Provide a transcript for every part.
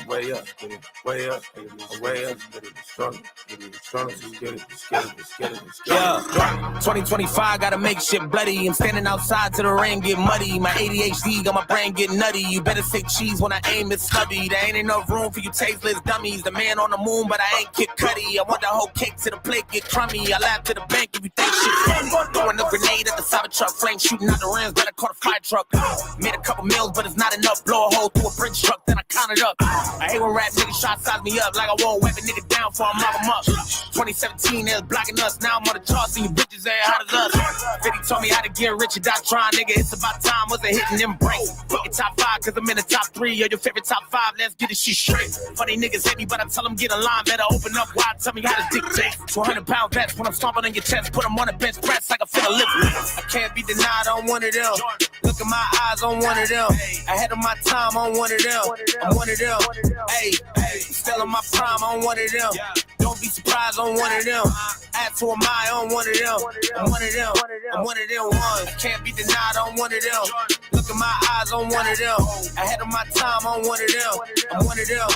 Way up, way up, way up, strong, yeah, 2025, gotta make shit bloody. I'm standing outside till the rain get muddy. My ADHD got my brain get nutty. You better say cheese when I aim it stubby. There ain't enough room for you tasteless dummies. The man on the moon, but I ain't Kid Cudi. I want the whole cake to the plate get crummy. I laugh to the bank if you think shit's funny. Throwing a grenade at the Cybertruck, flame shooting out the rims, better call a fire truck. Made a couple meals, but it's not enough. Blow a hole through a bridge truck, then I count it up. I hate when rap niggas shot size me up like I won't wipe a nigga down before I mop him up. 2017, they was blocking us. Now I'm on the charts and you bitches ain't hot as us. 50 told me how to get rich and die trying, nigga. It's about time, wasn't hitting them breaks. Fucking top 5, cause I'm in the top 3. Yo, your favorite top 5, let's get this shit straight. Funny niggas hate me, but I tell them get a line. Better open up wide, tell me how to dictate. 200-pound vest when I'm stomping on your chest. Put them on a bench press like a finna lift. I can't be denied on one of them. Look at my eyes on one of them. Ahead of my time on one of them. I'm one of them. Hey, still in my prime on one of them. Don't be surprised on one of them. Add to a mile on one of them. I'm one of them. I'm one of them ones. Can't be denied on one of them. Look at my eyes on one of them. Ahead of my time on one of them. I'm one of them.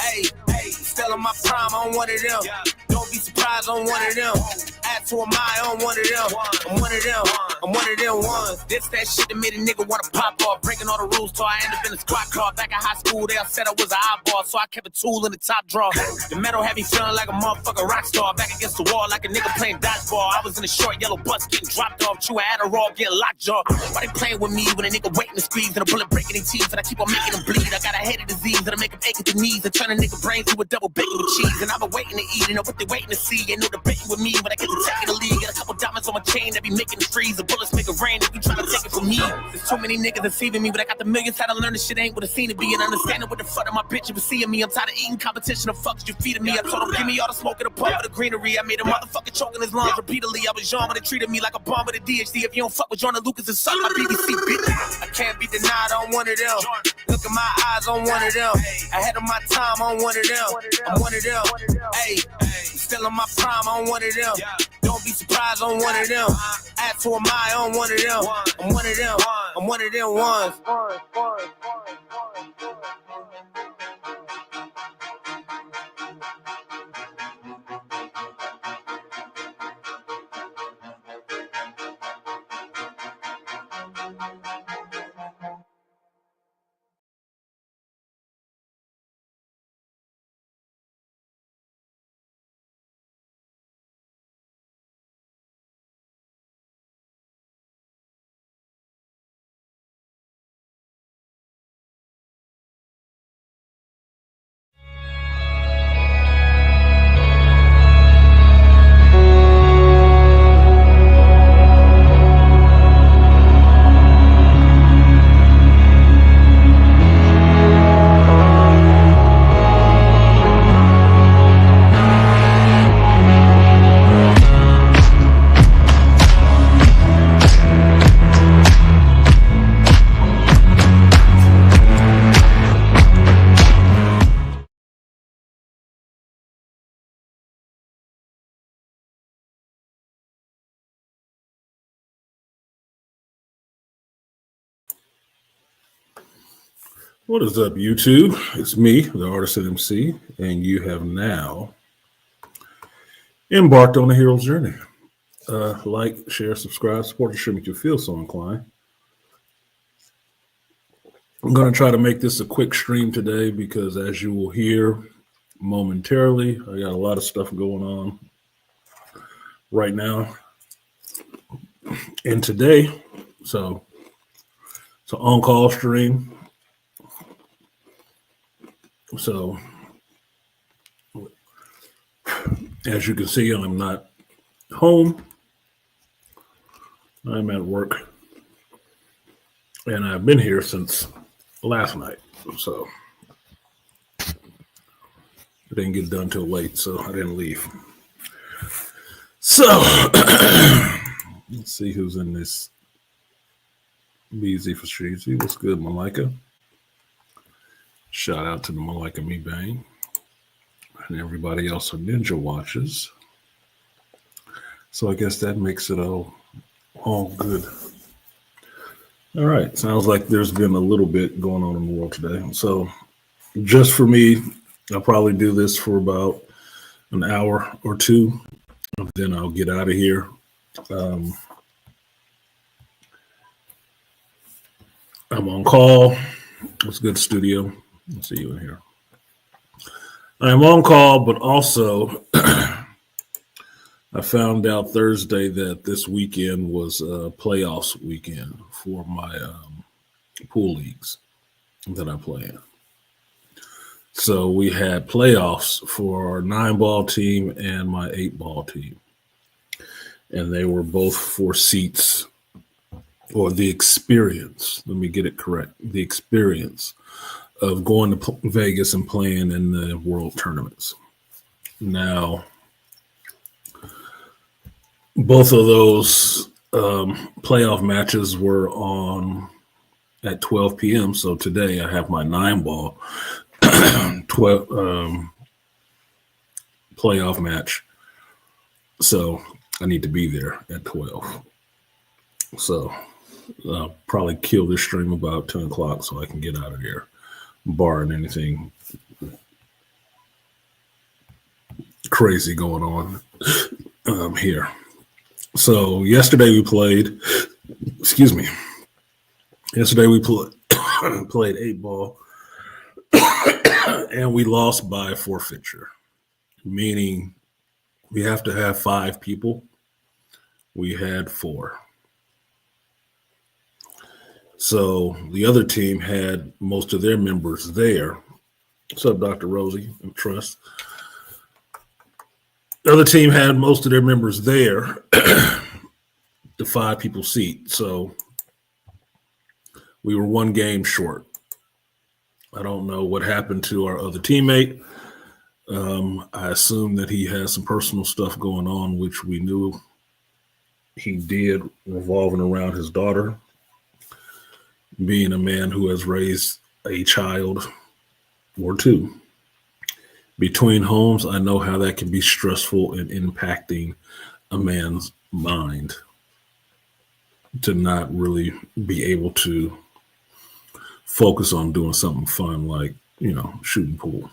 Hey, still in my prime on one of them. Don't be surprised on one of them. Add to a mile on one of them. I'm one of them. I'm one of them ones. This that shit that made a nigga wanna pop off. Breaking all the rules till I end up in a squat car. Back in high school, they all said I was an eyeball, so I kept a tool in the top drawer. The metal had me feeling like a motherfucking rock star. Back against the wall like a nigga playing dodgeball. I was in a short yellow bus getting dropped off. Chewing Adderall, getting lockjaw. Why they playing with me when a nigga waiting to squeeze and a bullet breaking their teeth and I keep on making them bleed? I got a head of disease that'll make them ache at the knees and turn a nigga brains to a double bacon with cheese. And I've been waiting to eat, you know what they waiting to see. Ain't no debating with me when I get to taking the lead. Got a couple diamonds on my chain that be making it freeze. The bullets make it rain if you try to take it from me. There's too many niggas deceiving me, but I got the millions how to learn this shit ain't what it seemed to be. And understanding what the fuck of my bitch was seeing me. I'm tired of eating competition of fucks you feeding me. I told him give me all the smoke and the puff of the greenery. I made a motherfucker choke in his lungs repeatedly. I was young, but they treated me like a bomb with a DHD. If you don't fuck with Jordan Lucas and suck my BBC bitch. I can't be denied on one of them. Look at my eyes on one of them. Ahead of my time on one of them. I'm one of them. Hey, still in my prime on one of them. Don't be surprised on one of them. Add to a mile on one of them. I'm one of them. I'm one of them ones. What is up, YouTube? It's me, the artist at MC, and you have now embarked on a hero's journey. Like, share, subscribe, support the stream if you feel so inclined. I'm going to try to make this a quick stream today because, as you will hear momentarily, I got a lot of stuff going on right now. And today, so it's an on-call stream. So, as you can see, I'm not home. I'm at work. And I've been here since last night. So, I didn't get done till late, so I didn't leave. So, let's see who's in this. BZ for Streezy. What's good, Malika? Shout out to the Malika Me Bang and everybody else on Ninja Watches. So I guess that makes it all good. All right. Sounds like there's been a little bit going on in the world today. So, just for me, I'll probably do this for about an hour or two. Then I'll get out of here. Um, I'm on call. What's good, studio? I'll see you in here. I'm on call, but also I found out Thursday that this weekend was a playoffs weekend for my pool leagues that I play in. So we had playoffs for our 9-ball team and my 8-ball team. And they were both for seats or the experience. Let me get it correct. The experience of going to Vegas and playing in the world tournaments. Now, both of those playoff matches were on at 12 p.m. So today I have my 9-ball 12 playoff match. So I need to be there at 12. So I'll probably kill this stream about 10 o'clock so I can get out of there, barring anything crazy going on here. So yesterday we played, excuse me, yesterday we played 8-ball and we lost by forfeiture, meaning we have to have 5 people. We had 4. So the other team had most of their members there. What's up, Dr. Rosie and Trust? The other team had most of their members there, the 5 people seat. So we were 1 game short. I don't know what happened to our other teammate. I assume that he has some personal stuff going on, which we knew he did, revolving around his daughter. Being a man who has raised a child or 2 between homes, I know how that can be stressful and impacting a man's mind to not really be able to focus on doing something fun like, shooting pool.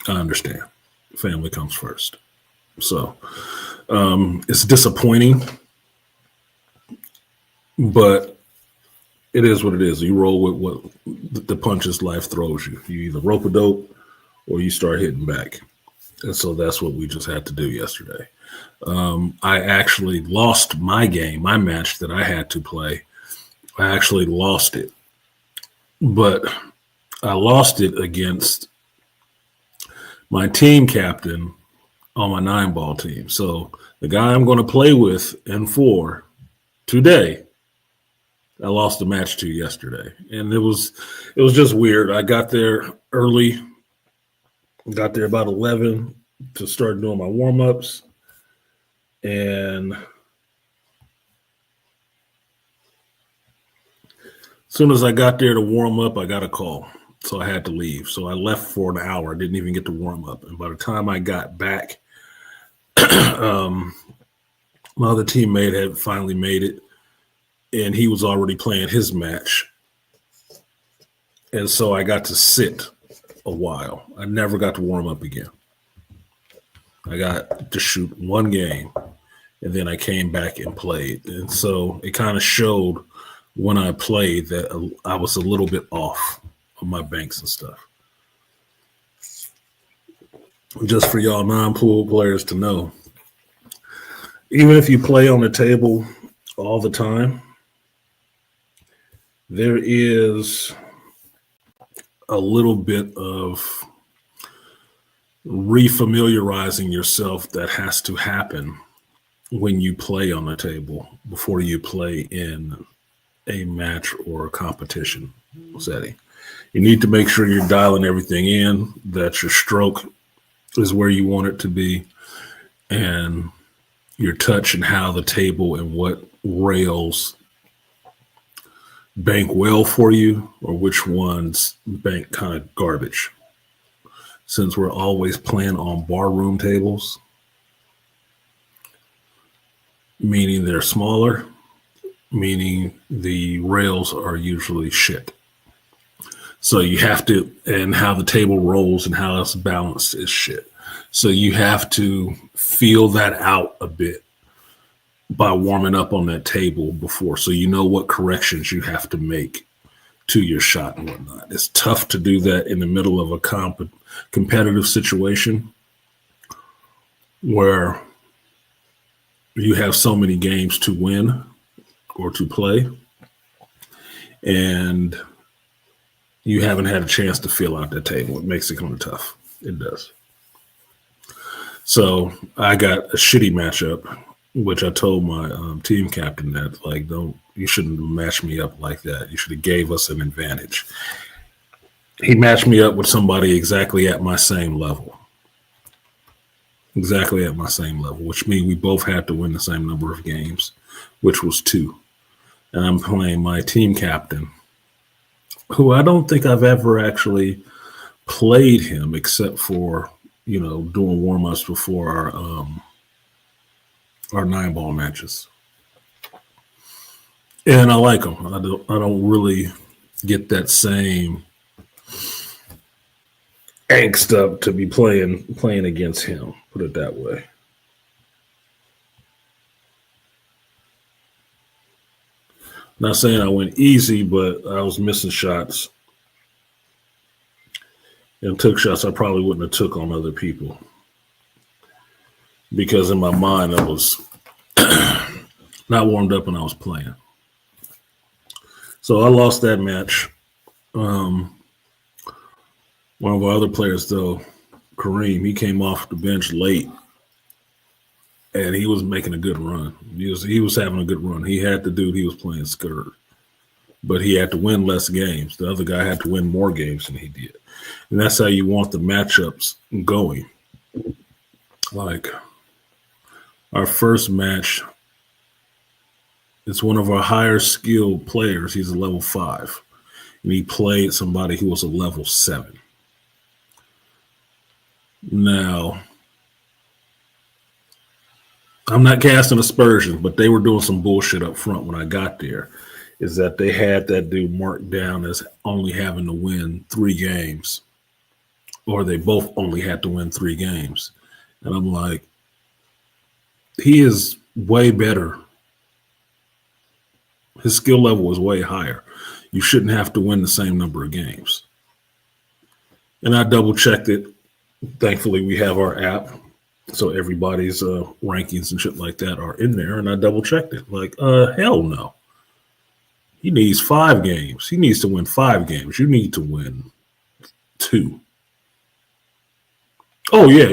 I understand. Family comes first. So it's disappointing, but it is what it is. You roll with what the punches life throws you. You either rope a dope or you start hitting back. And so that's what we just had to do yesterday. I actually lost my game, my match that I had to play. I actually lost it. But I lost it against my team captain on my 9-ball team. So the guy I'm going to play with and for today, I lost the match to yesterday. And it was just weird. I got there early, got there about 11 to start doing my warm-ups. And as soon as I got there to warm up, I got a call. So I had to leave. So I left for an hour. I didn't even get to warm up. And by the time I got back, my other teammate had finally made it. And he was already playing his match. And so I got to sit a while. I never got to warm up again. I got to shoot 1 game, and then I came back and played. And so it kind of showed when I played that I was a little bit off on my banks and stuff. Just for y'all non-pool players to know, even if you play on the table all the time, there is a little bit of refamiliarizing yourself that has to happen when you play on the table before you play in a match or a competition setting. You need to make sure you're dialing everything in, that your stroke is where you want it to be, and your touch and how the table and what rails bank well for you or which ones bank kind of garbage. Since we're always playing on barroom tables, meaning they're smaller, meaning the rails are usually shit. So you have to, and how the table rolls and how it's balanced is shit. So you have to feel that out a bit by warming up on that table before, so you know what corrections you have to make to your shot and whatnot. It's tough to do that in the middle of a competitive situation where you have so many games to win or to play, and you haven't had a chance to feel out that table. It makes it kind of tough. It does. So I got a shitty matchup, which I told my team captain that, like, you shouldn't match me up like that. You should have gave us an advantage. He matched me up with somebody exactly at my same level. Exactly at my same level, which means we both had to win the same number of games, which was 2. And I'm playing my team captain, who I don't think I've ever actually played him except for, doing warm-ups before our 9-ball matches. And I like him. I don't really get that same angst up to be playing against him, put it that way. Not saying I went easy, but I was missing shots and took shots I probably wouldn't have took on other people, because in my mind I was not warmed up and I was playing. So I lost that match. One of our other players, though, Kareem, he came off the bench late, and he was making a good run. He was having a good run. He had the dude he was playing skirt, but he had to win less games. The other guy had to win more games than he did. And that's how you want the matchups going. Like, our first match, it's one of our higher skilled players. He's a level 5. And he played somebody who was a level 7. Now, I'm not casting aspersions, but they were doing some bullshit up front when I got there. Is that they had that dude marked down as only having to win 3 games, or they both only had to win 3 games. And I'm like, he is way better. His skill level is way higher. You shouldn't have to win the same number of games. And I double checked it. Thankfully, we have our app, so everybody's rankings and shit like that are in there. And I double checked it. Like, hell no. He needs 5 games. He needs to win 5 games. You need to win 2. Oh, yeah.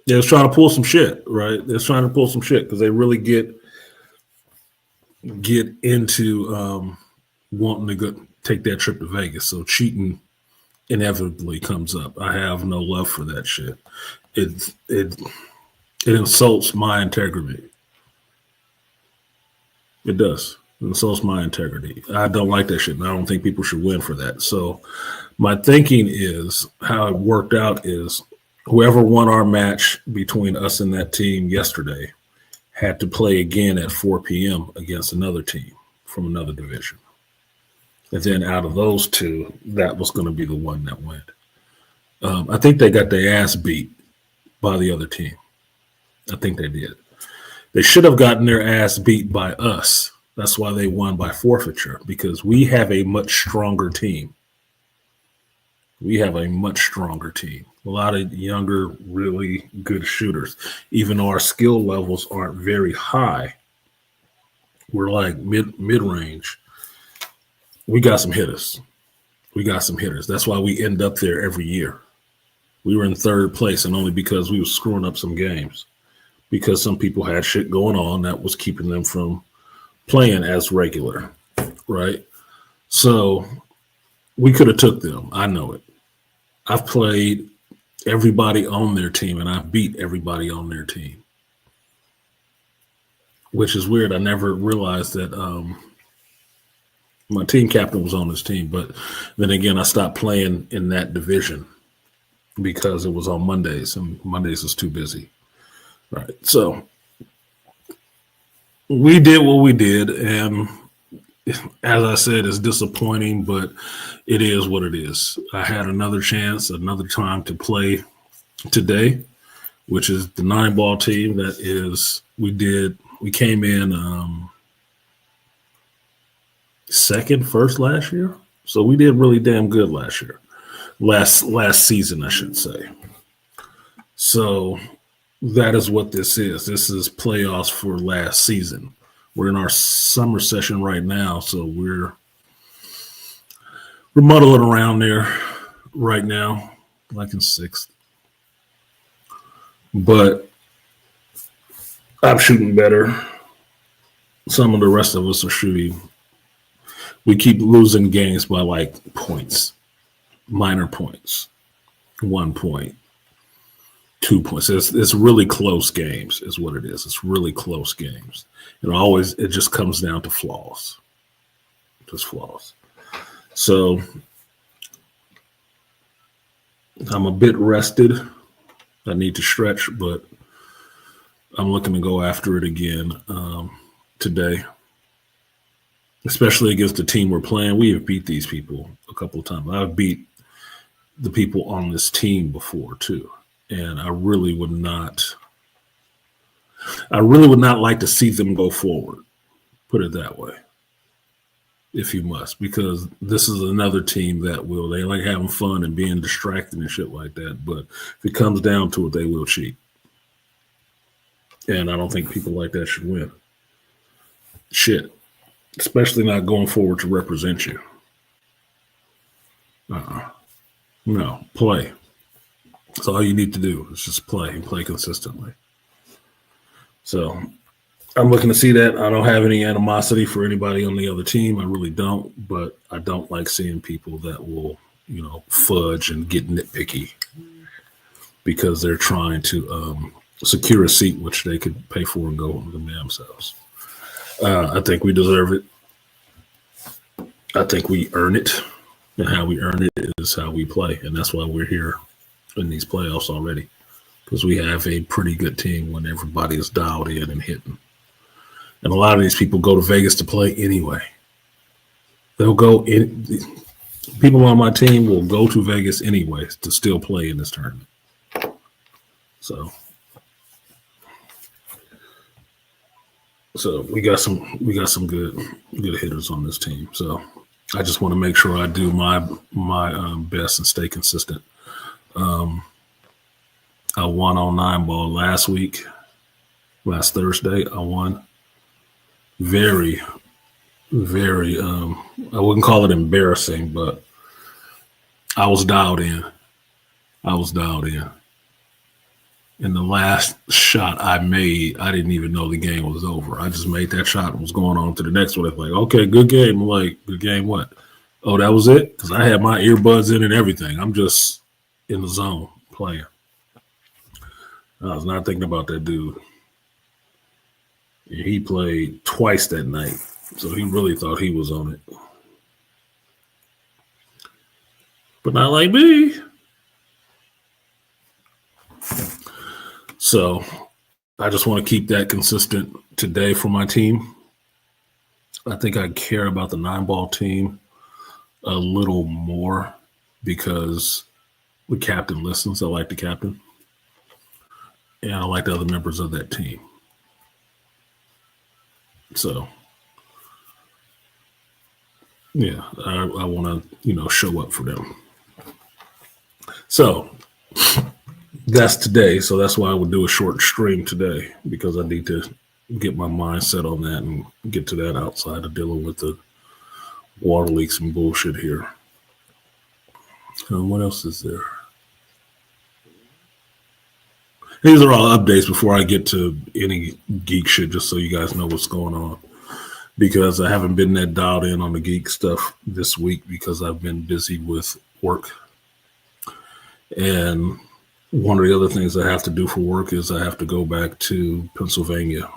They're trying to pull some shit, right? They're trying to pull some shit because they really get into wanting to go take that trip to Vegas. So cheating inevitably comes up. I have no love for that shit. It insults my integrity. It does. It insults my integrity. I don't like that shit, and I don't think people should win for that. So my thinking is, how it worked out is, whoever won our match between us and that team yesterday had to play again at 4 p.m. against another team from another division. And then out of those 2, that was going to be the one that went. I think they got their ass beat by the other team. I think they did. They should have gotten their ass beat by us. That's why they won by forfeiture, because we have a much stronger team. We have a much stronger team. A lot of younger, really good shooters. Even though our skill levels aren't very high, we're like mid-range. We got some hitters. That's why we end up there every year. We were in 3rd place, and only because we were screwing up some games. Because some people had shit going on that was keeping them from playing as regular, right? So we could have took them. I know it. I've played everybody on their team, and I've beat everybody on their team, which is weird. I never realized that my team captain was on this team, but then again, I stopped playing in that division because it was on Mondays, and Mondays was too busy. Right. So we did what we did, and as I said, it's disappointing, but it is what it is. I had another chance, another time to play today, which is the 9-ball team. That is, we came in first last year, so we did really damn good last year. Last season, I should say. So that is what this is. This is playoffs for last season. We're in our summer session right now, so we're muddling around there right now, like in sixth. But I'm shooting better. Some of the rest of us are shooting. We keep losing games by like points, minor points, 1 point, 2 points. It's really close games is what it is. It's really close games. It just comes down to flaws. Just flaws. So I'm a bit rested. I need to stretch, but I'm looking to go after it again today, especially against the team we're playing. We have beat these people a couple of times. I've beat the people on this team before too, and I really would not like to see them go forward. Put it that way, if you must, because this is another team that they like having fun and being distracted and shit like that. But if it comes down to it, they will cheat. And I don't think people like that should win. Shit. Especially not going forward to represent you. No, play. That's all you need to do is just play and play consistently. So I'm looking to see that. I don't have any animosity for anybody on the other team. I really don't. But I don't like seeing people that will, fudge and get nitpicky because they're trying to secure a seat which they could pay for and go to themselves. I think we deserve it. I think we earn it. And how we earn it is how we play. And that's why we're here in these playoffs already. Because we have a pretty good team when everybody is dialed in and hitting. And a lot of these people go to Vegas to play anyway. They'll go in. People on my team will go to Vegas anyway to still play in this tournament. So we got some good hitters on this team. So I just want to make sure I do my best and stay consistent. I won on 9-ball last Thursday. I won. Very, very. I wouldn't call it embarrassing, but I was dialed in. And the last shot I made, I didn't even know the game was over. I just made that shot and was going on to the next one. It's like, okay, good game. I'm like, good game what? Oh, that was it? Because I had my earbuds in and everything. I'm just in the zone playing. I was not thinking about that dude. He played twice that night, so he really thought he was on it. But not like me. So I just want to keep that consistent today for my team. I think I care about the 9-ball team a little more because the captain listens. I like the captain. And I like the other members of that team. So, yeah, I want to, show up for them. So that's today. So that's why I would do a short stream today, because I need to get my mind set on that and get to that outside of dealing with the water leaks and bullshit here. What else is there? These are all updates before I get to any geek shit, just so you guys know what's going on. Because I haven't been that dialed in on the geek stuff this week because I've been busy with work. And one of the other things I have to do for work is I have to go back to Pennsylvania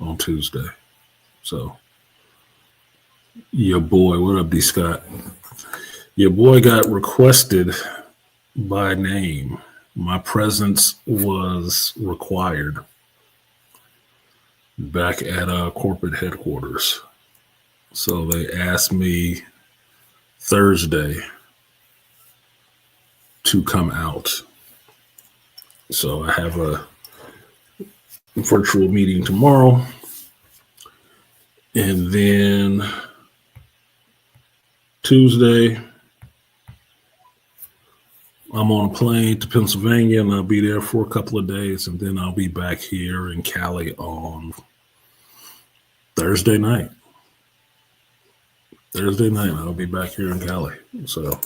on Tuesday. So, your boy, what up, D. Scott? Your boy got requested by name. My presence was required back at corporate headquarters. So they asked me Thursday to come out. So I have a virtual meeting tomorrow. And then Tuesday, I'm on a plane to Pennsylvania, and I'll be there for a couple of days, and then I'll be back here in Cali on Thursday night. I'll be back here in Cali. So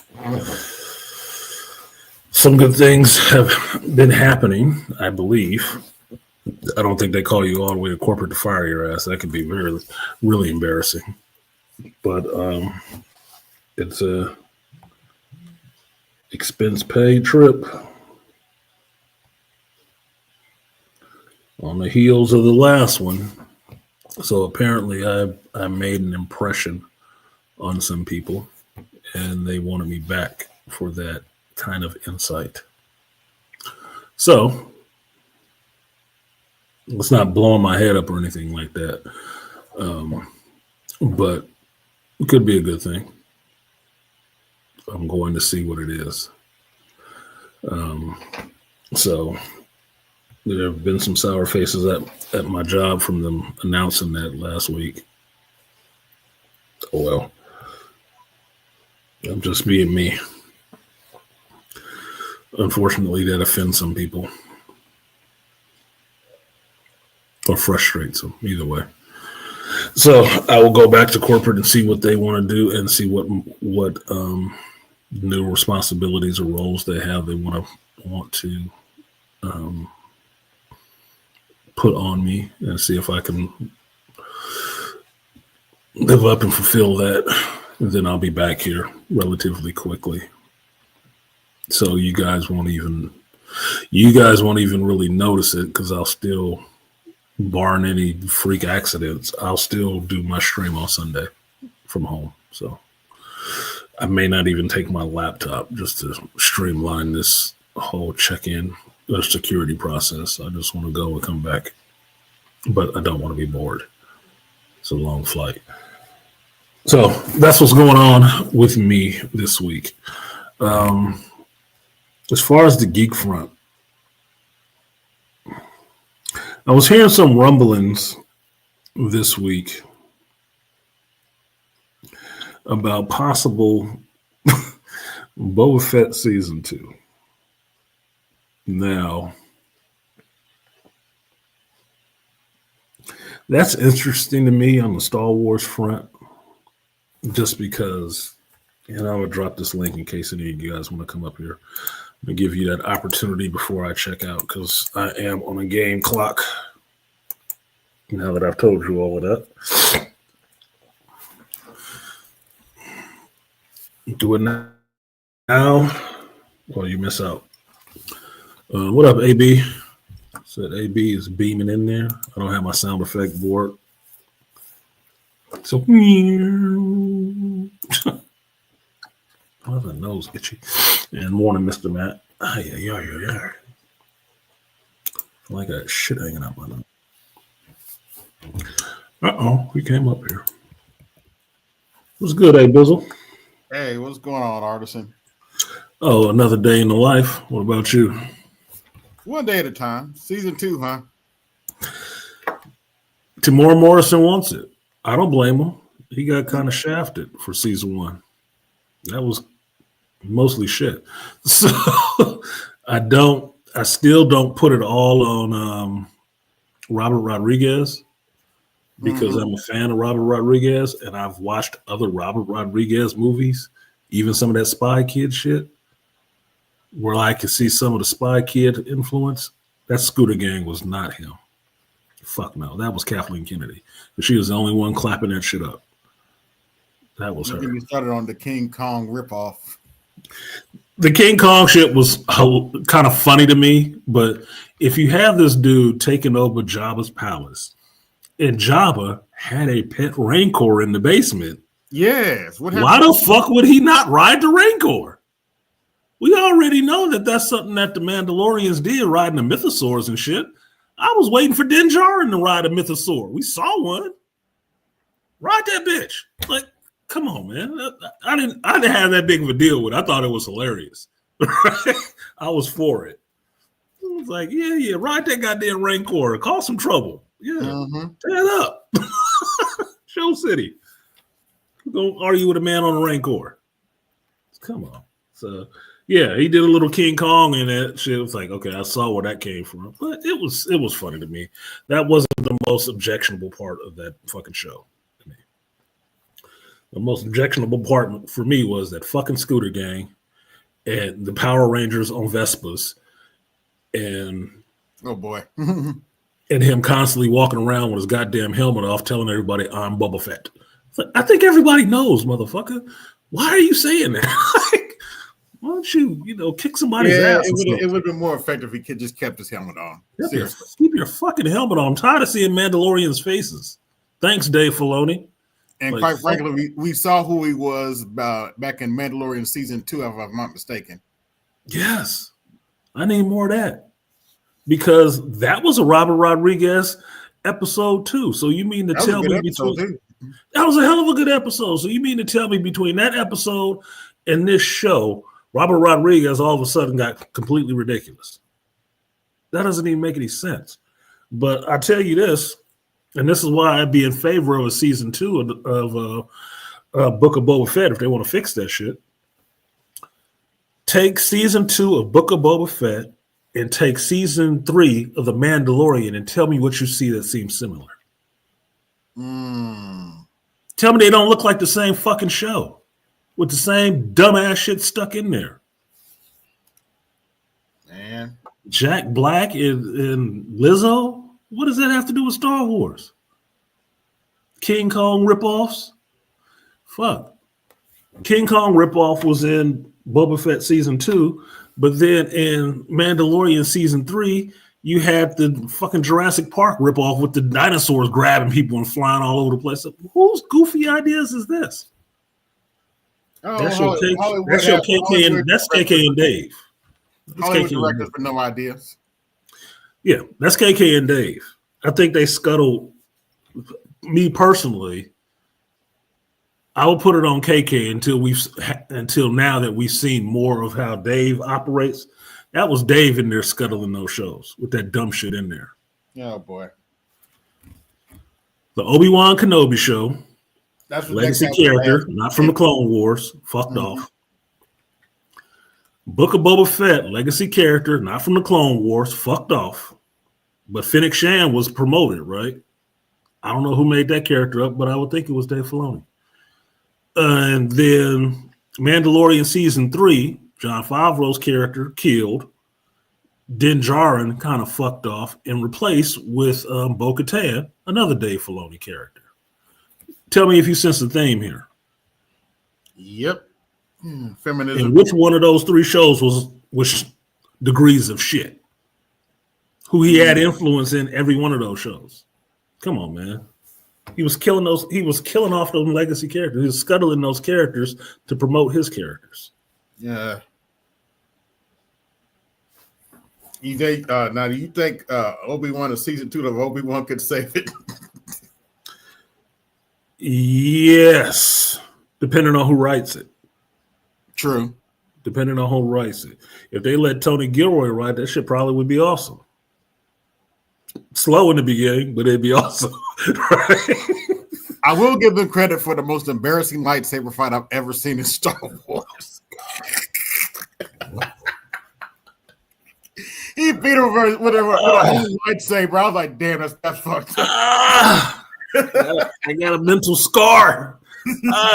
some good things have been happening, I believe. I don't think they call you all the way to corporate to fire your ass. That could be really embarrassing. But it's a expense paid trip on the heels of the last one. So apparently I made an impression on some people, and they wanted me back for that kind of insight. So it's not blowing my head up or anything like that, but it could be a good thing. I'm going to see what it is. So there have been some sour faces at my job from them announcing that last week. Oh well, I'm just being me. Unfortunately, that offends some people or frustrates them, either way. So I will go back to corporate and see what they want to do and see what new responsibilities or roles they have they want to put on me, and see if I can live up and fulfill that. And then I'll be back here relatively quickly. So you guys won't even really notice it, because I'll still, barring any freak accidents, I'll still do my stream on Sunday from home. So I may not even take my laptop just to streamline this whole check-in security process. I just want to go and come back, but I don't want to be bored. It's a long flight. So that's what's going on with me this week. As far as the geek front, I was hearing some rumblings this week about possible Boba Fett season 2. Now, that's interesting to me on the Star Wars front, just because, and I would drop this link in case any of you guys want to come up here. I'm going to give you that opportunity before I check out, because I am on a game clock now that I've told you all of that. Do it now, or you miss out. What up, AB? Said AB is beaming in there. I don't have my sound effect board. So, oh, the nose itchy. And morning, Mr. Matt. Yeah. Like that shit hanging out my nose. We came up here. What's good, Bizzle? Hey, what's going on, Artisan? Oh, another day in the life. What about you? One day at a time. Season 2, huh? Tamora Morrison wants it. I don't blame him. He got kind of shafted for season 1. That was mostly shit. So I still don't put it all on Robert Rodriguez, because I'm a fan of Robert Rodriguez, and I've watched other Robert Rodriguez movies, even some of that Spy Kid shit, where I can see some of the Spy Kid influence. That Scooter Gang was not him. Fuck no. That was Kathleen Kennedy. She was the only one clapping that shit up. That was her. You started on the King Kong ripoff. The King Kong shit was kind of funny to me, but if you have this dude taking over Jabba's palace, and Jabba had a pet Rancor in the basement, yes. Why the fuck would he not ride the Rancor? We already know that that's something that the Mandalorians did, riding the mythosaurs and shit. I was waiting for Din Djarin to ride a mythosaur. We saw one. Ride that bitch. Like, come on, man. I didn't have that big of a deal with it. I thought it was hilarious. I was for it. I was like, yeah, ride that goddamn Rancor. Cause some trouble. Yeah. Tear it up. Show City. Don't argue with a man on a Rancor. Come on. So yeah, he did a little King Kong and that shit. It was like, okay, I saw where that came from. But it was funny to me. That wasn't the most objectionable part of that fucking show to me. The most objectionable part for me was that fucking Scooter Gang and the Power Rangers on Vespas and oh boy. and him constantly walking around with his goddamn helmet off telling everybody I'm Boba Fett. Like, I think everybody knows, motherfucker. Why are you saying that? Like, why don't you, kick somebody's ass? It would have been more effective if he just kept his helmet on. Seriously. Keep your fucking helmet on. I'm tired of seeing Mandalorians' faces. Thanks, Dave Filoni. And quite frankly, we saw who he was back in Mandalorian season 2, if I'm not mistaken. Yes. I need more of that. Because that was a Robert Rodriguez episode 2. So you mean to tell me that was a hell of a good episode. So you mean to tell me between that episode and this show, Robert Rodriguez all of a sudden got completely ridiculous? That doesn't even make any sense. But I tell you this, and this is why I'd be in favor of a season 2 of Book of Boba Fett if they want to fix that shit. Take season 2 of Book of Boba Fett and take season 3 of The Mandalorian and tell me what you see that seems similar. Tell me they don't look like the same fucking show with the same dumbass shit stuck in there. Man. Jack Black and Lizzo? What does that have to do with Star Wars? King Kong ripoffs? Fuck. King Kong ripoff was in Boba Fett season 2, but then in Mandalorian season 3, you had the fucking Jurassic Park ripoff with the dinosaurs grabbing people and flying all over the place. Whose goofy ideas is this? That's KK and Dave. Hollywood directors with no ideas. Yeah, that's KK and Dave. I think they scuttled me personally. I will put it on KK until now that we've seen more of how Dave operates. That was Dave in there scuttling those shows with that dumb shit in there. Oh boy. The Obi-Wan Kenobi show. That's what legacy character, not from the Clone Wars, fucked off. Book of Boba Fett, legacy character, not from the Clone Wars, fucked off. But Fennec Shand was promoted, right? I don't know who made that character up, but I would think it was Dave Filoni. And then Mandalorian season 3, Jon Favreau's character killed. Din Djarin kind of fucked off and replaced with Bo-Katan, another Dave Filoni character. Tell me if you sense the theme here. Yep. Feminism. And which one of those 3 shows was degrees of shit? Who he had influence in every one of those shows. Come on, man. He was killing off those legacy characters. He was scuttling those characters to promote his characters. Yeah. You think now? Do you think Obi-Wan in season 2 of Obi-Wan could save it? Yes, depending on who writes it. True. Depending on who writes it. If they let Tony Gilroy write, that shit probably would be awesome. Slow in the beginning, but it'd be awesome. Right? I will give them credit for the most embarrassing lightsaber fight I've ever seen in Star Wars. He beat him with a whole lightsaber. I was like, damn, that's fucked up. I got a mental scar.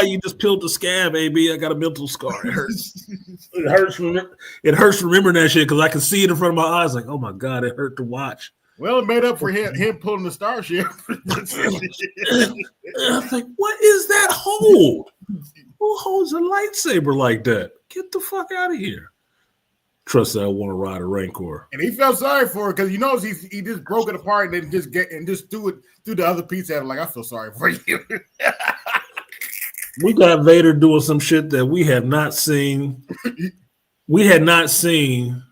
You just peeled the scab, baby. I got a mental scar. It hurts. It hurts remembering that shit because I can see it in front of my eyes. Like, oh my God, it hurt to watch. Well, it made up for him pulling the starship. I was like, what is that hold? Who holds a lightsaber like that? Get the fuck out of here. Trust that I want to ride a Rancor. And he felt sorry for it because he knows he just broke it apart and then just threw it through the other piece at him. Like, I feel sorry for you. We got Vader doing some shit that we have not seen. We had not seen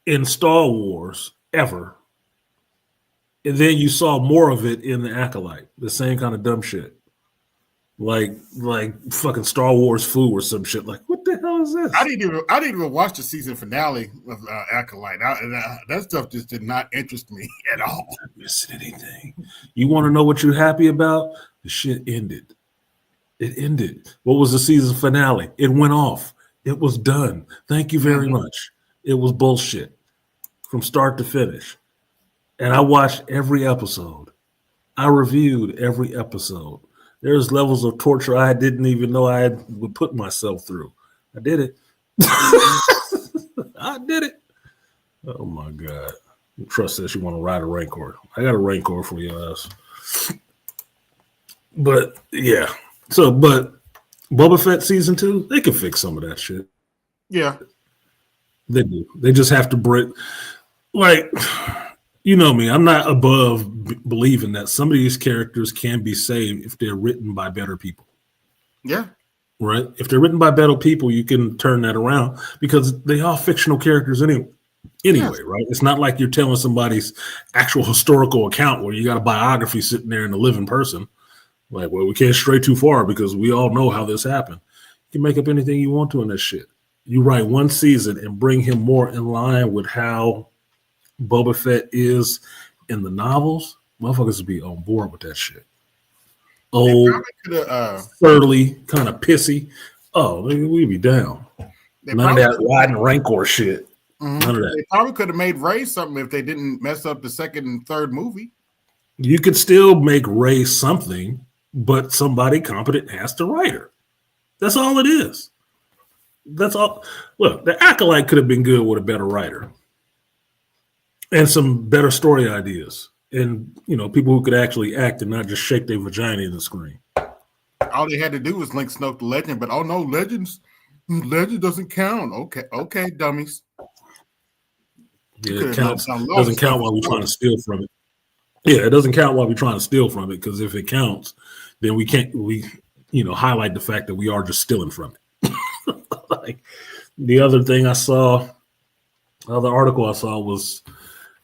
in Star Wars ever. And then you saw more of it in the Acolyte, the same kind of dumb shit. Like fucking Star Wars foo or some shit. Like, what the hell is this? I didn't even watch the season finale of Acolyte. That stuff just did not interest me at all. I'm not missing anything. You want to know what you're happy about? The shit ended. It ended. What was the season finale? It went off. It was done. Thank you very much. It was bullshit from start to finish. And I watched every episode. I reviewed every episode. There's levels of torture I didn't even know I would put myself through. I did it. I did it. Oh my God. Trust says you want to ride a Rancor. I got a Rancor for your ass. But yeah. So, but Boba Fett season 2, they can fix some of that shit. Yeah. They do. They just have to break. Like, you know me, I'm not above believing that some of these characters can be saved if they're written by better people. Yeah. Right? If they're written by better people, you can turn that around because they are fictional characters anyway, yes. Right? It's not like you're telling somebody's actual historical account where you got a biography sitting there in a living person. Like, well, we can't stray too far because we all know how this happened. You can make up anything you want to in this shit. You write one season and bring him more in line with how Boba Fett is in the novels, motherfuckers would be on board with that shit. Old, surly, kind of pissy. Oh, we'd be down. None of that riding Rancor shit. Mm-hmm. None of that. They probably could have made Rey something if they didn't mess up the second and third movie. You could still make Rey something, but somebody competent has to write her. That's all it is. That's all. Look, the Acolyte could have been good with a better writer. And some better story ideas. And, you know, people who could actually act and not just shake their vagina in the screen. All they had to do was link Snoke to Legend, but oh no, Legend doesn't count. Okay, dummies. Yeah, it counts. Doesn't count while we're trying to steal from it. Yeah, it doesn't count while we're trying to steal from it, because if it counts, then we highlight the fact that we are just stealing from it. Like the other thing I saw, the other article I saw was, I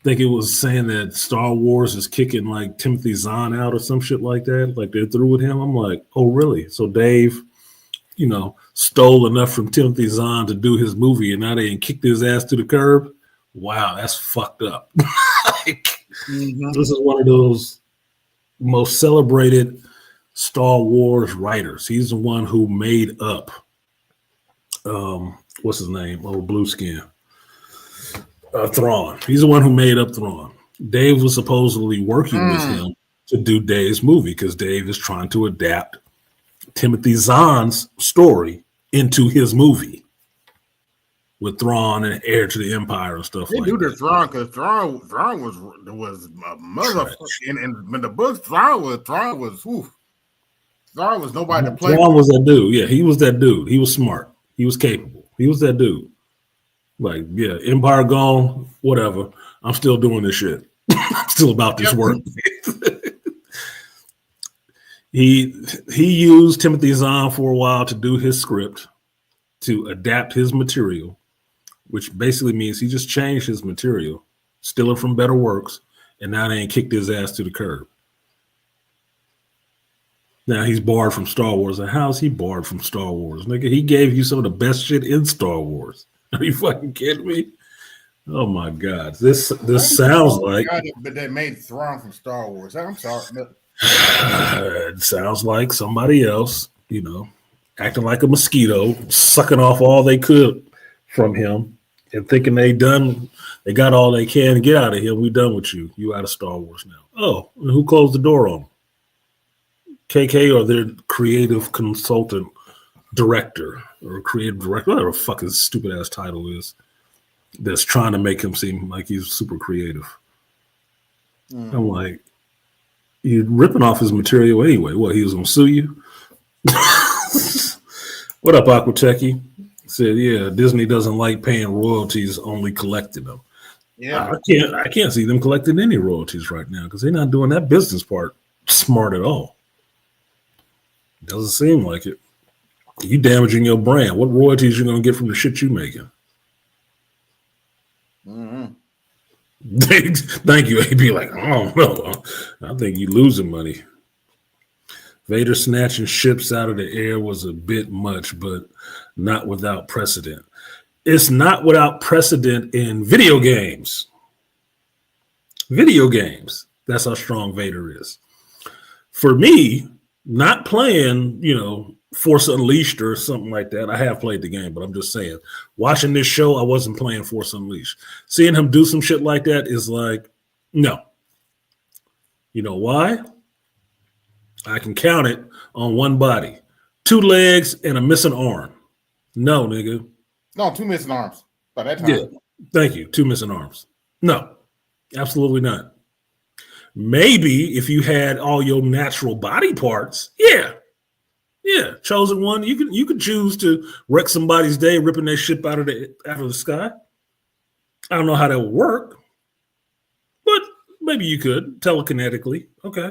think it was saying that Star Wars is kicking like Timothy Zahn out or some shit like that. Like they're through with him. I'm like, oh really? So Dave, stole enough from Timothy Zahn to do his movie, and now they ain't kicked his ass to the curb. Wow, that's fucked up. This is one of those most celebrated Star Wars writers. He's the one who made up, what's his name? Oh, blue skin. Thrawn. He's the one who made up Thrawn. Dave was supposedly working with him to do Dave's movie because Dave is trying to adapt Timothy Zahn's story into his movie with Thrawn and heir to the Empire and stuff like that. They do the Thrawn because Thrawn was a motherfucker. In the books, Thrawn was nobody to play. Thrawn was that dude. Yeah, he was that dude. He was smart. He was capable. He was that dude. Like, yeah, Empire gone, whatever. I'm still doing this shit. I'm still about this work. He used Timothy Zahn for a while to do his script, to adapt his material, which basically means he just changed his material, stealing from better works, and now they ain't kicked his ass to the curb. Now he's barred from Star Wars. And how is he barred from Star Wars? Nigga, he gave you some of the best shit in Star Wars. Are you fucking kidding me? Oh my God. This sounds like but they made Thrawn from Star Wars. I'm sorry. It sounds like somebody else, acting like a mosquito, sucking off all they could from him and thinking they got all they can to get out of him. We done with you. You out of Star Wars now. Oh, and who closed the door on him? KK or their creative consultant director or creative director, whatever the fuck his stupid ass title is, that's trying to make him seem like he's super creative. I'm like, you're ripping off his material anyway. What, he was gonna sue you? What up, Aquatechy? Said, yeah, Disney doesn't like paying royalties, only collecting them. Yeah, I can't see them collecting any royalties right now because they're not doing that business part smart at all. Doesn't seem like it. You damaging your brand. What royalties you gonna get from the shit you making? Thank you, AB. Like, I don't know. I think you losing money. Vader snatching ships out of the air was a bit much, but not without precedent. It's not without precedent in video games. Video games. That's how strong Vader is. For me, not playing, Force Unleashed or something like that. I have played the game, but I'm just saying, watching this show, I wasn't playing Force Unleashed. Seeing him do some shit like that is like, no. You know why? I can count it on one body. 2 legs and a missing arm. No, nigga. No, 2 missing arms by that time. Yeah, thank you. 2 missing arms. No, absolutely not. Maybe if you had all your natural body parts, yeah, chosen one. You could choose to wreck somebody's day, ripping their ship out of the sky. I don't know how that would work, but maybe you could telekinetically. Okay,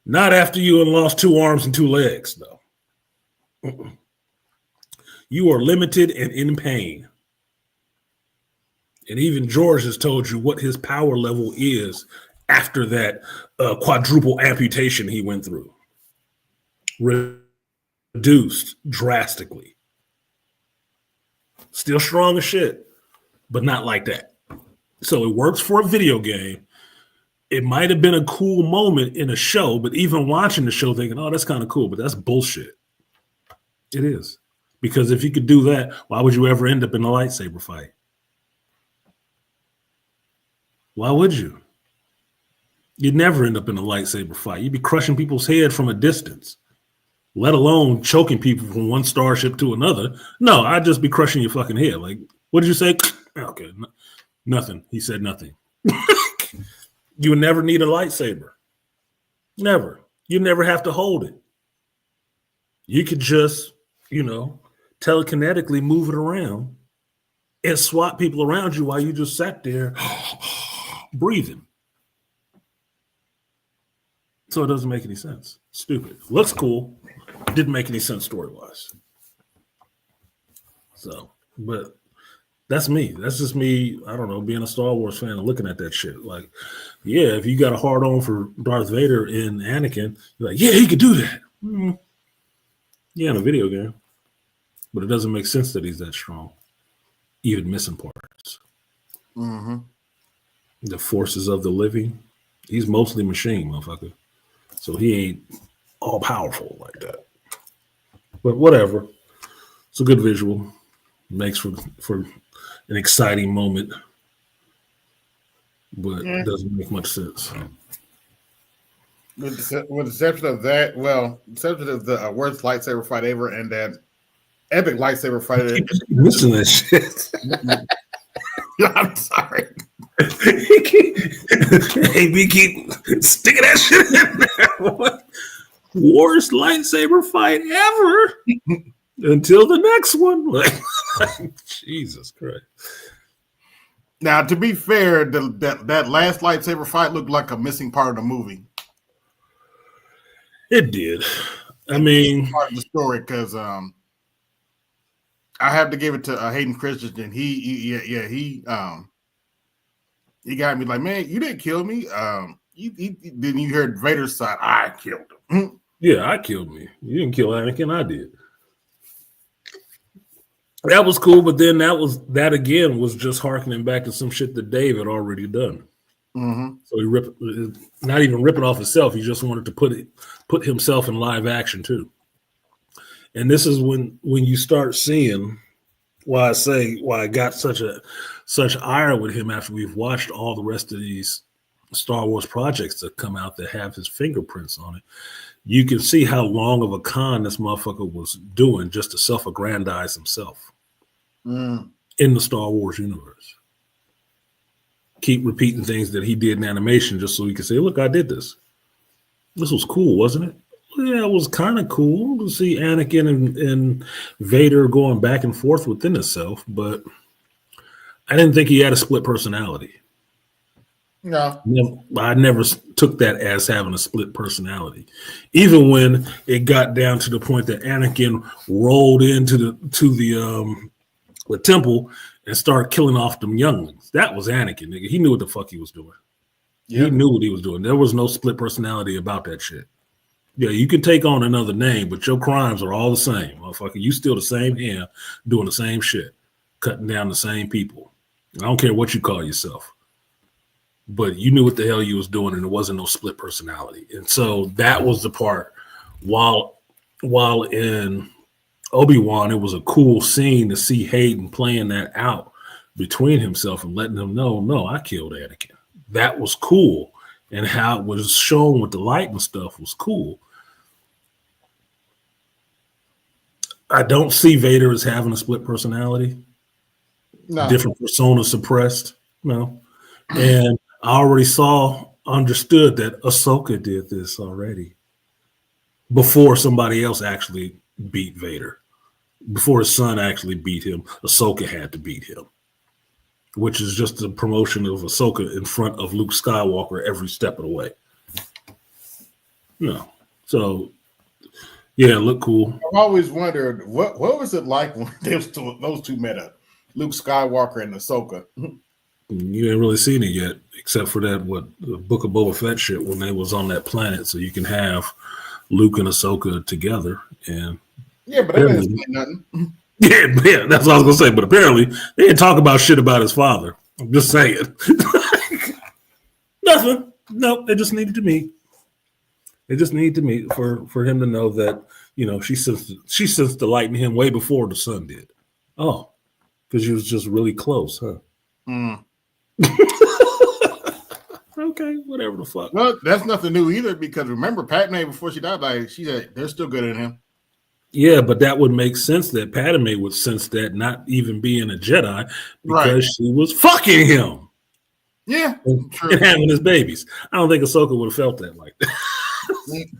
not after you lost 2 arms and 2 legs, though. You are limited and in pain. And even George has told you what his power level is after that quadruple amputation he went through. Reduced drastically. Still strong as shit, but not like that. So it works for a video game. It might have been a cool moment in a show, but even watching the show thinking, oh, that's kind of cool, but that's bullshit. It is. Because if you could do that, why would you ever end up in a lightsaber fight? Why would you? You'd never end up in a lightsaber fight. You'd be crushing people's head from a distance, let alone choking people from one starship to another. No, I'd just be crushing your fucking head. Like, what did you say? Okay, nothing. He said nothing. You would never need a lightsaber. Never. You never have to hold it. You could just, telekinetically move it around and swat people around you while you just sat there breathing. So it doesn't make any sense. Stupid. Looks cool. Didn't make any sense story-wise. So, but that's me. That's just me, I don't know, being a Star Wars fan and looking at that shit. Like, yeah, if you got a hard on for Darth Vader and Anakin, you're like, yeah, he could do that. Yeah, in a video game. But it doesn't make sense that he's that strong. Even missing parts. Mm-hmm. The forces of the living. He's mostly machine, motherfucker. So he ain't all powerful like that. But whatever. It's a good visual. Makes for an exciting moment. But it doesn't make much sense. With the exception of that, exception of the worst lightsaber fight ever and that epic lightsaber fight. Missing that shit. I'm sorry. AB keep sticking that shit in there. What? Worst lightsaber fight ever until the next one. Like, Jesus Christ. Now, to be fair, that last lightsaber fight looked like a missing part of the movie. It did. I mean, part of the story because I have to give it to Hayden Christensen. He got me like, man, you didn't kill me. Then you heard Vader's side. I killed him. Yeah, I killed me. You didn't kill Anakin. I did. That was cool, but then that again was just harkening back to some shit that Dave had already done. Mm-hmm. So he not even ripping off himself. He just wanted to put himself in live action too. And this is when you start seeing why I got such ire with him after we've watched all the rest of these Star Wars projects that come out that have his fingerprints on it. You can see how long of a con this motherfucker was doing just to self-aggrandize himself in the Star Wars universe. Keep repeating things that he did in animation just so he could say, look, I did this. This was cool, wasn't it? Well, yeah, it was kind of cool to see Anakin and Vader going back and forth within itself, but I didn't think he had a split personality. No. I never took that as having a split personality. Even when it got down to the point that Anakin rolled into the temple and started killing off them younglings. Anakin's. That was Anakin, nigga. He knew what the fuck he was doing. Yep. He knew what he was doing. There was no split personality about that shit. Yeah, you can take on another name, but your crimes are all the same, motherfucker. You still the same hand, doing the same shit, cutting down the same people. I don't care what you call yourself, but you knew what the hell you was doing, and there wasn't no split personality. And so that was the part. While in Obi-Wan, it was a cool scene to see Hayden playing that out between himself and letting him know, no, I killed Anakin. That was cool. And how it was shown with the light and stuff was cool. I don't see Vader as having a split personality. No. Different persona suppressed. No. And I already understood that Ahsoka did this already before somebody else actually beat Vader. Before his son actually beat him, Ahsoka had to beat him, which is just the promotion of Ahsoka in front of Luke Skywalker every step of the way. No. So, yeah, look cool. I've always wondered, what was it like when those two met up? Luke Skywalker and Ahsoka. You ain't really seen it yet, except for that, the Book of Boba Fett shit when they was on that planet, so you can have Luke and Ahsoka together. And yeah, but they didn't say nothing. Yeah, that's what I was gonna say. But apparently, they didn't talk about shit about his father. I'm just saying. Nothing. No, they just needed to meet. They just needed to meet for him to know that, you know, she sensed the light in him way before the son did. Oh, because she was just really close, huh? Mm. Okay, whatever the fuck. Well, that's nothing new either, because remember, Padme, before she died, like she said, they're still good at him. Yeah, but that would make sense that Padme would sense that, not even being a Jedi, because she was fucking him. Yeah, and true. having his babies. I don't think Ahsoka would have felt that like that.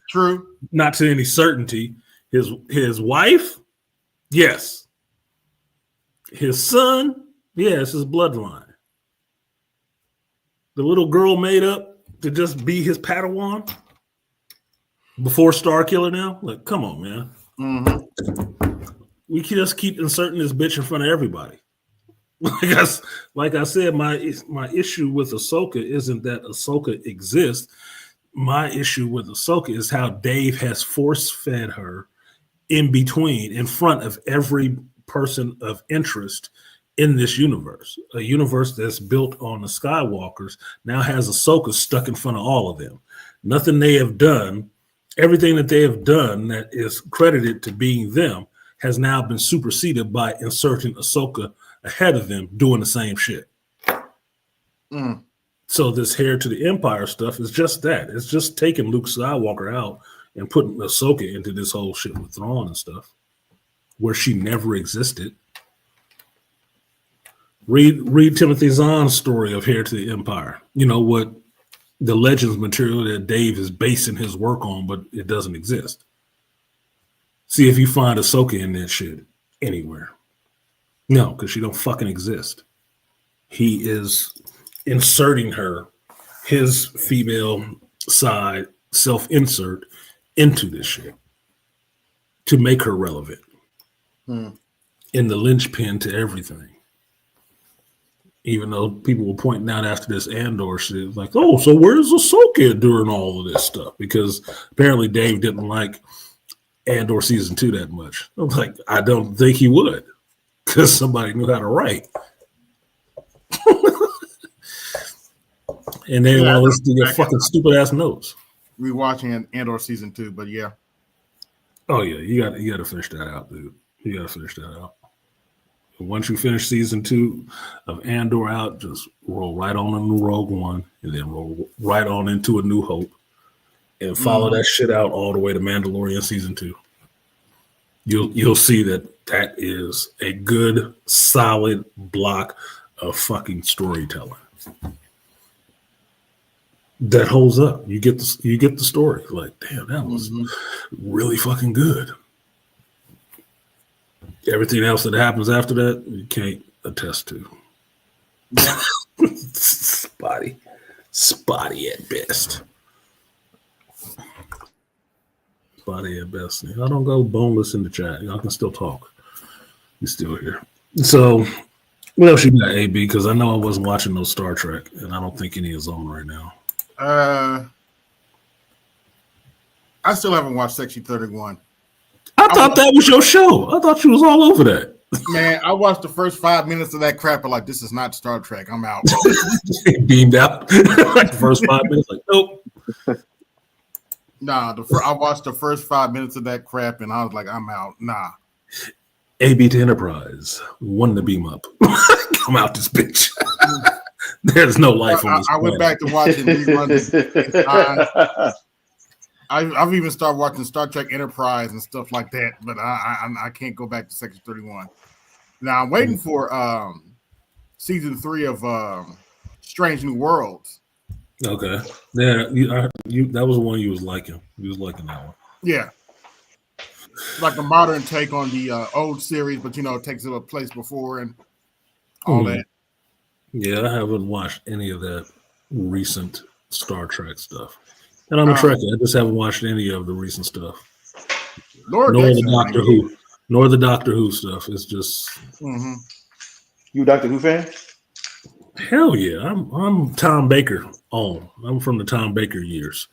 True. Not to any certainty. His wife, yes. His son, yes, his bloodline. The little girl made up to just be his Padawan before Starkiller now? Like, come on, man. Mm-hmm. We can just keep inserting this bitch in front of everybody. Like I said, my issue with Ahsoka isn't that Ahsoka exists. My issue with Ahsoka is how Dave has force-fed her in front of every person of interest in this universe. A universe that's built on the Skywalkers now has Ahsoka stuck in front of all of them. Nothing they have done, everything that they have done that is credited to being them has now been superseded by inserting Ahsoka ahead of them doing the same shit. Mm. So this heir to the Empire stuff is just that. It's just taking Luke Skywalker out and putting Ahsoka into this whole shit with Thrawn and stuff, where she never existed. Read Timothy Zahn's story of Heir to the Empire. You know what the Legends material that Dave is basing his work on, but it doesn't exist. See if you find Ahsoka in that shit anywhere. No, because she don't fucking exist. He is inserting her, his female side self-insert into this shit to make her relevant. In the linchpin to everything. Even though people were pointing out after this Andor shit, like, oh, so where's Ahsoka during all of this stuff? Because apparently Dave didn't like Andor season 2 that much. I was like, I don't think he would, because somebody knew how to write. And they didn't want to listen to your fucking stupid ass notes. Rewatching Andor season 2, but yeah. Oh yeah, you got to finish that out, dude. You got to finish that out. Once you finish season 2 of Andor out, just roll right on into Rogue One, and then roll right on into A New Hope, and follow that shit out all the way to Mandalorian season 2. You'll see that is a good, solid block of fucking storytelling that holds up. You get the story. Like, damn, that was really fucking good. Everything else that happens after that, you can't attest to. Spotty at best. Spotty at best. I don't go boneless in the chat. Y'all can still talk. You're still here. So What else you got, AB? Because I know I wasn't watching no Star Trek, and I don't think any is on right now. I still haven't watched Section 31. I thought that was your show. I thought you was all over that. Man, I watched the first 5 minutes of that crap and like, this is not Star Trek. I'm out. Beamed out. Like the first 5 minutes, like, nope. Nah, I watched the first 5 minutes of that crap and I was like, I'm out. Nah. AB to Enterprise. One to beam up. Come out this bitch. There's no life on this I went back to watching reruns. I've even started watching Star Trek Enterprise and stuff like that, but I can't go back to Section 31. Now I'm waiting for season 3 of Strange New Worlds. Okay. Yeah, that was the one you was liking. You was liking that one. Yeah. Like a modern take on the old series, but it takes a place before and all that. Yeah, I haven't watched any of that recent Star Trek stuff. And I'm a Trekkie. I just haven't watched any of the recent stuff. Nor the Doctor Who stuff. It's just You a Doctor Who fan? Hell yeah. I'm Tom Baker on. I'm from the Tom Baker years.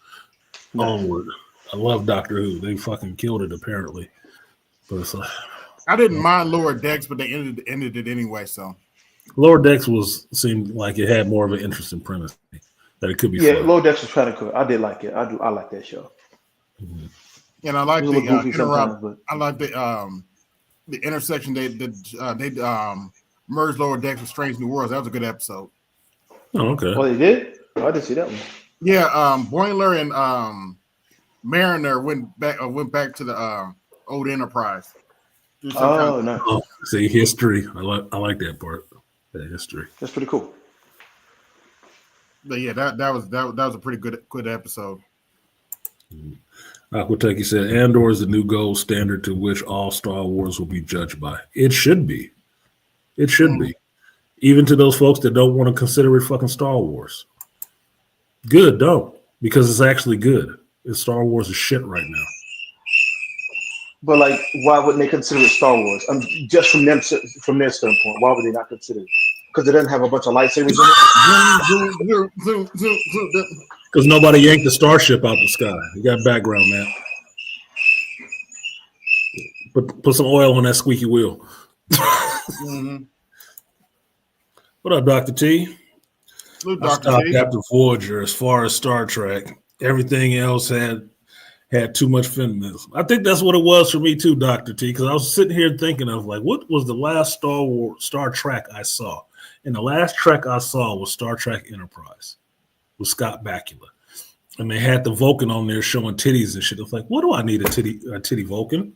Onward. I love Doctor Who. They fucking killed it apparently. But it's like, I didn't mind Lower Decks, but they ended it anyway, so Lower Decks seemed like it had more of an interesting premise. That it could be fun. Lower Decks was kind of cool. I did like it. I like that show. And I like the intersection they merged Lower Decks with Strange New Worlds. That was a good episode. Oh, okay. Oh, they did? Oh, I didn't see that one. Yeah, Boiler and Mariner went back to the old Enterprise. Oh, no. Oh, see, history. I like that part. That history. That's pretty cool. But yeah, that was a pretty good episode. Aquateki said, Andor is the new gold standard to which all Star Wars will be judged by. It should be. It should be. Even to those folks that don't want to consider it fucking Star Wars. Good, don't. Because it's actually good. Star Wars is shit right now. But like, why wouldn't they consider it Star Wars? Just from their standpoint, why would they not consider it? Because it doesn't have a bunch of lightsabers in it. Because nobody yanked the starship out the sky. You got background, man. Put some oil on that squeaky wheel. What up, Dr. T? Look, I stopped after Voyager as far as Star Trek. Everything else had too much feminism. I think that's what it was for me too, Dr. T, because I was sitting here thinking of like, what was the last Star Trek I saw? And the last Trek I saw was Star Trek Enterprise with Scott Bakula. And they had the Vulcan on there showing titties and shit. I was like, what do I need a titty Vulcan?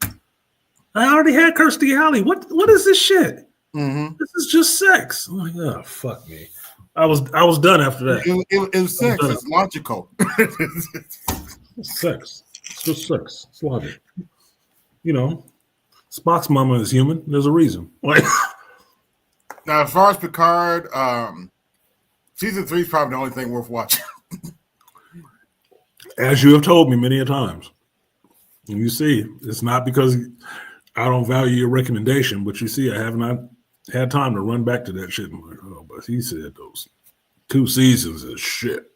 I already had Kirstie Alley. What is this shit? This is just sex. I'm like, oh, fuck me. I was done after that. It was sex. It's logical. It's sex. It's just sex. It's logic. Spock's mama is human. There's a reason. Like, now, as far as Picard, season 3 is probably the only thing worth watching. As you have told me many a times. And you see, it's not because I don't value your recommendation, but you see, I have not had time to run back to that shit. I'm like, oh, but he said those 2 seasons is shit.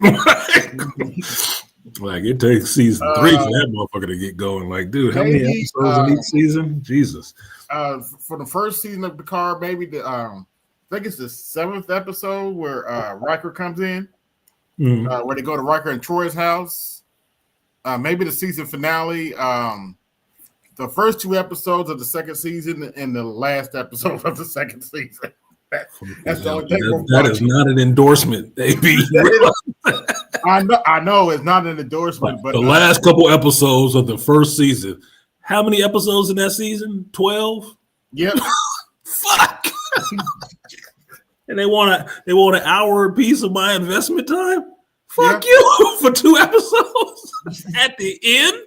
Like, it takes season 3 for that motherfucker to get going. Like, dude, how many episodes in each season? Jesus. For the first season of Picard, maybe I think it's the 7th episode where Riker comes in, where they go to Riker and Troy's house. Maybe the season finale. The first 2 episodes of the second season and the last episode of the second season. That's the only thing. That is not an endorsement, AB. I know it's not an endorsement, but the last couple episodes of the first season. How many episodes in that season? 12? Yep. Fuck. And they want an hour piece of my investment time? Fuck you for 2 episodes at the end?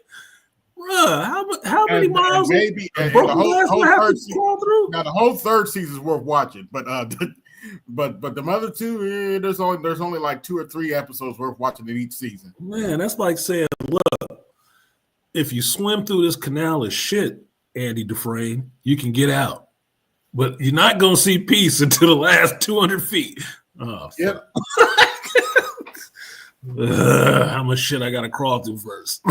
Bruh, how many miles? Maybe the whole third season is worth watching, but the other 2, there's only like 2 or 3 episodes worth watching in each season. Man, that's like saying, look, if you swim through this canal of shit, Andy Dufresne, you can get out. But you're not gonna see peace until the last 200 feet. Oh, Yep. How much shit I gotta crawl through first?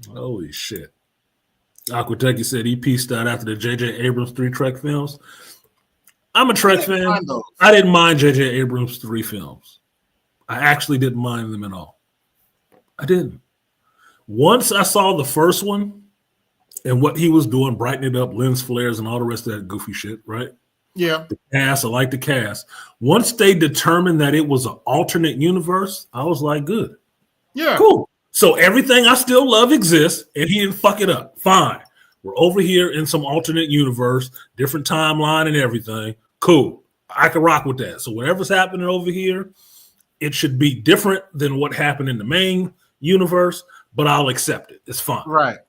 Holy shit. Aquateki said he pieced out after the J.J. Abrams 3 Trek films. I'm a Trek fan. I didn't mind J.J. Abrams 3 films. I actually didn't mind them at all. I didn't. Once I saw the first one and what he was doing, brightening it up, lens flares, and all the rest of that goofy shit, right? Yeah. The cast, I like the cast. Once they determined that it was an alternate universe, I was like, good. Yeah. Cool. So everything I still love exists, and he didn't fuck it up. Fine. We're over here in some alternate universe, different timeline and everything. Cool. I can rock with that. So whatever's happening over here, it should be different than what happened in the main universe, but I'll accept it. It's fine. Right.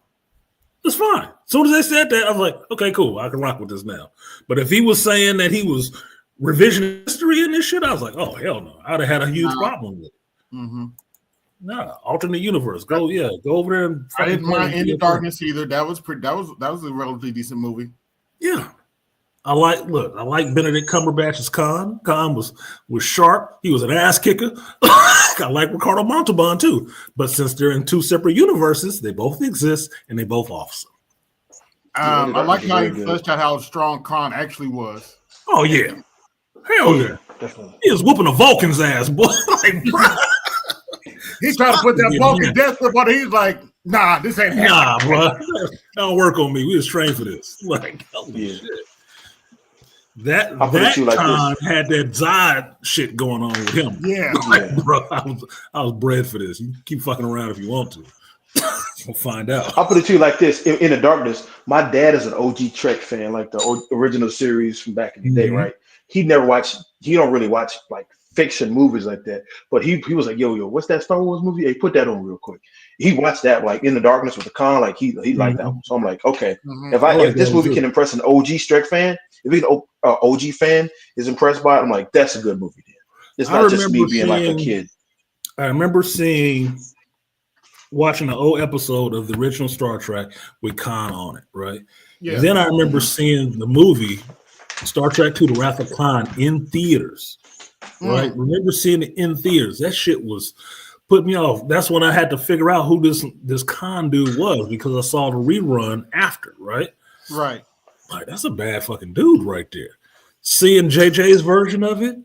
It's fine. As soon as they said that, I was like, okay, cool. I can rock with this now. But if he was saying that he was revision history in this shit, I was like, oh, hell no. I'd have had a huge problem with it. Mm-hmm. Nah, alternate universe. Go over there and I didn't mind In the Darkness either. That was a relatively decent movie. Yeah. I like Benedict Cumberbatch's Khan. Khan was sharp. He was an ass kicker. I like Ricardo Montalban too. But since they're in two separate universes, they both exist and they both awesome. I like how he fleshed out how strong Khan actually was. Oh yeah. Hell yeah. Definitely. He was whooping a Vulcan's ass, boy. Like, He's trying to put that Vulcan death grip on it. He's like, nah, this ain't happening. Nah, bro. That don't work on me. We was trained for this. Like, holy shit. That Khan had that Zod shit going on with him. Yeah. Like, bro, I was bred for this. You keep fucking around if you want to. We'll find out. I'll put it to you like this. In the Darkness, my dad is an OG Trek fan, like the original series from back in the day, right? He don't really watch like fiction movies like that. But he was like, yo, what's that Star Wars movie? Hey, put that on real quick. He watched that like In the Darkness with the Khan, like he liked that one. So I'm like, okay, if this movie can impress an OG Trek fan, if an OG fan is impressed by it, I'm like, that's a good movie. Then it's not just me being like a kid. I remember watching an old episode of the original Star Trek with Khan on it, right? Yeah. Then I remember seeing the movie Star Trek II: The Wrath of Khan in theaters. Right? Remember seeing it in theaters. That shit was putting me off. That's when I had to figure out who this Khan dude was because I saw the rerun after, right? Right. Like, that's a bad fucking dude right there. Seeing JJ's version of it,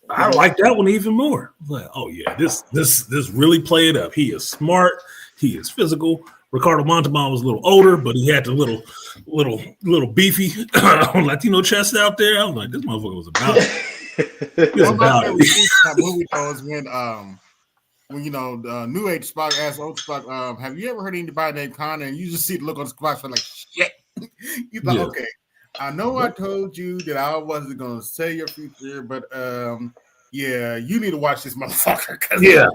I like that one even more. Like, oh yeah, this really played up. He is smart. He is physical. Ricardo Montalban was a little older, but he had the little beefy Latino chest out there. I was like, this motherfucker was about it. That movie was when the New Age Spock asked old Spock, have you ever heard anybody named Connor? And you just see the look on the Spock like shit. He's like, okay, I know I told you that I wasn't gonna say your future, but yeah, you need to watch this motherfucker. Yeah.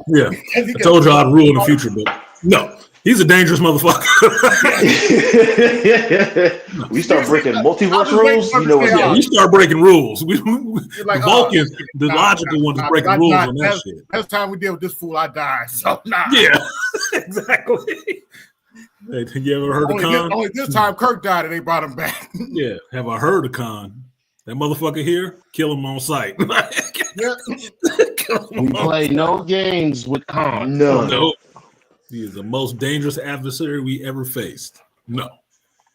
I told you I'd ruin the future, but no. He's a dangerous motherfucker. We start breaking multiverse rules. You know what? Yeah, we start breaking rules. The Vulcans, the logical ones, breaking rules on that shit. That's time we deal with this fool. I die. So nah. Yeah, exactly. Hey, you ever heard of Khan? Only this time Kirk died and they brought him back. Yeah, have I heard of Khan? That motherfucker here, kill him on sight. We play no games with Khan. No. He is the most dangerous adversary we ever faced. No,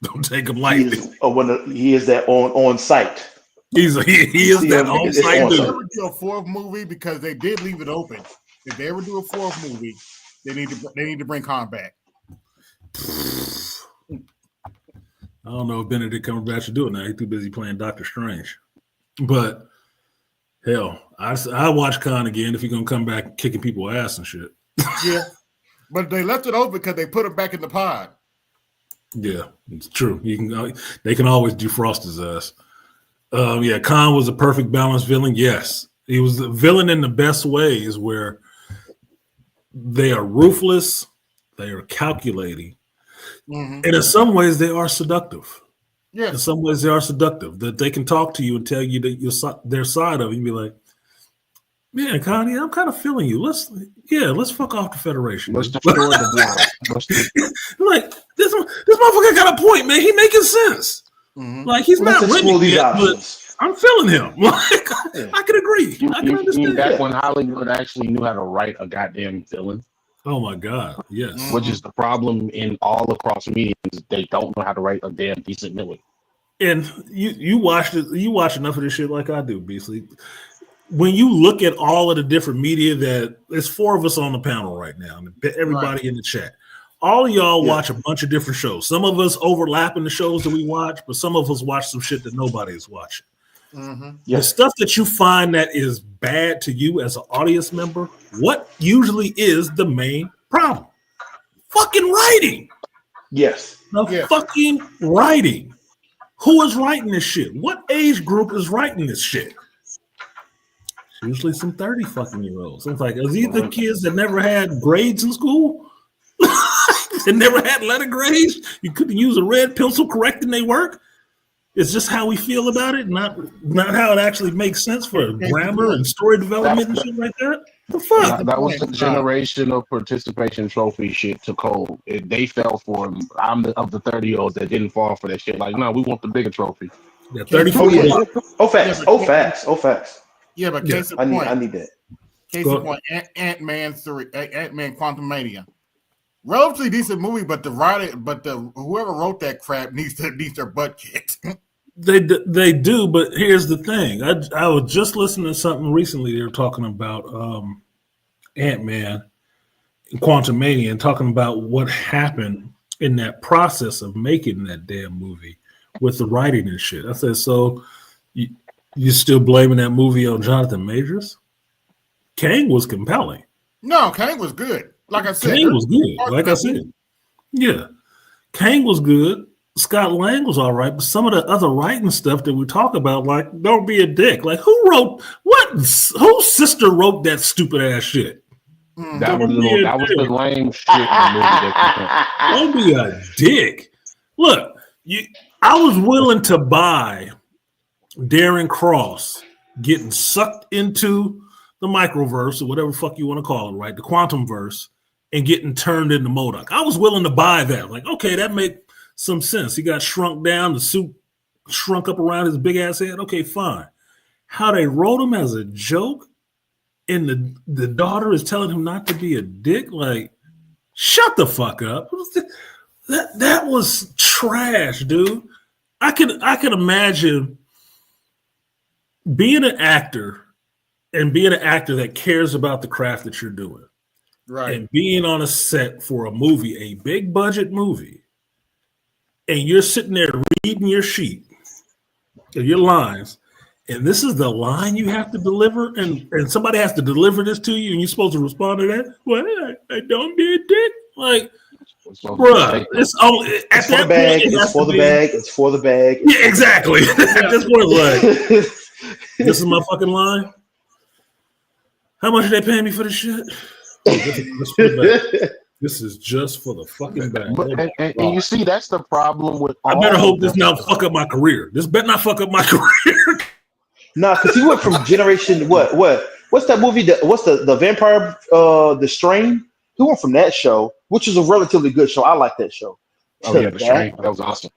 don't take him lightly. He is that on site. He is that on site dude. They ever do a fourth movie because they did leave it open. If they ever do a fourth movie, they need to bring Khan back. I don't know if Benedict Cumberbatch should do it now. He's too busy playing Doctor Strange. But hell, I watch Khan again if he's gonna come back kicking people ass and shit. Yeah. But they left it open because they put him back in the pod. Yeah, it's true. They can always defrost his ass. Khan was a perfect balanced villain. Yes, he was the villain in the best ways, where they are ruthless, they are calculating, and in some ways they are seductive. Yeah, in some ways they are seductive. That they can talk to you and tell you that their side of it. You be like, yeah, Connie, I'm kind of feeling you. Let's fuck off the Federation. Let's destroy the block. Like this motherfucker got a point, man. He making sense. Like he's not Let's winning explore these yet, options. but I'm feeling him. Like I can agree. I can understand that when Hollywood actually knew how to write a goddamn villain. Oh my God, yes. Which is the problem in all across media is they don't know how to write a damn decent villain. And you watched it. You watch enough of this shit like I do, Beasley. When you look at all of the different media that there's 4 of us on the panel right now, and everybody in the chat. All of y'all watch a bunch of different shows. Some of us overlap in the shows that we watch, but some of us watch some shit that nobody is watching. The stuff that you find that is bad to you as an audience member, what usually is the main problem? Fucking writing. Yes. Fucking writing. Who is writing this shit? What age group is writing this shit? Usually some 30 fucking year olds. It's like, are these the kids that never had grades in school? They never had letter grades. You couldn't use a red pencil correcting their work. It's just how we feel about it, not how it actually makes sense for grammar and story development and shit like that. The fuck? That was the generation of participation trophy shit took hold. They fell for it. I'm of the 30-year-olds that didn't fall for that shit. Like, no, we want the bigger trophy. Yeah, 34. Oh, facts. Yeah, but case in point, I need that. Case in point, Ant-Man Quantumania. Relatively decent movie, but whoever wrote that crap needs their butt kicked. They do, but here's the thing. I was just listening to something recently. They were talking about Ant-Man and Quantumania and talking about what happened in that process of making that damn movie with the writing and shit. I said, so you still blaming that movie on Jonathan Majors? Kang was compelling. No, Kang was good. Like I said, Kang was good. Like I said, yeah, Kang was good. Scott Lang was all right, but some of the other writing stuff that we talk about, like, don't be a dick. Like, whose sister wrote that stupid ass shit? That was the lame shit in the movie. Don't be a dick. Look, I was willing to buy Darren Cross getting sucked into the microverse or whatever the fuck you want to call it, right? The quantum verse, and getting turned into MODOK. I was willing to buy that. Like, okay, that make some sense. He got shrunk down, the suit shrunk up around his big ass head. Okay, fine. How they wrote him as a joke, and the daughter is telling him not to be a dick. Like, shut the fuck up. That was trash, dude. I can imagine being an actor and being an actor that cares about the craft that you're doing. Right. And being on a set for a movie, a big budget movie, and you're sitting there reading your sheet, your lines, and this is the line you have to deliver, and somebody has to deliver this to you, and you're supposed to respond to that. Well, I don't be a dick. Like, bruh, it's for the bag. It's for the bag. It's for the bag. Yeah, exactly. At this point, like, this is my fucking line. How much are they paying me for this shit? This is just for the fucking bag. And you see, that's the problem with. I better hope this not fuck up my career. This better not fuck up my career. Nah, because he went from generation what's that movie? What's the vampire? The Strain. He went from that show, which is a relatively good show. I like that show. Oh yeah, The Strain. That was awesome.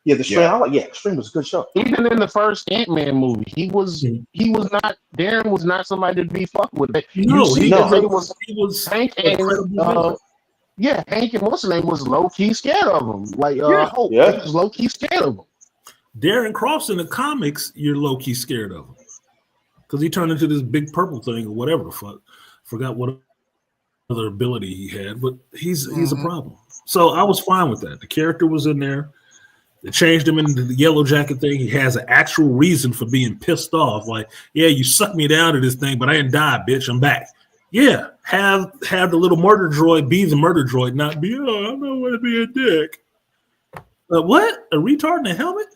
Yeah, The Strain. The Strain was a good show. Even in the first Ant-Man movie, he was not. Darren was not somebody to be fucked with. He was Hank and Hank and what's his name was low key scared of him. Like Hope, he was low key scared of him. Darren Cross in the comics, you're low key scared of him because he turned into this big purple thing or whatever the fuck. Forgot what other ability he had, but he's a problem. So I was fine with that. The character was in there. They changed him into the yellow jacket thing. He has an actual reason for being pissed off. Like, yeah, you sucked me down to this thing, but I didn't die, bitch. I'm back. Yeah, have the little murder droid be the murder droid, not be, I don't want to be a dick. What? A retard in a helmet?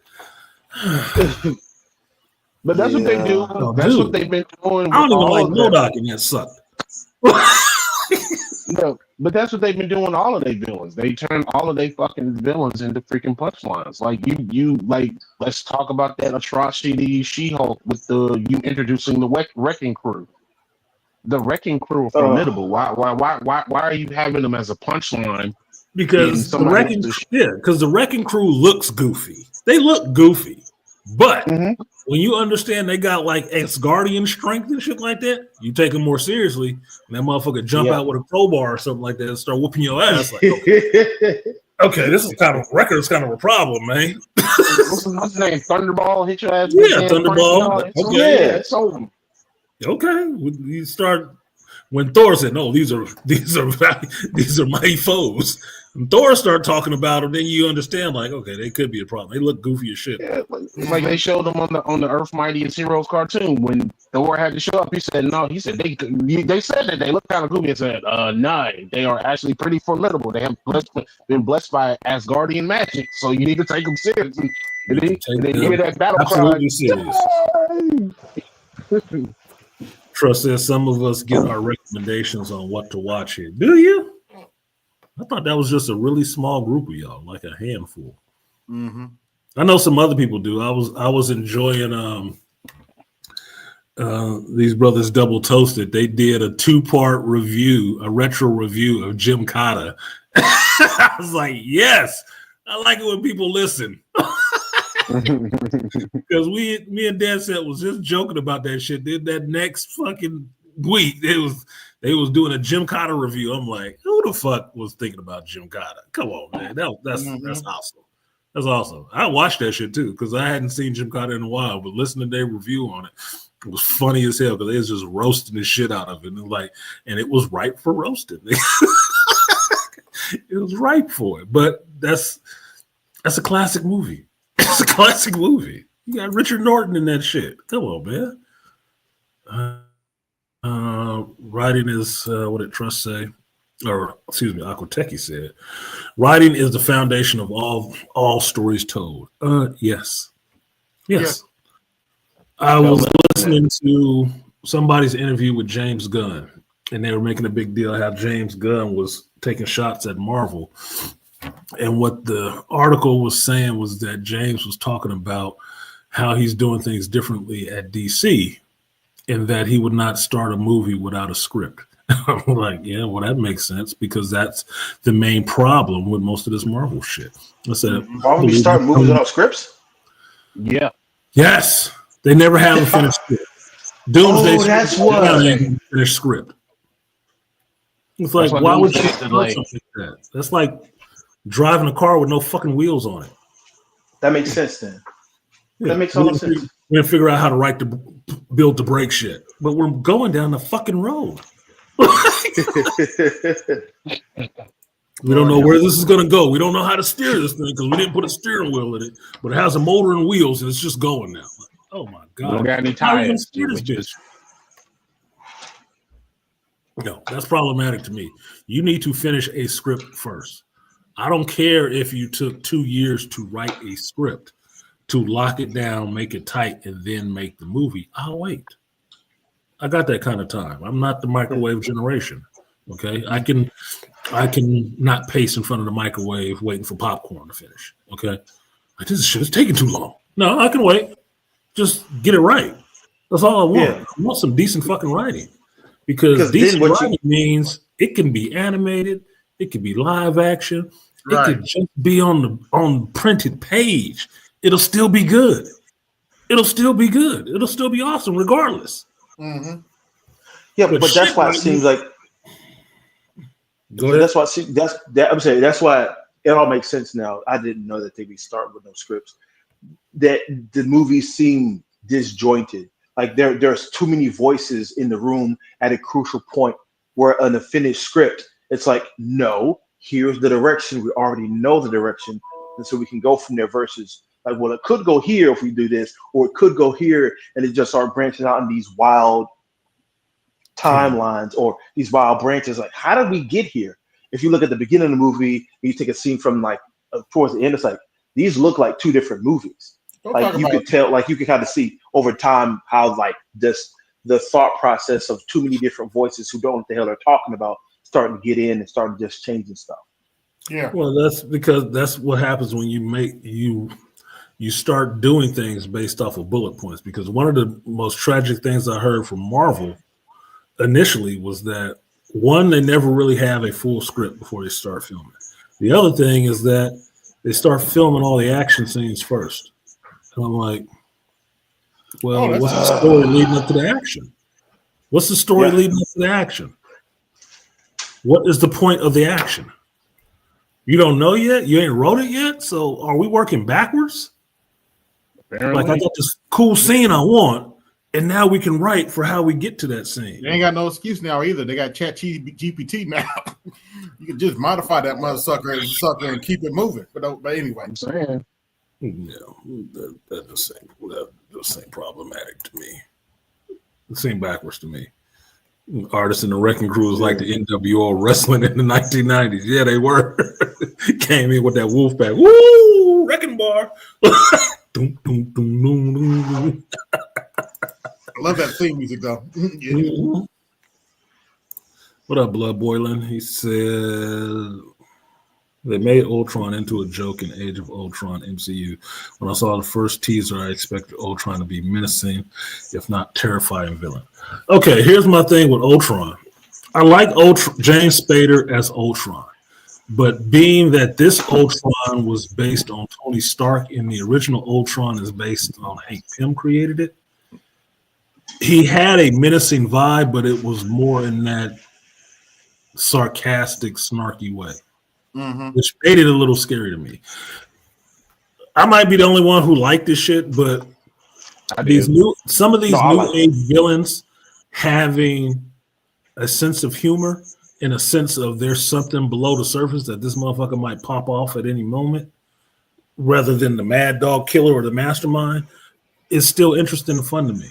But that's what they do. That's what they've been doing. I don't even like MODOK, and that sucked. No, but that's what they've been doing. All of their villains, they turn all of their fucking villains into freaking punchlines. Like you like. Let's talk about that atrocity She-Hulk with you introducing the Wrecking Crew. The Wrecking Crew are formidable. Why are you having them as a punchline? Because the Wrecking Crew looks goofy. they look goofy, but when you understand they got like ex-guardian strength and shit like that, you take them more seriously. And that motherfucker jump out with a crowbar or something like that and start whooping your ass. Like, okay, this is kind of record. It's kind of a problem, man. What's his name? Thunderball hit your ass. Yeah, Thunderball. Okay, yeah, it's over. Okay, you start when Thor said, "No, these are mighty foes." And Thor start talking about them, then you understand, like, okay, they could be a problem. They look goofy as shit. Yeah, like they showed them on the Earth Mightiest Heroes cartoon when Thor had to show up. He said, "No," he said they said that they look kind of goofy. He said, "No, they are actually pretty formidable. They have been blessed by Asgardian magic, so you need to take them seriously." And then hear that battle cry. Serious. Trust says some of us get our recommendations on what to watch here. Do you? I thought that was just a really small group of y'all, like a handful. Mm-hmm. I know some other people do. I was enjoying these brothers Double Toasted. They did a 2-part review, a retro review of Jim Cotta. I was like, yes, I like it when people listen. Because me and Dan said was just joking about that shit. Then that next fucking week, they was doing a Jim Cotta review. I'm like, who the fuck was thinking about Jim Cotta? Come on, man. That's awesome. That's awesome. I watched that shit too because I hadn't seen Jim Cotta in a while, but listening to their review on it, it was funny as hell because they was just roasting the shit out of it. And it was ripe for roasting. It was ripe for it. But that's a classic movie. It's a classic movie. You got Richard Norton in that shit. Come on, man. Writing is what did Trust say? Or excuse me, Aquateki said. Writing is the foundation of all stories told. Yes. Yeah. I was listening to somebody's interview with James Gunn, and they were making a big deal how James Gunn was taking shots at Marvel. And what the article was saying was that James was talking about how he's doing things differently at DC, and that he would not start a movie without a script. I'm like, yeah, well, that makes sense because that's the main problem with most of this Marvel shit. I said, why would we start movies without scripts? Yeah. Yes, they never have a finished script. Doomsday that's why. Finished script. It's like, why would you do something like that? That's like driving a car with no fucking wheels on it. That makes sense then. Yeah. That makes all sense. We're gonna figure out how to build the brake shit, but we're going down the fucking road. We don't know where this is gonna go. We don't know how to steer this thing because we didn't put a steering wheel in it, but it has a motor and wheels, and it's just going now. Like, oh my god! We don't got any tires. Steer this bitch? No, that's problematic to me. You need to finish a script first. I don't care if you took 2 years to write a script, to lock it down, make it tight, and then make the movie. I'll wait. I got that kind of time. I'm not the microwave generation. Okay, I can not pace in front of the microwave waiting for popcorn to finish. Okay, this shit is taking too long. No, I can wait. Just get it right. That's all I want. Yeah. I want some decent fucking writing because decent writing means it can be animated, it can be live action, it could just be on printed page. It'll still be good. It'll still be good. It'll still be awesome regardless. Mm-hmm. Yeah, but that's why it seems like. Go ahead. That's why I'm saying that's why it all makes sense now. I didn't know that they'd be starting with no scripts. That the movies seem disjointed. Like there's too many voices in the room at a crucial point where in a finished script, it's like, no, here's the direction. We already know the direction. And so we can go from there versus like, well, it could go here if we do this, or it could go here and it just start branching out in these wild timelines or these wild branches. Like, how did we get here? If you look at the beginning of the movie, you take a scene from like towards the end, it's like these look like two different movies. Like you could tell, like you could kind of see over time how like the thought process of too many different voices who don't know what the hell they're talking about starting to get in and starting just changing stuff. Yeah. Well, that's because that's what happens when you start doing things based off of bullet points. Because one of the most tragic things I heard from Marvel initially was that one, they never really have a full script before they start filming. The other thing is that they start filming all the action scenes first. And I'm like, well, what's the story leading up to the action? What's the story leading up to the action? What is the point of the action? You don't know yet? You ain't wrote it yet? So are we working backwards? Apparently. Like, I got this cool scene I want, and now we can write for how we get to that scene. They ain't got no excuse now either. They got Chat GPT now. You can just modify that motherfucker and keep it moving. But anyway. I'm saying. No, that just ain't problematic to me. It seemed backwards to me. Artists in the Wrecking Crew was like the NWO wrestling in the 1990s. Yeah, they were. Came in with that wolf pack. Woo! Wrecking bar. I love that theme music, though. Yeah. What up, Blood Boiling? He said they made Ultron into a joke in Age of Ultron MCU. When I saw the first teaser, I expected Ultron to be menacing, if not terrifying villain. Okay, here's my thing with Ultron. I like James Spader as Ultron, but being that this Ultron was based on Tony Stark and the original Ultron is based on Hank Pym created it, he had a menacing vibe, but it was more in that sarcastic, snarky way. Mm-hmm. Which made it a little scary to me. I might be the only one who liked this shit, but some of these new age villains having a sense of humor and a sense of there's something below the surface that this motherfucker might pop off at any moment, rather than the mad dog killer or the mastermind, is still interesting and fun to me.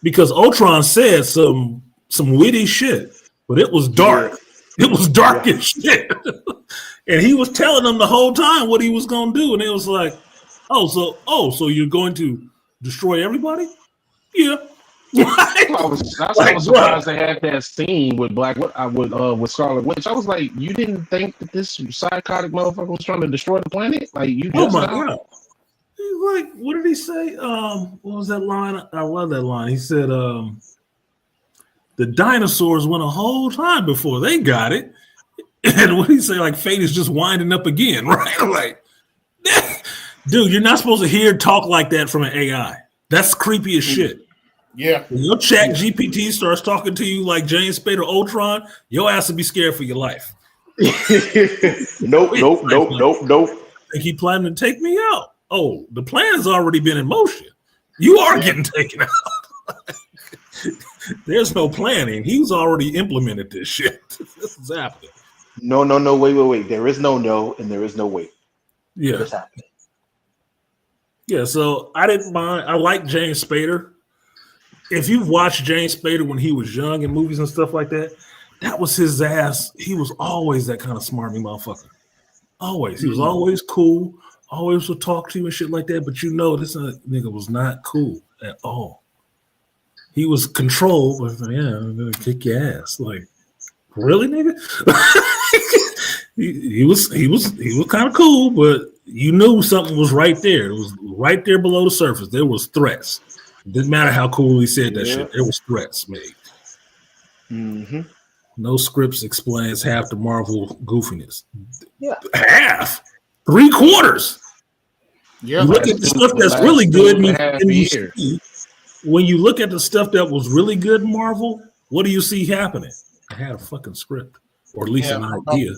Because Ultron said some witty shit, but it was dark. Yeah. It was dark as shit. And he was telling them the whole time what he was going to do. And it was like, so you're going to destroy everybody? Yeah. I was surprised they had that scene with with Scarlet Witch. I was like, you didn't think that this psychotic motherfucker was trying to destroy the planet? Like, you just God. He's like, what did he say? What was that line? I love that line. He said, the dinosaurs went a whole time before they got it. And what did he say? Like, fate is just winding up again, right? Like, dude, you're not supposed to hear talk like that from an AI. That's creepy as shit. Yeah. When your chat GPT starts talking to you like James Spader Ultron, your ass will be scared for your life. Nope. Think he planning to take me out? Oh, the plan has already been in motion. You are getting taken out. There's no planning. He's already implemented this shit. This is happening. No, wait. There is no, and there is no wait. Yeah. It's happening. Yeah, so I didn't mind. I like James Spader. If you've watched James Spader when he was young in movies and stuff like that, that was his ass. He was always that kind of smarmy motherfucker. Always. He was always cool, always would talk to you and shit like that, but you know this nigga was not cool at all. He was controlled, but yeah, I'm gonna kick your ass. Like, really, nigga? he was kind of cool, but you knew something was right there. It was right there below the surface. There was threats. It didn't matter how cool he said that shit. There was threats made. Mm-hmm. No scripts explains half the Marvel goofiness. Yeah, half, 3/4. Yeah, you look at the stuff that's really good. When you look at the stuff that was really good in Marvel, what do you see happening? I had a fucking script, or at least an idea.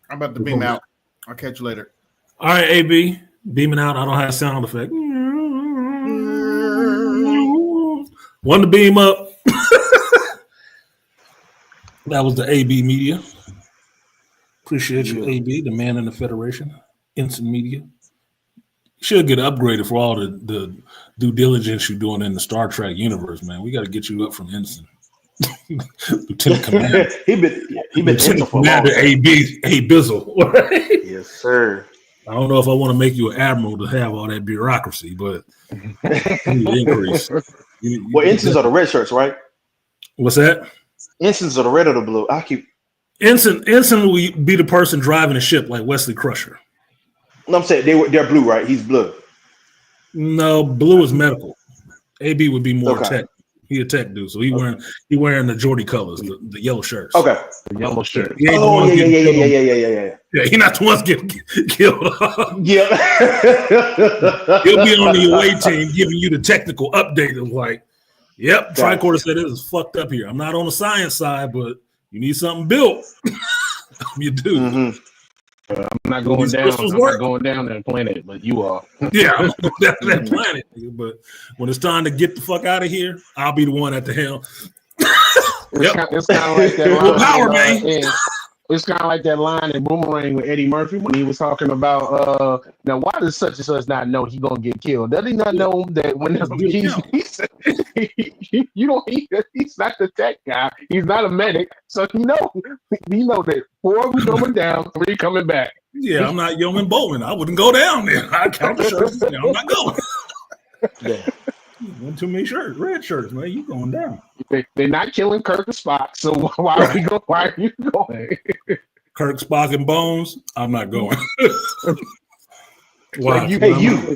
I'm about to beam out. I'll catch you later. All right, AB, beaming out. I don't have a sound effect. One to beam up. That was the AB Media. Appreciate you, AB, the man in the Federation. Instant Media. Should get upgraded for all the due diligence you're doing in the Star Trek universe, man. We got to get you up from Ensign. Lieutenant Commander. he been Lieutenant Commander AB Bizzle. Right? Yes, sir. I don't know if I want to make you an admiral to have all that bureaucracy, but increase. Well, ensigns are the red shirts, right? What's that? Ensigns are the red or the blue. Ensign will be the person driving the ship like Wesley Crusher. No, I'm saying they're blue, right? He's blue. No, blue is medical. AB would be more tech. He a tech dude, so he wearing the Jordy colors, the yellow shirts. Okay. The yellow shirt. He ain't the Oh one getting killed. yeah. Yeah, he not the ones getting killed. Yeah. He'll be on the away team giving you the technical update of like, yep, Tricorder said this is fucked up here. I'm not on the science side, but you need something built. You do. I'm not going down. I'm not going down that planet, but you are. Yeah, I'm going down to that planet. But when it's time to get the fuck out of here, I'll be the one at the helm. It's kind of like that line. Power, man. It's kind of like that line in Boomerang with Eddie Murphy when he was talking about now why does such and such not know he's gonna get killed? Does he not know that when he's not the tech guy, he's not a medic, so he know that 4 of them going down, 3 coming back. Yeah, I'm not Yeoman Bowman. I wouldn't go down there. I count the shirts. I'm not going. Yeah. One too many shirts, red shirts, man. You going down? They're not killing Kirk and Spock, so why are you going? Kirk, Spock, and Bones. I'm not going. Like you,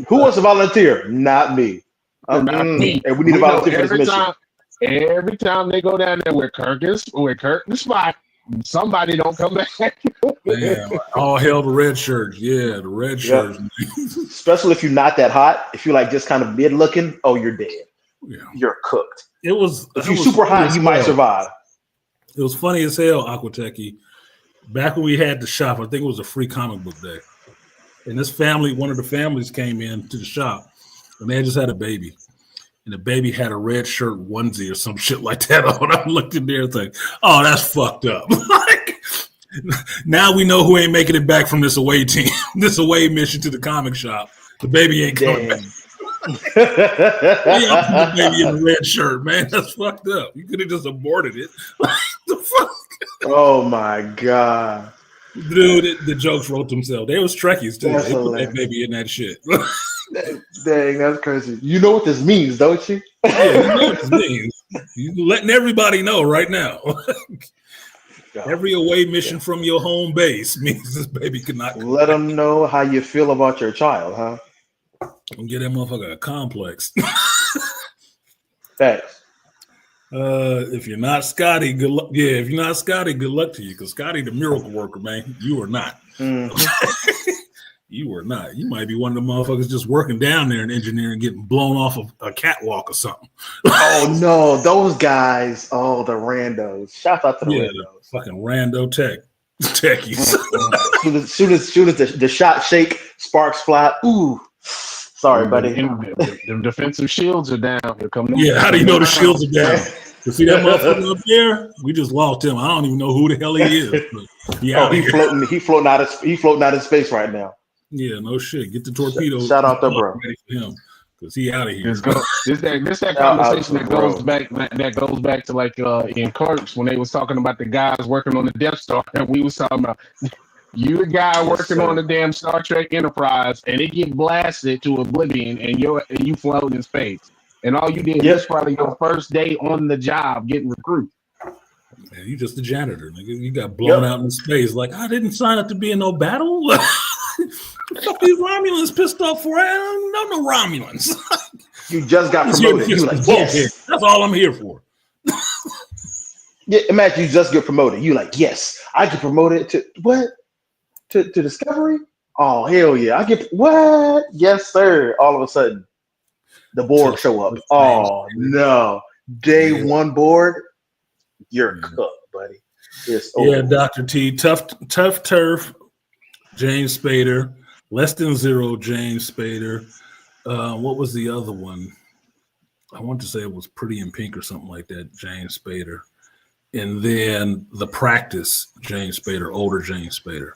who wants to volunteer? Not me. Not me. And we need to volunteer for this mission. Every time they go down there with Kirk and Spock, somebody don't come back. Man, all hell the red shirts. Yeah, the red shirts. Especially if you're not that hot. If you're like just kind of mid looking, oh, you're dead. Yeah. You're cooked. If you're super hot, you might survive. It was funny as hell, Aquatechie. Back when we had the shop, I think it was a free comic book day. And this family, one of the families came in to the shop and they had just had a baby. And the baby had a red shirt onesie or some shit like that on. I looked in there and like, oh, that's fucked up. Like, now we know who ain't making it back from this away team, this away mission to the comic shop. The baby ain't coming back. The baby in the red shirt, man. That's fucked up. You could have just aborted it. Like, the fuck? Oh my god. Dude, the jokes wrote themselves. They was Trekkies too. They put that baby in that shit. Dang, that's crazy. You know what this means, don't you? Yeah, you know what this means. You letting everybody know right now. Every away mission from your home base means this baby cannot. Let them know how you feel about your child, huh? And get that motherfucker a complex. Thanks. If you're not Scotty, good luck. Yeah, if you're not Scotty, good luck to you. Because Scotty, the miracle worker, man, you are not. You are not. You might be one of the motherfuckers just working down there in engineering, getting blown off of a catwalk or something. Oh no, those guys! Oh, the randos! Shout out to the randos! The fucking rando techies. Soon as the shot shake, sparks fly. Ooh, sorry, buddy. The defensive shields are down. How do you know the shields are down? You see that motherfucker up there? We just lost him. I don't even know who the hell he is. He floating out of space right now. Yeah, no shit. Get the torpedo. Shout out to bro. Ready for him because he out of here. This that conversation that goes back to like in Clerks when they was talking about the guys working on the Death Star, and we was talking about you the guy working on the damn Star Trek Enterprise, and it get blasted to oblivion, and you float in space, and all you did was probably your first day on the job getting recruited. Man, you just the janitor, nigga. You got blown out in space. Like, I didn't sign up to be in no battle. What the fuck these Romulans pissed off for? I don't know no Romulans. You just got promoted. You like, yes. That's all I'm here for. Yeah, imagine you just get promoted. You like, yes, I get promoted to what? To Discovery? Oh, hell yeah. I get what? Yes, sir. All of a sudden, the Borg show up. Oh no. Day one board. You're cooked, buddy. It's over. Yeah, Dr. T. Tough Turf, James Spader. Less Than Zero, James Spader. What was the other one? I want to say it was Pretty in Pink or something like that, James Spader. And then The Practice, James Spader, older James Spader.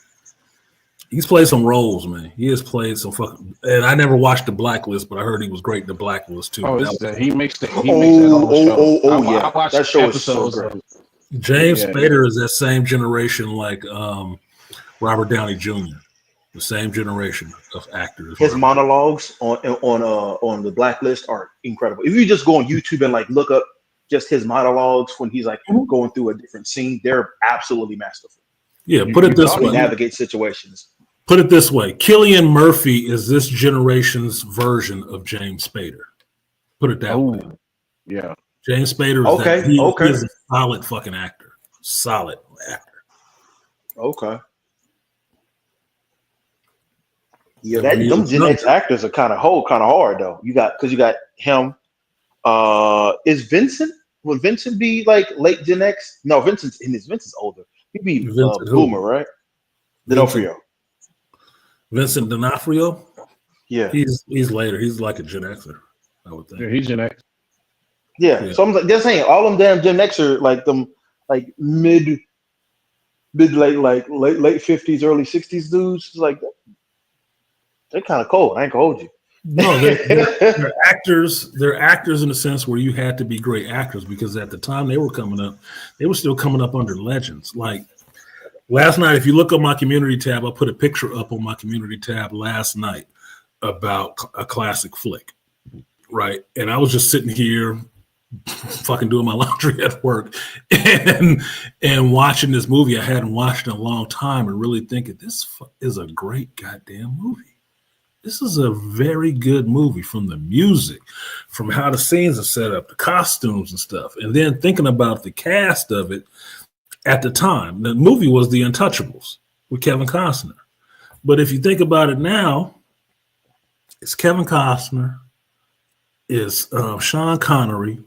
He's played some roles, man. He has played some fucking. And I never watched The Blacklist, but I heard he was great in The Blacklist too. Oh, he makes that whole show. I watched that show is so great. James Spader is that same generation like Robert Downey Jr. The same generation of actors. His monologues on The Blacklist are incredible. If you just go on YouTube and like look up just his monologues when he's like going through a different scene, they're absolutely masterful. Yeah, put it this way. Navigate situations. Put it this way. Cillian Murphy is this generation's version of James Spader. Put it that way. Yeah. James Spader is Okay, he okay. is a solid fucking actor. Solid actor. Okay. Yeah, And when he them was Gen younger, X actors are kind of hard though. You got him. Is Vincent? Would Vincent be like late Gen X? No, Vincent's older. He'd be Vincent Boomer, who? right? Vincent D'Onofrio. Vincent D'Onofrio. Yeah, He's later. He's like a Gen Xer, I would think. Yeah, he's Gen X. yeah. Yeah. So I'm like, just saying, all them damn Gen X are like them, like mid late 50s, early 60s dudes. It's like they're kind of cold. I ain't gonna hold you. No, they're actors. They're actors in the sense where you had to be great actors because at the time they were coming up, they were still coming up under legends. Like last night, if you look on my community tab, I put a picture up on my community tab last night about a classic flick, right? And I was just sitting here fucking doing my laundry at work and watching this movie I hadn't watched in a long time and really thinking this is a great goddamn movie. This is a very good movie, from the music, from how the scenes are set up, the costumes and stuff. And then thinking about the cast of it at the time. The movie was The Untouchables with Kevin Costner. But if you think about it now, it's Kevin Costner, it's Sean Connery,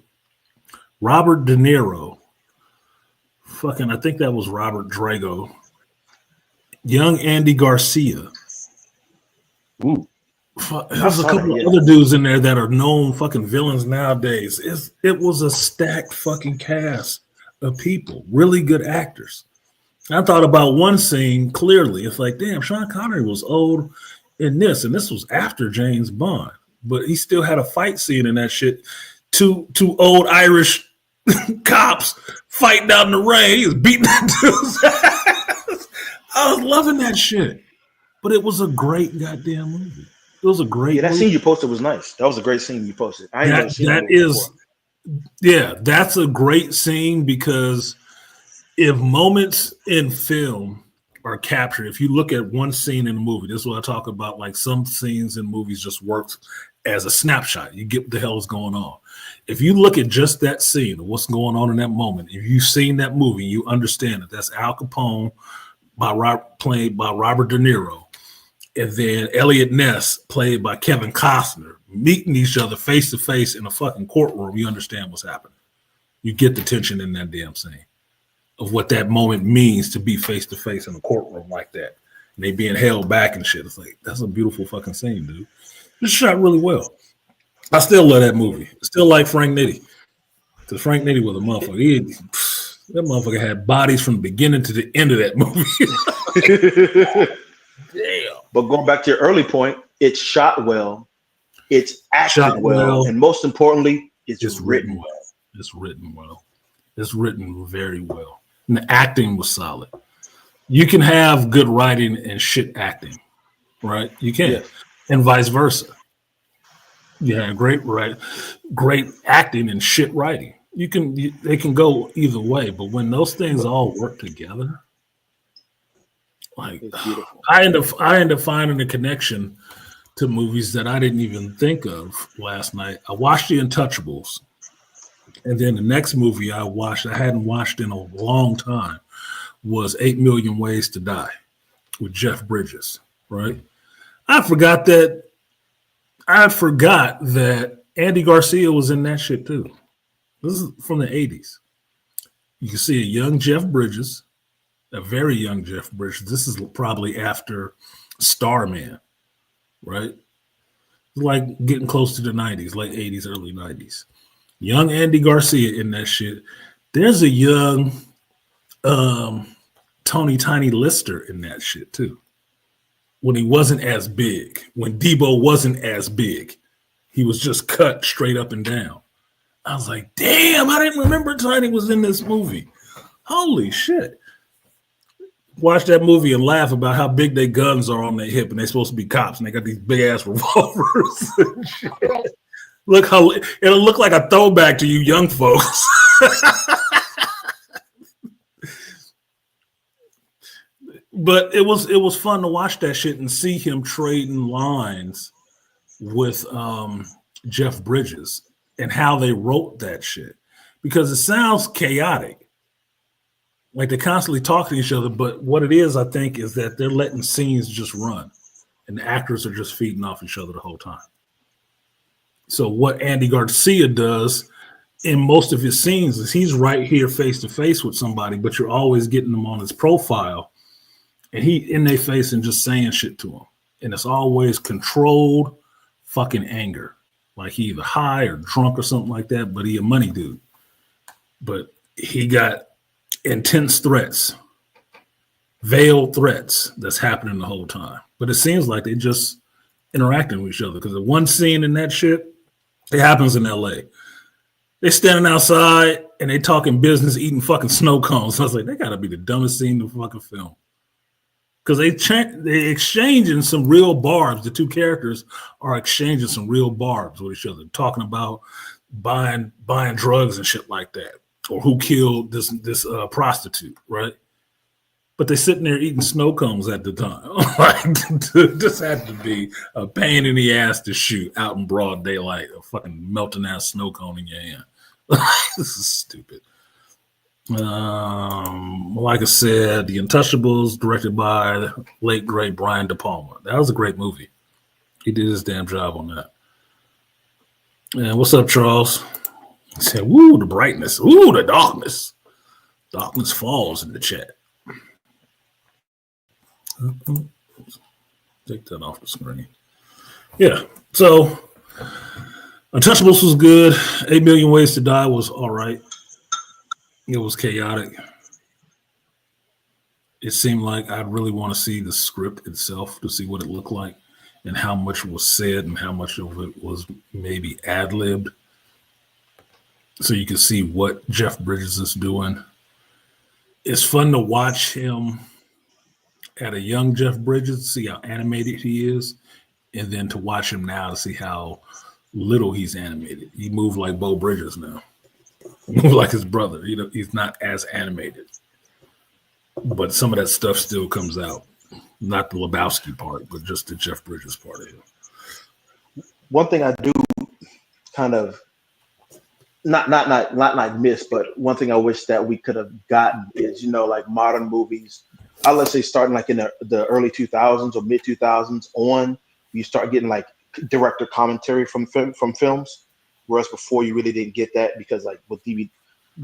Robert De Niro, I think that was Robert Drago, young Andy Garcia. Ooh. There's a couple of other dudes in there that are known fucking villains nowadays. It was a stacked fucking cast of people, really good actors. I thought about one scene clearly. It's like, damn, Sean Connery was old in this, and this was after James Bond, but he still had a fight scene in that shit. Two old Irish cops fighting out in the rain. He was beating that dude's ass. I was loving that shit, but it was a great goddamn movie. It was a great. Yeah, that movie. scene you posted was nice. That was a great scene you posted. I ain't never seen that movie before. Yeah, that's a great scene because if moments in film are captured, if you look at one scene in a movie, this is what I talk about. Like some scenes in movies just works as a snapshot. You get what the hell is going on. If you look at just that scene of what's going on in that moment, if you've seen that movie, you understand that that's Al Capone played by Robert De Niro. And then Elliot Ness, played by Kevin Costner, meeting each other face to face in a fucking courtroom. You understand what's happening. You get the tension in that damn scene of what that moment means to be face to face in a courtroom like that. And they being held back and shit. It's like, that's a beautiful fucking scene, dude. It's shot really well. I still love that movie. I still like Frank Nitti. Because Frank Nitti was a motherfucker. That motherfucker had bodies from the beginning to the end of that movie. Damn. But going back to your early point, it's shot well, it's acted well, and most importantly, it's written well. It's written well. It's written very well. And the acting was solid. You can have good writing and shit acting, right? You can. Yeah. And vice versa. You have great acting and shit writing. They can go either way, but when those things all work together, like I end up finding a connection to movies that I didn't even think of last night. I watched The Untouchables, and then the next movie I hadn't watched in a long time, was 8 Million Ways to Die with Jeff Bridges. Right? I forgot that Andy Garcia was in that shit too. This is from the 80s. You can see a young Jeff Bridges. A very young Jeff Bridges. This is probably after Starman, right? Like getting close to the 90s, late 80s, early 90s. Young Andy Garcia in that shit. There's a young Tony Tiny Lister in that shit too. When he wasn't as big, when Debo wasn't as big, he was just cut straight up and down. I was like, damn, I didn't remember Tiny was in this movie. Holy shit. Watch that movie and laugh about how big their guns are on their hip and they're supposed to be cops and they got these big ass revolvers and shit. Look how it'll look like a throwback to you young folks. But it was fun to watch that shit and see him trading lines with Jeff Bridges and how they wrote that shit. because it sounds chaotic. Like they constantly talk to each other, but what it is, I think, is that they're letting scenes just run, and the actors are just feeding off each other the whole time. So what Andy Garcia does in most of his scenes is he's right here face to face with somebody, but you're always getting them on his profile, and he in their face and just saying shit to them, and it's always controlled fucking anger, like he either high or drunk or something like that, but he a money dude. But he got intense threats, veiled threats that's happening the whole time. But it seems like they just interacting with each other, because the one scene in that shit, it happens in LA. They standing outside and they talking business, eating fucking snow cones. I was like, they gotta be the dumbest scene in the fucking film. Because they exchanging some real barbs. The two characters are exchanging some real barbs with each other, talking about buying drugs and shit like that, or who killed this prostitute, right? But they're sitting there eating snow cones at the time. Like, this had to be a pain in the ass to shoot out in broad daylight, a fucking melting ass snow cone in your hand. This is stupid. Like I said, The Untouchables, directed by the late great Brian De Palma. That was a great movie. He did his damn job on that. And what's up, Charles? He said, "Woo, the brightness. Ooh, the darkness. Darkness falls in the chat." Take that off the screen. Yeah. So, Untouchables was good. 8 Million Ways to Die was all right. It was chaotic. It seemed like I'd really want to see the script itself to see what it looked like and how much was said and how much of it was maybe ad-libbed, so you can see what Jeff Bridges is doing. It's fun to watch him at a young Jeff Bridges, see how animated he is, and then to watch him now to see how little he's animated. He moved like Bo Bridges now. Like his brother, he's not as animated, but some of that stuff still comes out. Not the Lebowski part, but just the Jeff Bridges part of it. One thing I do kind of not like miss, but one thing I wish that we could have gotten is, like modern movies. Let's say starting like in the early 2000s or mid 2000s on, you start getting like director commentary from films. Whereas before you really didn't get that, because like with the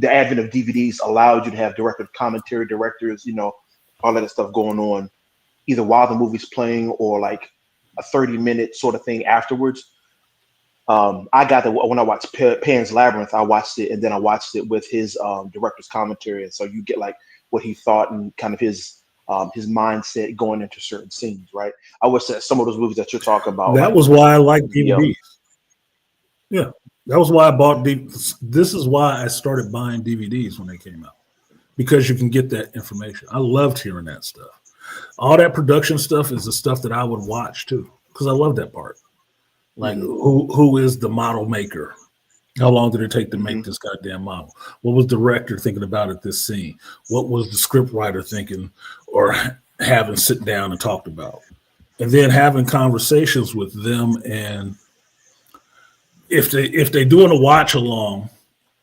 advent of DVDs allowed you to have director commentary, directors, all that stuff going on, either while the movie's playing or like a 30-minute sort of thing afterwards. I got that when I watched Pan's Labyrinth. I watched it, and then I watched it with his director's commentary, and so you get like what he thought and kind of his mindset going into certain scenes, right? I wish that some of those movies that you're talking about. That was why I like DVDs. Yeah. That was why I bought this is why I started buying DVDs when they came out, because you can get that information. I loved hearing that stuff. All that production stuff is the stuff that I would watch too, because I love that part. Like, who is the model maker? How long did it take to make this goddamn model? What was the director thinking about at this scene? What was the script writer thinking or having sit down and talked about? And then having conversations with them, and if they're doing a watch along,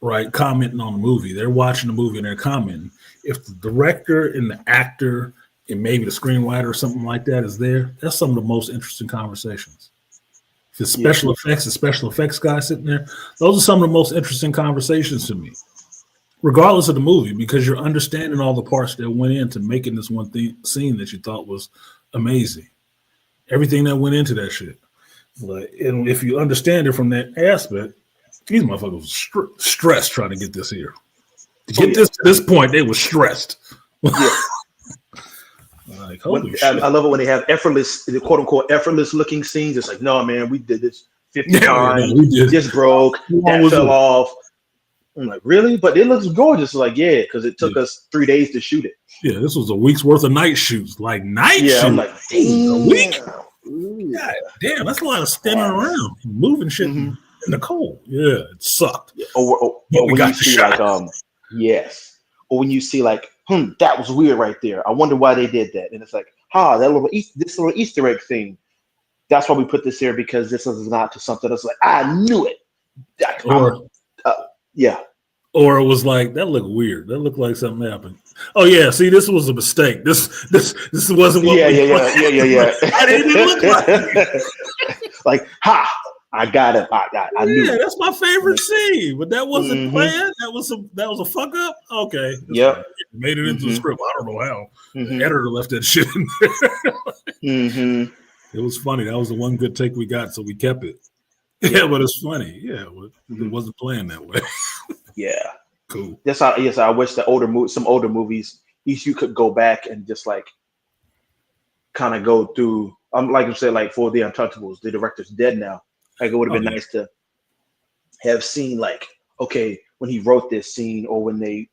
right, commenting on the movie, they're watching the movie and they're commenting. If the director and the actor and maybe the screenwriter or something like that is there, that's some of the most interesting conversations. The special effects, the special effects guy sitting there, those are some of the most interesting conversations to me, regardless of the movie, because you're understanding all the parts that went into making this one scene that you thought was amazing. Everything that went into that shit. Like, and if you understand it from that aspect, these motherfuckers were stressed trying to get this here. To get this to this point, they were stressed. Yeah. Like, holy shit. I love it when they have effortless, the quote unquote effortless looking scenes. It's like, no, man, we did this 50 times. We did. Just broke. That fell off. I'm like, really? But it looks gorgeous. Like, yeah, because it took us 3 days to shoot it. Yeah, this was a week's worth of night shoots. Like, night shoots. I'm like, damn. A week? God damn, that's a lot of standing around, moving shit in the cold. Yeah, it sucked. Or when you see like, yes. Or when you see like, that was weird right there. I wonder why they did that. And it's like, this little Easter egg thing. That's why we put this here, because this is not to something that's like, I knew it. Or it was like that looked weird. That looked like something happened. Oh yeah, see, this was a mistake. This wasn't what Yeah, we yeah. I didn't even look like it. Like, ha! I got it. I knew Yeah, it. that's my favorite scene. But that wasn't Mhm. planned. That was a fuck up. Okay, that's Yep. fine. Made it into the Mhm. script. I don't know how. The Mhm. editor left that shit in there. Mhm. It was funny. That was the one good take we got, so we kept it. Yeah. Yeah, but it's funny. Yeah, it Mhm. wasn't planned that way. Yeah. Cool. Yes, I wish that some older movies, if you could go back and just like kind of go through. Like you said, like for the Untouchables, the director's dead now. Like it would have Oh been yeah. nice to have seen like, okay, when he wrote this scene or when they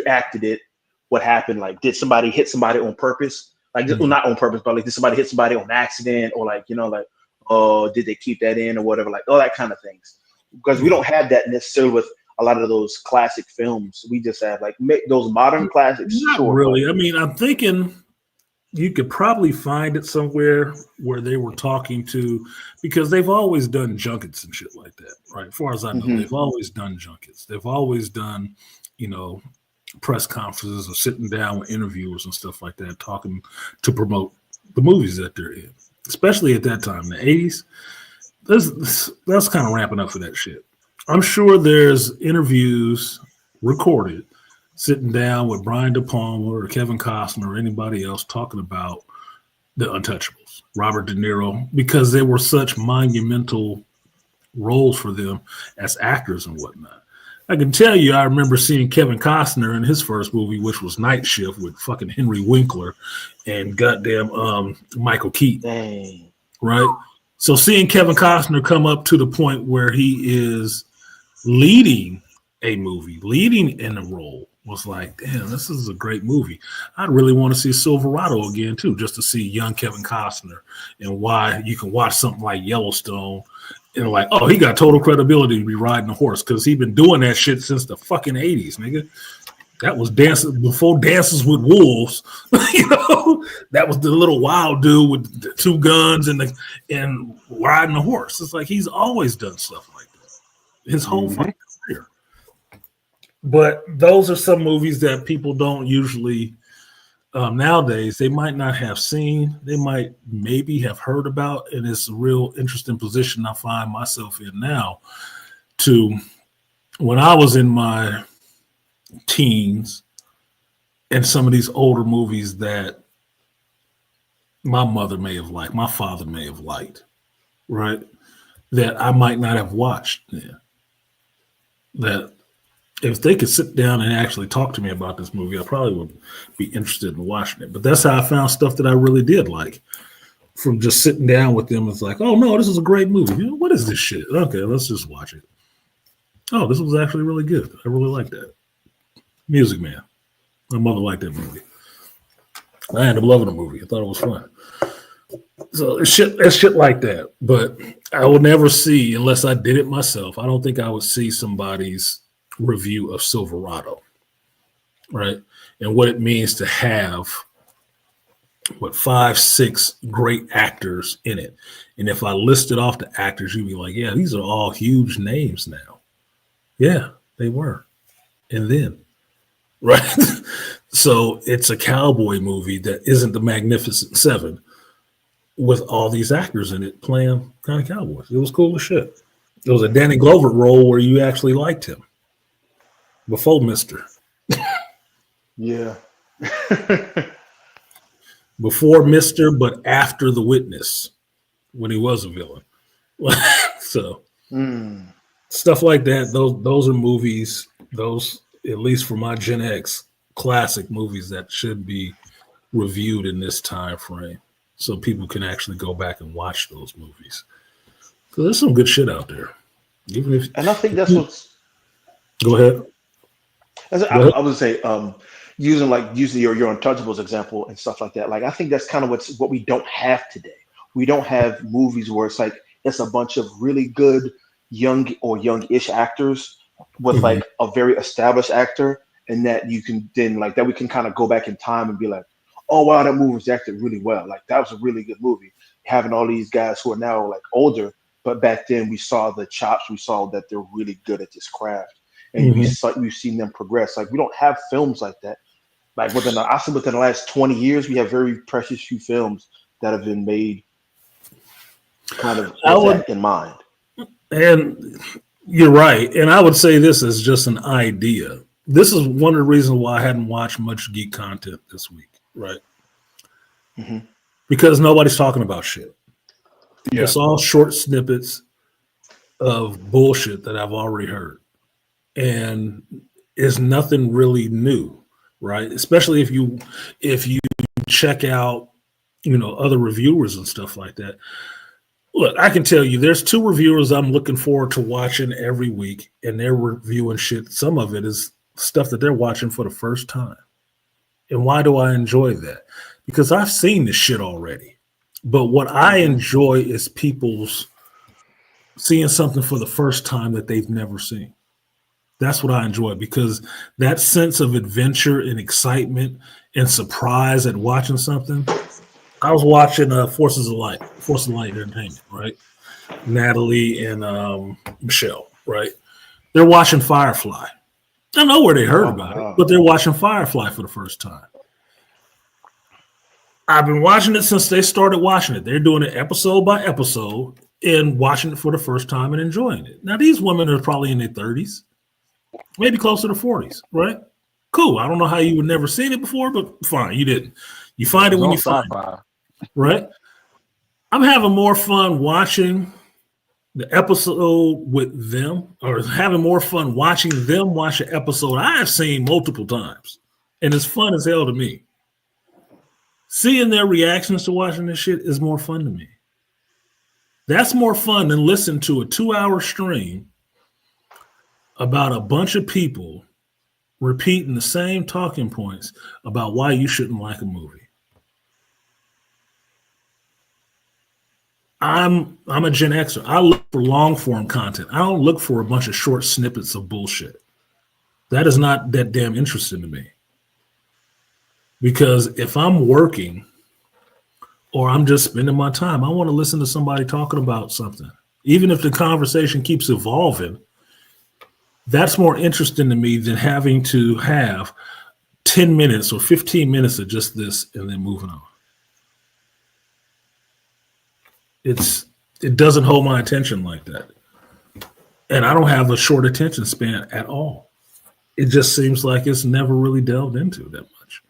acted it, what happened? Like, did somebody hit somebody on purpose? Like, well, not on purpose, but like, did somebody hit somebody on accident, or like, like, oh, did they keep that in or whatever? Like, all that kind of things. Because we don't have that necessarily with a lot of those classic films. We just have like those modern classics. Not Sure, really. I mean, I'm thinking you could probably find it somewhere where they were talking to, because they've always done junkets and shit like that, right? As far as I know, Mhm. they've always done junkets. They've always done, press conferences or sitting down with interviewers and stuff like that, talking to promote the movies that they're in. Especially at that time, the 80s. That's kind of ramping up for that shit. I'm sure there's interviews recorded sitting down with Brian De Palma or Kevin Costner or anybody else talking about the Untouchables, Robert De Niro, because they were such monumental roles for them as actors and whatnot. I can tell you, I remember seeing Kevin Costner in his first movie, which was Night Shift with fucking Henry Winkler and goddamn Michael Keaton, Dang. right? So seeing Kevin Costner come up to the point where he is leading a movie, leading in a role, was like, damn, this is a great movie. I'd really want to see Silverado again too, just to see young Kevin Costner and why you can watch something like Yellowstone and like, oh, he got total credibility to be riding a horse because he's been doing that shit since the fucking 80s, nigga. That was dancing before Dances with Wolves. That was the little wild dude with the two guns and riding a horse. It's like he's always done stuff like that his whole fucking career. But those are some movies that people don't usually nowadays. They might not have seen. They might maybe have heard about, and it's a real interesting position I find myself in now. To when I was in my teens, and some of these older movies that my mother may have liked, my father may have liked, right? That I might not have watched. Yeah. That if they could sit down and actually talk to me about this movie, I probably would be interested in watching it. But that's how I found stuff that I really did like from just sitting down with them. It's like, oh no, this is a great movie. What is this shit? Okay, let's just watch it. Oh, this was actually really good. I really like that. Music Man. My mother liked that movie. I ended up loving the movie. I thought it was fun. So it's shit like that. But I would never see, unless I did it myself, I don't think I would see somebody's review of Silverado, right? And what it means to have 5, 6 great actors in it. And if I listed off the actors, you'd be like, yeah, these are all huge names now. Yeah, they were. And then, right? So it's a cowboy movie that isn't the Magnificent Seven with all these actors in it playing kind of cowboys. It was cool as shit. It was a Danny Glover role where you actually liked him before Mister. Yeah. Before Mister, but after The Witness when he was a villain. So stuff like that. Those are movies. Those, at least for my Gen X, classic movies that should be reviewed in this time frame, so people can actually go back and watch those movies. So there's some good shit out there. Even if, And I think that's what's. go ahead. I would say, using your Untouchables example and stuff like that. Like I think that's kind of what we don't have today. We don't have movies where it's like it's a bunch of really good young or young-ish actors with like a very established actor, and that you can then like that we can kind of go back in time and be like, oh wow, that movie was acted really well. Like that was a really good movie. Having all these guys who are now like older, but back then we saw the chops, we saw that they're really good at this craft. and you've seen them progress. Like we don't have films like that. Like within the last 20 years, we have very precious few films that have been made kind of with that in mind. And you're right. And I would say this is just an idea. This is one of the reasons why I hadn't watched much geek content this week, right? Mm-hmm. Because nobody's talking about shit. Yeah. It's all short snippets of bullshit that I've already heard. And it's nothing really new, right? Especially if you check out, other reviewers and stuff like that. Look, I can tell you there's 2 reviewers I'm looking forward to watching every week, and they're reviewing shit. Some of it is stuff that they're watching for the first time. And why do I enjoy that? Because I've seen this shit already. But what I enjoy is people's seeing something for the first time that they've never seen. That's what I enjoy, because that sense of adventure and excitement and surprise at watching something. I was watching Force of Light Entertainment, right? Natalie and Michelle, right? They're watching Firefly. I don't know where they heard about it, but they're watching Firefly for the first time. I've been watching it since they started watching it. They're doing it episode by episode and watching it for the first time and enjoying it. Now, these women are probably in their 30s, maybe closer to 40s, right? Cool. I don't know how you would never seen it before, but fine, you didn't. You find it when you find it, right? I'm having more fun watching the episode with them, or having more fun watching them watch an episode I've seen multiple times, and it's fun as hell to me. Seeing their reactions to watching this shit is more fun to me. That's more fun than listening to a 2-hour stream about a bunch of people repeating the same talking points about why you shouldn't like a movie. I'm a Gen Xer. I look for long form content. I don't look for a bunch of short snippets of bullshit. That is not that damn interesting to me. Because if I'm working or I'm just spending my time, I want to listen to somebody talking about something. Even if the conversation keeps evolving, that's more interesting to me than having to have 10 minutes or 15 minutes of just this and then moving on. It doesn't hold my attention like that. And I don't have a short attention span at all. It just seems like it's never really delved into that much,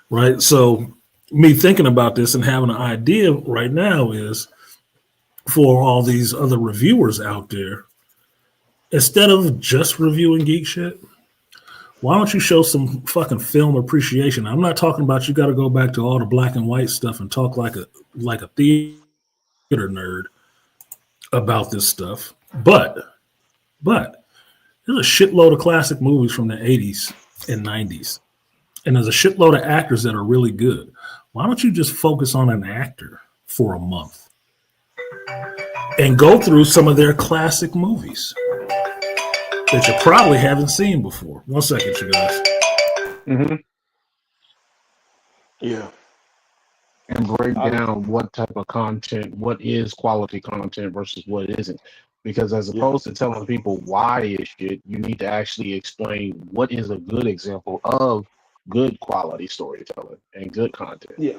right? So me thinking about this and having an idea right now is for all these other reviewers out there, instead of just reviewing geek shit, why don't you show some fucking film appreciation? I'm not talking about you got to go back to all the black and white stuff and talk like a theater nerd about this stuff, but there's a shitload of classic movies from the 80s and 90s, and there's a shitload of actors that are really good. Why don't you just focus on an actor for a month and go through some of their classic movies that you probably haven't seen before? 1 second, you guys. Mm-hmm. Yeah. And break down what type of content, what is quality content versus what isn't. Because as opposed to telling people why is shit, you need to actually explain what is a good example of good quality storytelling and good content. Yeah.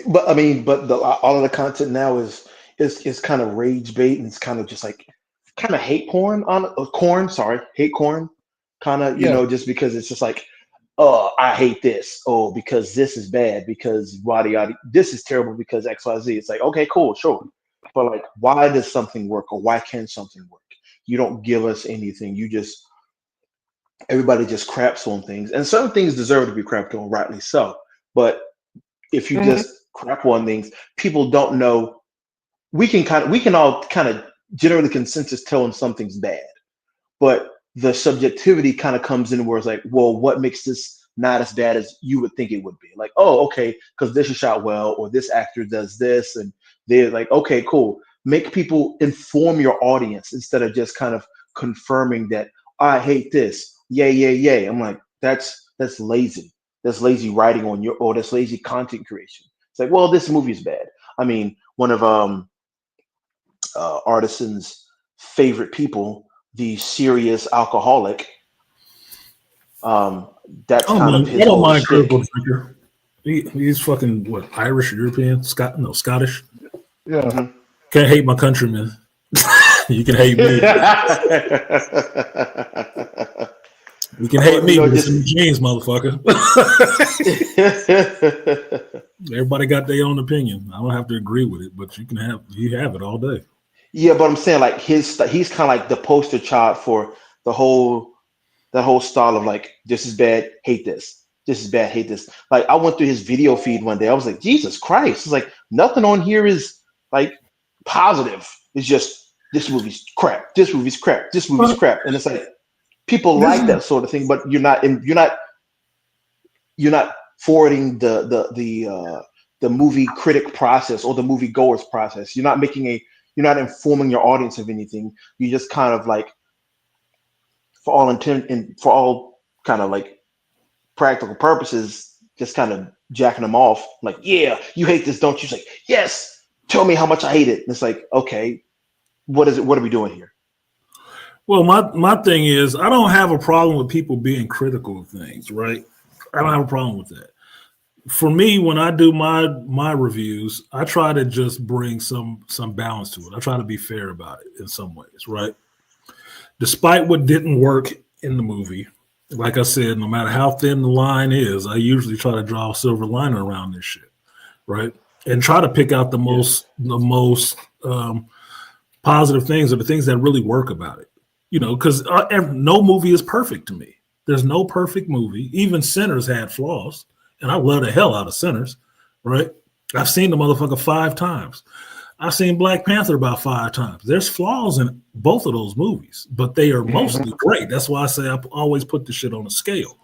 But I mean, all of the content now is kind of rage bait, and it's kind of just like kind of hate porn hate corn, kind of just because it's just like, oh, I hate this, oh, because this is bad, because yada, this is terrible because XYZ. It's like, okay, cool, sure, but like, why does something work, or why can something work? You don't give us anything. Everybody just craps on things, and certain things deserve to be crapped on, rightly so. But if you just crap on things, people don't know. We can all kind of generally consensus tell when something's bad, but the subjectivity kind of comes in where it's like, well, what makes this not as bad as you would think it would be? Like, oh, okay, because this is shot well, or this actor does this, and they're like, okay, cool. Make people inform your audience instead of just kind of confirming that I hate this. Yay. I'm like, that's lazy. That's lazy writing or that's lazy content creation. It's like, well, this movie is bad. I mean, one of Artisan's favorite people the serious alcoholic. That's I kind of his don't whole mind shtick. critical drinker. He's fucking what, Irish, European, Scottish. Yeah. Mhm. Can't hate my countrymen. You can hate me. You can hate me, but it's in the genes, motherfucker. Everybody got their own opinion. I don't have to agree with it, but you have it all day. Yeah, but I'm saying like he's kind of like the poster child for that whole style of like, this is bad, hate this. This is bad, hate this. Like I went through his video feed one day. I was like, Jesus Christ! It's like nothing on here is like positive. It's just this movie's crap. This movie's crap. This movie's crap. And it's like people like that sort of thing, but you're not forwarding the movie critic process or the movie goers process. You're not informing your audience of anything. You just kind of like, for all intent and for all kind of like practical purposes, just kind of jacking them off. Like, yeah, you hate this, don't you? It's like, yes, tell me how much I hate it. And it's like, okay, what is it? What are we doing here? Well, my thing is, I don't have a problem with people being critical of things, right? I don't have a problem with that. For me, when I do my reviews, I try to just bring some balance to it. I try to be fair about it in some ways, right? Despite what didn't work in the movie, like I said, no matter how thin the line is, I usually try to draw a silver lining around this shit, right? And try to pick out the most positive things or the things that really work about it. You know, because no movie is perfect to me. There's no perfect movie. Even Sinners had flaws, and I love the hell out of Sinners, right? I've seen the motherfucker 5 times. I've seen Black Panther about 5 times. There's flaws in both of those movies, but they are mostly great. That's why I say I always put the shit on a scale.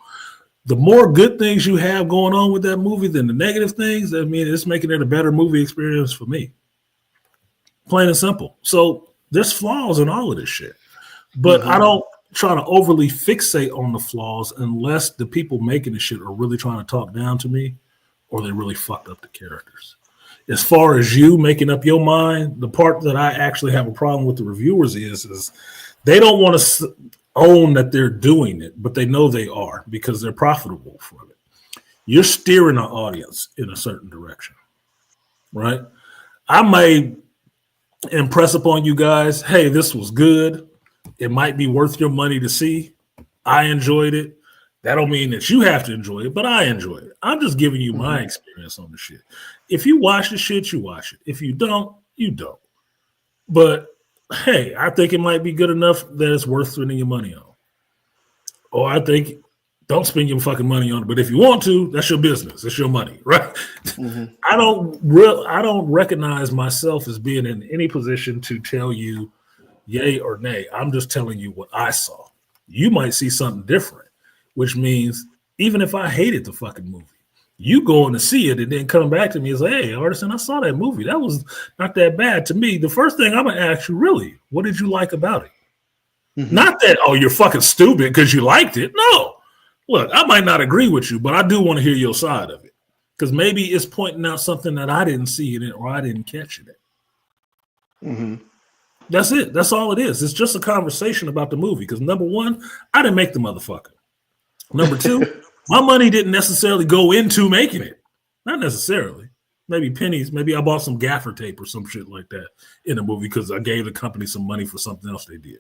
The more good things you have going on with that movie than the negative things, I mean, it's making it a better movie experience for me. Plain and simple. So there's flaws in all of this shit. But I don't try to overly fixate on the flaws unless the people making the shit are really trying to talk down to me or they really fucked up the characters. As far as you making up your mind, the part that I actually have a problem with the reviewers is they don't want to own that they're doing it, but they know they are because they're profitable from it. You're steering our audience in a certain direction, right? I may impress upon you guys, hey, this was good. It might be worth your money to see. I enjoyed it. That don't mean that you have to enjoy it, but I enjoy it. I'm just giving you my experience on the shit. If you watch the shit, you watch it. If you don't, you don't. But hey, I think it might be good enough that it's worth spending your money on. Or I think don't spend your fucking money on it. But if you want to, that's your business. It's your money, right? I don't recognize myself as being in any position to tell you yay or nay. I'm just telling you what I saw. You might see something different, which means even if I hated the fucking movie, you going to see it and then come back to me and say, hey, Artisan, I saw that movie. That was not that bad to me. The first thing I'm going to ask you, really, what did you like about it? Not that, oh, you're fucking stupid because you liked it. No. Look, I might not agree with you, but I do want to hear your side of it because maybe it's pointing out something that I didn't see in it or I didn't catch in it. That's it. That's all it is. It's just a conversation about the movie. Because number one, I didn't make the motherfucker. Number two, my money didn't necessarily go into making it. Not necessarily. Maybe pennies. Maybe I bought some gaffer tape or some shit like that in the movie because I gave the company some money for something else they did.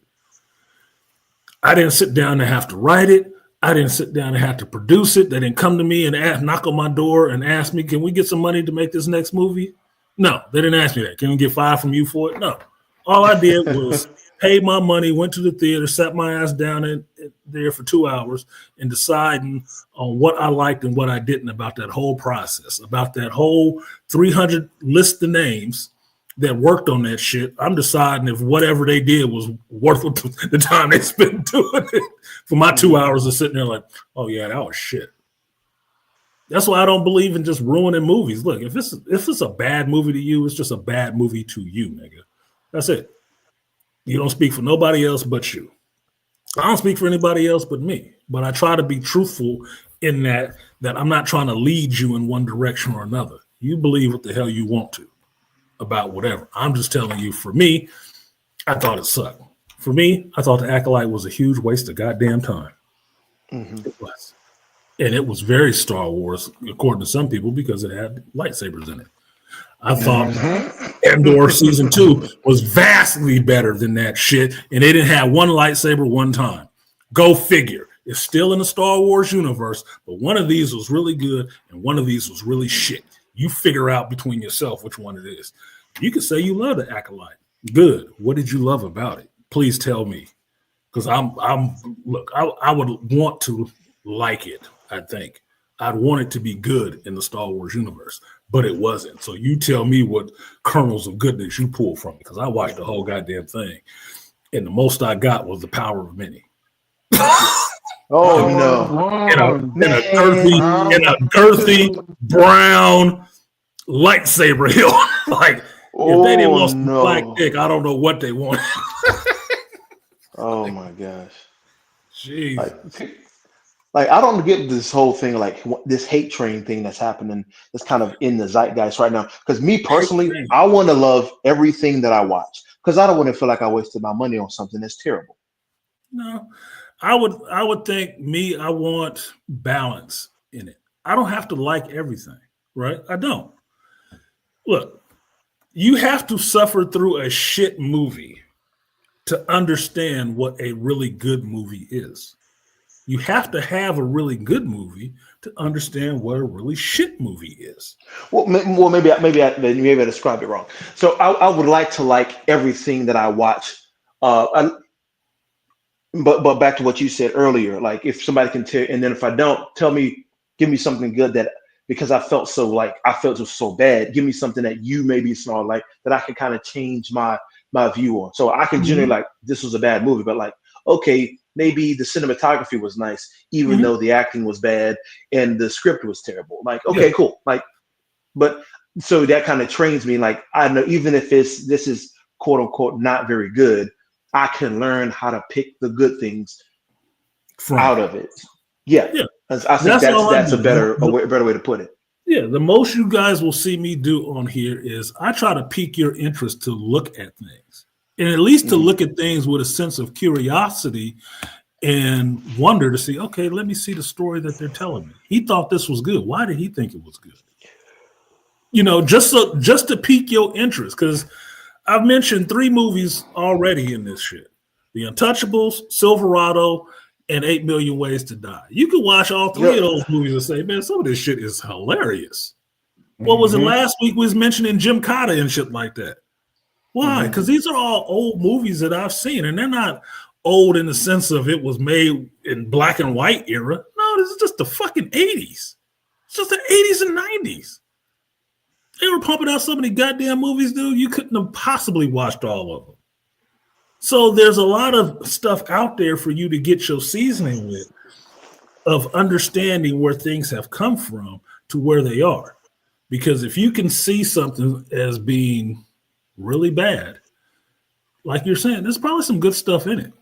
I didn't sit down and have to write it. I didn't sit down and have to produce it. They didn't come to me and knock on my door and ask me, can we get some money to make this next movie? No, they didn't ask me that. Can we get $5 from you for it? No. All I did was pay my money, went to the theater, sat my ass down there for 2 hours and deciding on what I liked and what I didn't about that whole process, about that whole 300 list of names that worked on that shit. I'm deciding if whatever they did was worth the time they spent doing it. For my 2 hours of sitting there like, oh yeah, that was shit. That's why I don't believe in just ruining movies. Look, if it's a bad movie to you, it's just a bad movie to you, nigga. That's it. You don't speak for nobody else but you. I don't speak for anybody else but me. But I try to be truthful in that I'm not trying to lead you in one direction or another. You believe what the hell you want to about whatever. I'm just telling you, for me, I thought it sucked. For me, I thought the Acolyte was a huge waste of goddamn time. Mm-hmm. It was. And it was very Star Wars, according to some people, because it had lightsabers in it. I thought Andor season 2 was vastly better than that shit, and they didn't have one lightsaber one time. Go figure. It's still in the Star Wars universe, but one of these was really good, and one of these was really shit. You figure out between yourself which one it is. You can say you love the Acolyte. Good. What did you love about it? Please tell me, because I would want to like it. I think I'd want it to be good in the Star Wars universe, but it wasn't. So you tell me what kernels of goodness you pull from it, because I watched the whole goddamn thing, and the most I got was the power of many. Oh no! In a girthy brown lightsaber hill. Like if they didn't want some black dick, I don't know what they want. Oh my gosh! Jeez. Like I don't get this whole thing, like this hate train thing that's happening. That's kind of in the zeitgeist right now. Because me personally, I want to love everything that I watch because I don't want to feel like I wasted my money on something that's terrible. No, I would think I want balance in it. I don't have to like everything, right? I don't. Look, you have to suffer through a shit movie to understand what a really good movie is. You have to have a really good movie to understand what a really shit movie is. Well, maybe I described it wrong. So I would like to like everything that I watch. But back to what you said earlier, like if somebody can tell, and then if I don't, give me something good that because I felt it was so bad. Give me something that you maybe saw like that I can kind of change my view on. So I can generally like this was a bad movie, but like okay. Maybe the cinematography was nice, even though the acting was bad and the script was terrible. Like, okay, cool. Like, but so that kind of trains me. Like, I know even if this is quote unquote not very good, I can learn how to pick the good things out of it. Yeah. I think that's a better way to put it. Yeah, the most you guys will see me do on here is I try to pique your interest to look at things. And at least to look at things with a sense of curiosity and wonder to see, okay, let me see the story that they're telling me. He thought this was good. Why did he think it was good? You know, just to pique your interest, because I've mentioned 3 movies already in this shit. The Untouchables, Silverado, and 8 Million Ways to Die. You can watch all 3 of those movies and say, man, some of this shit is hilarious. What was it last week we was mentioning Jim Cotta and shit like that? Why? Because these are all old movies that I've seen, and they're not old in the sense of it was made in black and white era. No, this is just the fucking 80s. It's just the 80s and 90s. They were pumping out so many goddamn movies, dude. You couldn't have possibly watched all of them. So there's a lot of stuff out there for you to get your seasoning with of understanding where things have come from to where they are. Because if you can see something as being really bad, like you're saying, there's probably some good stuff in it.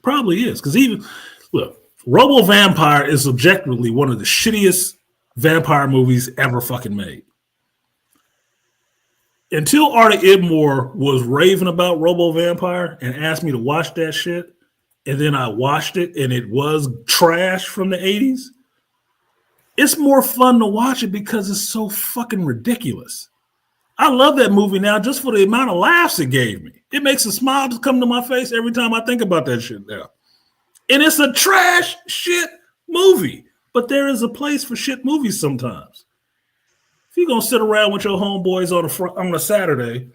Probably is. Because even, look, Robo Vampire is objectively one of the shittiest vampire movies ever fucking made. Until Artie Idmore was raving about Robo Vampire and asked me to watch that shit, and then I watched it and it was trash from the 80s, it's more fun to watch it because it's so fucking ridiculous. I love that movie now just for the amount of laughs it gave me. It makes a smile just come to my face every time I think about that shit now. And it's a trash shit movie. But there is a place for shit movies sometimes. If you're going to sit around with your homeboys on a Saturday,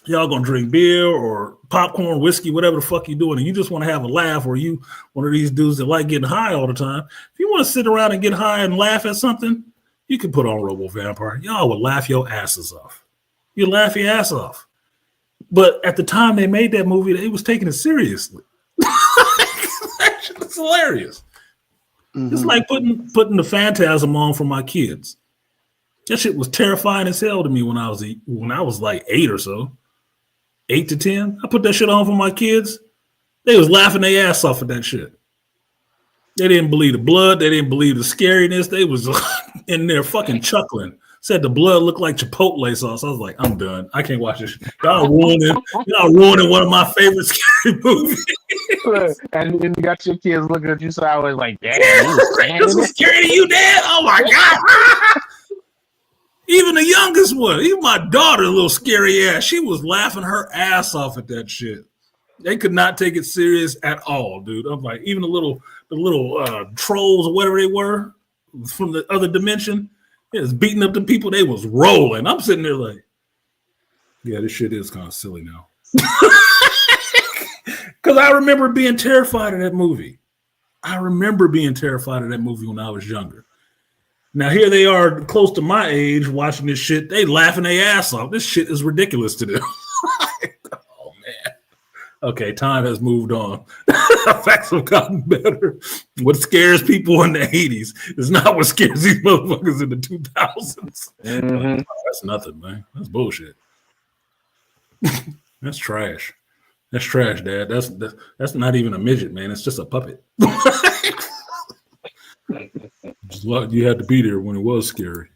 y'all going to drink beer or popcorn, whiskey, whatever the fuck you're doing, and you just want to have a laugh, or you one of these dudes that like getting high all the time, if you want to sit around and get high and laugh at something, you can put on Robo Vampire. Y'all would laugh your asses off. You laugh your ass off. But at the time they made that movie, they was taking it seriously. It's hilarious. It's like putting the Phantasm on for my kids. That shit was terrifying as hell to me when I was like 8 or so. 8 to 10. I put that shit on for my kids. They was laughing their ass off at that shit. They didn't believe the blood. They didn't believe the scariness. They was in there fucking chuckling. Said the blood looked like Chipotle sauce. I was like, I'm done. I can't watch this. Y'all ruining one of my favorite scary movies. And then you got your kids looking at you, so I was like, damn, this was scary to you, Dad? Oh my God. Even the youngest one, even my daughter, a little scary ass, she was laughing her ass off at that shit. They could not take it serious at all, dude. I'm like, even the little trolls or whatever they were from the other dimension, it was beating up the people. They was rolling. I'm sitting there like, yeah, this shit is kind of silly now. Because I remember being terrified of that movie. I remember being terrified of that movie when I was younger. Now here they are close to my age watching this shit. They laughing their ass off. This shit is ridiculous to them. Oh, man. Okay, time has moved on. Facts have gotten better. What scares people in the 80s is not what scares these motherfuckers in the 2000s. Mm-hmm. That's nothing, man. That's bullshit. That's trash. That's trash, Dad. That's not even a midget, man. It's just a puppet. Just what you had to be there when it was scary.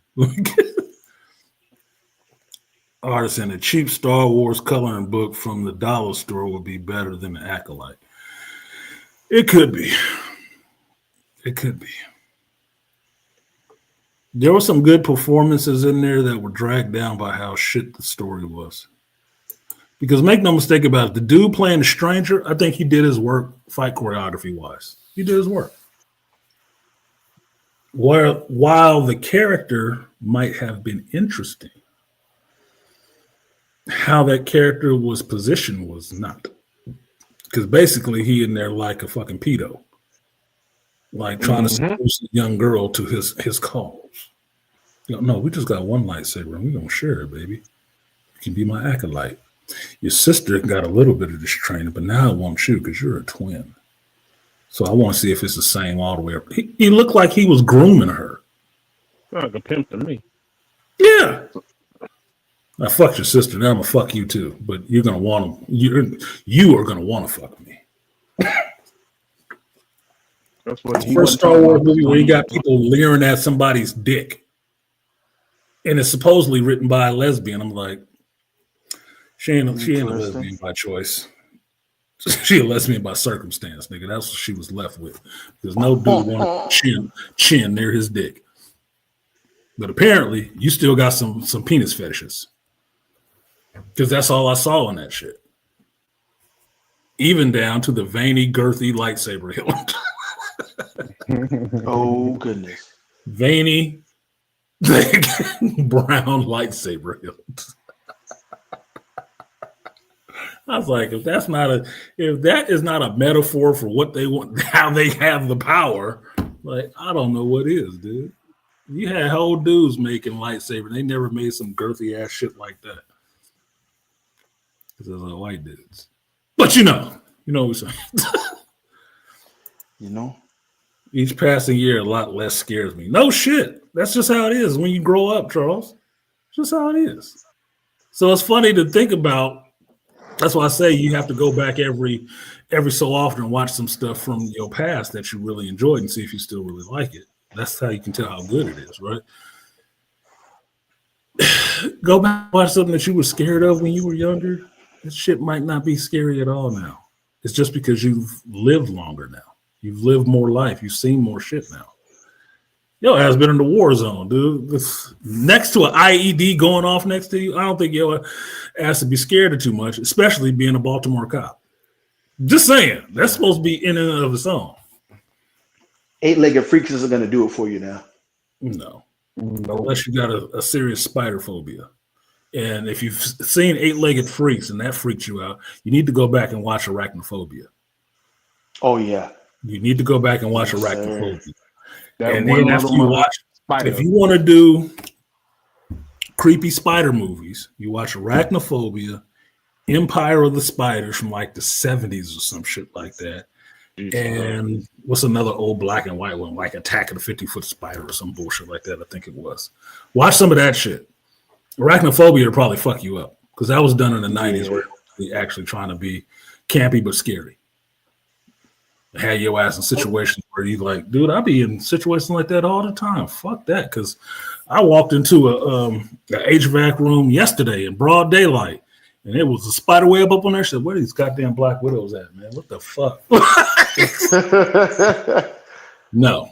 Artist in a cheap Star Wars coloring book from the dollar store would be better than the Acolyte. It could be. It could be. There were some good performances in there that were dragged down by how shit the story was. Because make no mistake about it, the dude playing the stranger, I think he did his work fight choreography wise. He did his work. While the character might have been interesting, how that character was positioned was not. Because basically he in there like a fucking pedo. Like trying to seduce a young girl to his cause. No, we just got one lightsaber and we're going to share it, baby. You can be my acolyte. Your sister got a little bit of this training, but now I want you because you're a twin. So I want to see if it's the same all the way up. He looked like he was grooming her. Like a pimp to me. Yeah. I fucked your sister. Now I'm gonna fuck you too. But you're gonna want to. You are gonna want to fuck me. That's what the first Star Wars movie where you got people leering at somebody's dick, and it's supposedly written by a lesbian. I'm like, she ain't a lesbian by choice. She a lesbian by circumstance, nigga. That's what she was left with. Because no dude wanted chin near his dick. But apparently, you still got some penis fetishes. Because that's all I saw in that shit. Even down to the veiny, girthy lightsaber hilt. Oh, goodness. Veiny, thick, brown lightsaber hilt. I was like, if that is not a metaphor for what they want, how they have the power, like, I don't know what is, dude. You had whole dudes making lightsaber. They never made some girthy ass shit like that. Because those are white dudes. But you know what I'm saying. You know? Each passing year, a lot less scares me. No shit. That's just how it is when you grow up, Charles. It's just how it is. So it's funny to think about. That's why I say you have to go back every so often and watch some stuff from your past that you really enjoyed and see if you still really like it. That's how you can tell how good it is, right? Go back and watch something that you were scared of when you were younger. This shit might not be scary at all now. It's just because you've lived longer now. You've lived more life. You've seen more shit now. Yo has been in the war zone, dude. Next to an IED going off next to you, I don't think yo has to be scared of too much, especially being a Baltimore cop. Just saying. That's supposed to be in and of its own. 8-legged freaks isn't going to do it for you now. No. Unless you got a serious spider phobia. And if you've seen 8-legged freaks and that freaks you out, you need to go back and watch Arachnophobia. Oh, yeah. You need to go back and watch Arachnophobia. And then after you watch, if you want to do creepy spider movies, you watch Arachnophobia, Empire of the Spiders from like the 70s or some shit like that. And what's another old black and white one, like Attack of the 50-Foot Spider or some bullshit like that, I think it was. Watch some of that shit. Arachnophobia will probably fuck you up because that was done in the 90s where they actually trying to be campy but scary. had your ass in situations where you like, dude, I be in situations like that all the time. Fuck that, because I walked into a HVAC room yesterday in broad daylight, and it was a spider web up on there. I said, where are these goddamn Black Widows at, man? What the fuck? No,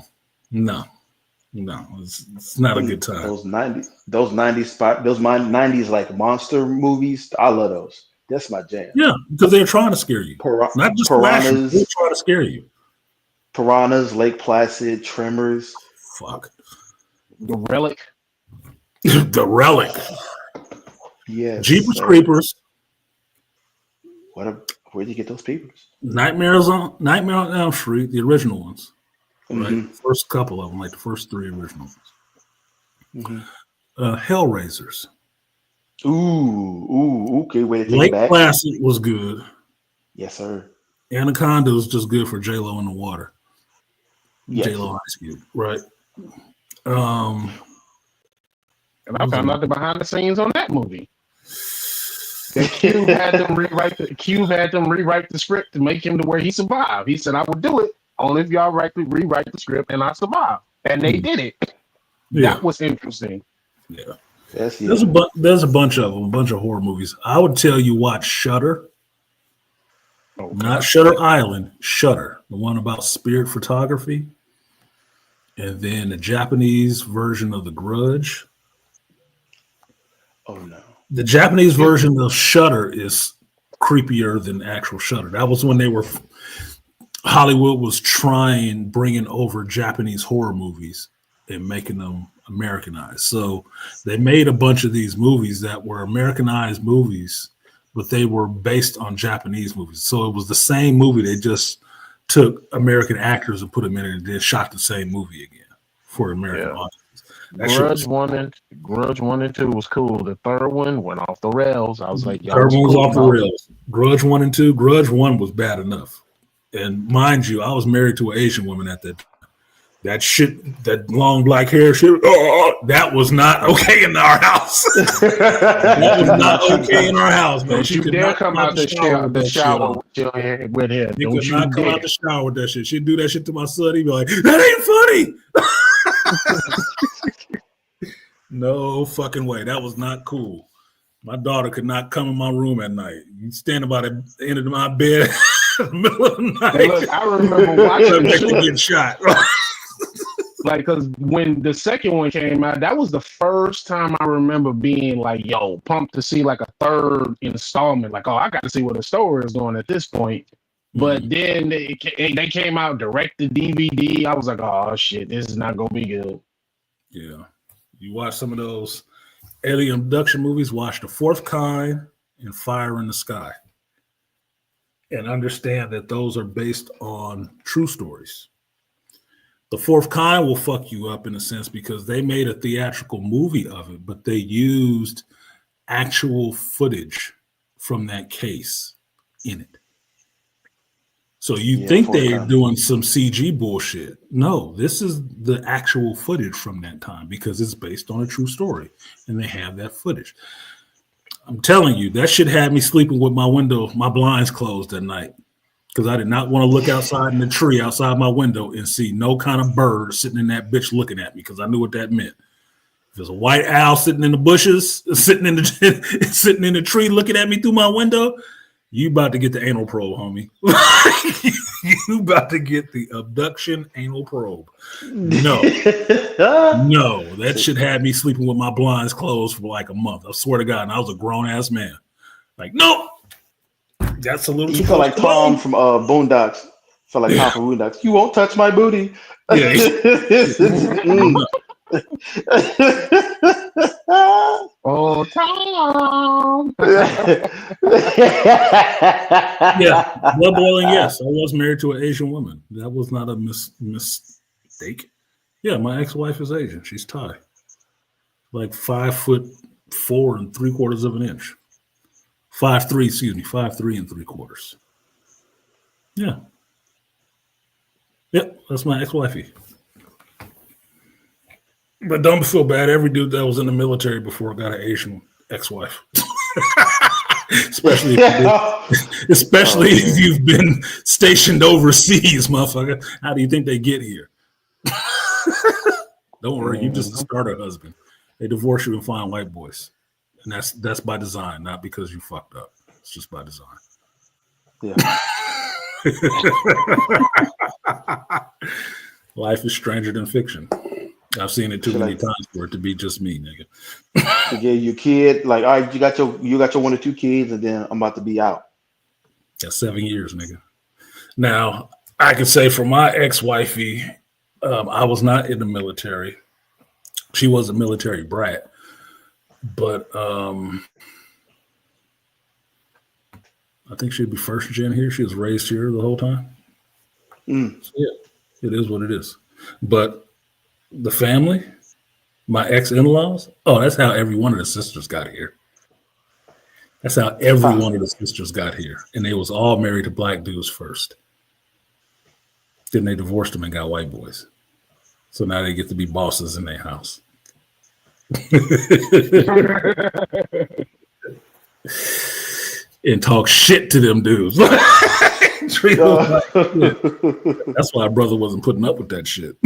it's not a good time. Those 90s like monster movies. I love those. That's my jam. Yeah, because they're trying to scare you. Not just piranhas. They're trying to scare you. Piranhas, Lake Placid, Tremors. Fuck. The Relic. The Relic. Yes. Jeepers Creepers. Where'd you get those papers? Nightmare on Elm Street, the original ones. Right? Mm-hmm. First couple of them, like the first 3 original ones. Mm-hmm. Hellraisers. Okay. Way to take Lake it back. Placid was good. Yes, sir. Anaconda was just good for J-Lo in the water. Yes. J-Lo Ice Cube, right? And I found out the behind the scenes on that movie. That Cube had them rewrite the script to make him to where he survived. He said, I would do it only if y'all rewrite the script and I survive. And they did it. Yeah. That was interesting. Yeah. There's There's a bunch of them, a bunch of horror movies. I would tell you watch Shudder. Okay. Not Shutter Island, Shudder, the one about spirit photography. And then the Japanese version of The Grudge. Oh no. The Japanese version of Shudder is creepier than actual Shudder. That was when Hollywood was bringing over Japanese horror movies and making them Americanized. So they made a bunch of these movies that were Americanized movies, but they were based on Japanese movies. So it was the same movie. They just took American actors and put them in it and then shot the same movie again for American audiences. Grudge 1 and 2 was cool. The third one went off the rails. I was like, third one was off the rails. Grudge 1 and 2. Grudge 1 was bad enough. And mind you, I was married to an Asian woman at that time. That shit, that long black hair shit, that was not okay in our house. That was not okay in our house, man. Don't She you could dare not come out the shower with him. She Don't could you not come dare. out the shower with that shit. She'd do that shit to my son. He'd be like, that ain't funny. No fucking way. That was not cool. My daughter could not come in my room at night. You stand about the end of my bed in the middle of the night. Hey, look, I remember watching get shot. Like, because when the second one came out, that was the first time I remember being like, yo, pumped to see like a third installment. Like, oh, I got to see where the story is going at this point. But then they came out direct to DVD. I was like, oh, shit, this is not going to be good. Yeah. You watch some of those alien abduction movies, watch The Fourth Kind and Fire in the Sky. And understand that those are based on true stories. The Fourth Kind will fuck you up in a sense because they made a theatrical movie of it, but they used actual footage from that case in it. So you think they're doing some CG bullshit. No, this is the actual footage from that time because it's based on a true story and they have that footage. I'm telling you, that shit had me sleeping with my blinds closed at night. Because I did not want to look outside in the tree outside my window and see no kind of bird sitting in that bitch looking at me because I knew what that meant. If there's a white owl sitting in the bushes, sitting in the tree looking at me through my window, you about to get the anal probe, homie. You about to get the abduction anal probe. No, that shit had me sleeping with my blinds closed for like a month. I swear to God, and I was a grown ass man. Like, nope. That's a little. You feel like Tom from Boondocks. Feel like Tom from Boondocks. You won't touch my booty. Yeah. Oh, Tom. Yeah, blood boiling. Yes, I was married to an Asian woman. That was not a mistake. Yeah, my ex-wife is Asian. She's Thai. Like 5'4" and 3/4 of an inch. 5'3", 5'3" and 3/4. Yeah. Yep, that's my ex-wifey. But don't feel bad. Every dude that was in the military before got an Asian ex-wife. especially if you've been stationed overseas, motherfucker. How do you think they get here? Don't worry, you just a starter husband. They divorce you and find white boys, and that's by design, not because you fucked up. It's just by design. Yeah. Life is stranger than fiction. I've seen it too many times for it to be just me, nigga. To get your kid, like, all right, you got your 1 or 2 kids, and then I'm about to be out. That's 7 years, nigga. Now, I can say for my ex-wifey, I was not in the military. She was a military brat, but I think she'd be first gen here. She was raised here the whole time. So yeah, it is what it is. But the family, my ex-in-laws, that's how every one of the sisters got here. That's how every one of the sisters got here. And they was all married to black dudes first. Then they divorced them and got white boys. So now they get to be bosses in their house. And talk shit to them dudes. That's why brother wasn't putting up with that shit.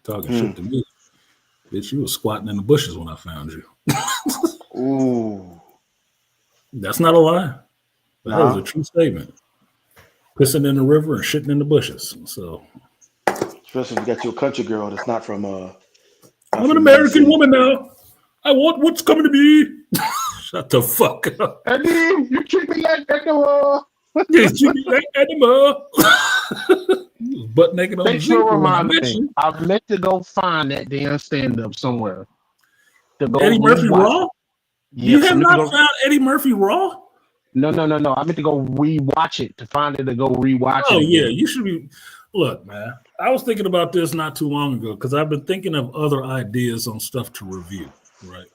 Talking shit to me. Bitch, you was squatting in the bushes when I found you. Ooh. That's not a lie. That was a true statement. Pissing in the river and shitting in the bushes. So, especially if you got your country girl that's not from I'm an American woman now. I want what's coming to me. Shut the fuck up. I mean, you treat me like animal. You treat me like animal. Butt naked on the street. I meant to go find that damn stand-up somewhere. Eddie Murphy Raw? You have not found Eddie Murphy Raw? No. I meant to go rewatch it to find it to go rewatch it. Oh, yeah. You should be. Look, man. I was thinking about this not too long ago because I've been thinking of other ideas on stuff to review, right?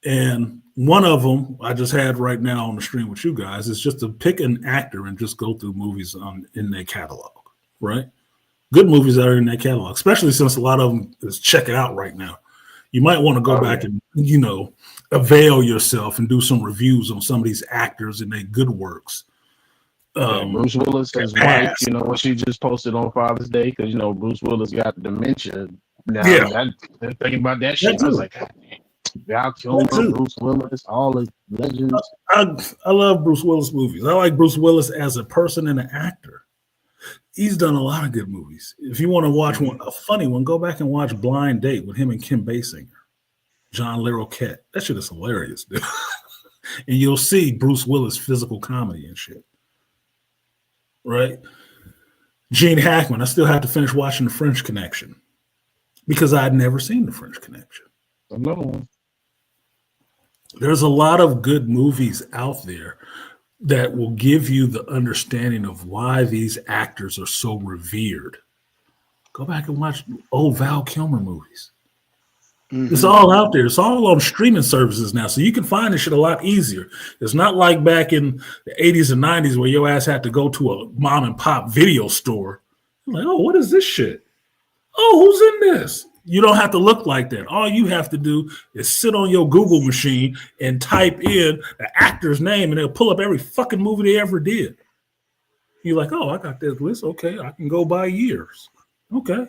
And one of them I just had right now on the stream with you guys is just to pick an actor and just go through movies in their catalog, right? Good movies that are in their catalog, especially since a lot of them is check it out right now. You might want to go back and, avail yourself and do some reviews on some of these actors and their good works. Bruce Willis, his wife, what she just posted on Father's Day, because, Bruce Willis got dementia now. Yeah. Thinking about that shit, I was like, Val Kilmer, Bruce Willis, all the legends. I love Bruce Willis movies. I like Bruce Willis as a person and an actor. He's done a lot of good movies. If you want to watch a funny one, go back and watch Blind Date with him and Kim Basinger, John Larroquette. That shit is hilarious, dude. And you'll see Bruce Willis physical comedy and shit. Right? Gene Hackman. I still have to finish watching The French Connection because I had never seen The French Connection. Another one. There's a lot of good movies out there that will give you the understanding of why these actors are so revered. Go back and watch old Val Kilmer movies. Mm-hmm. It's all out there. It's all on streaming services now, so you can find this shit a lot easier. It's not like back in the 80s and 90s where your ass had to go to a mom and pop video store. You're like, oh, what is this shit? Oh, who's in this? You don't have to look like that. All you have to do is sit on your Google machine and type in the actor's name, and it'll pull up every fucking movie they ever did. You're like, oh, I got this list. Okay, I can go by years. Okay.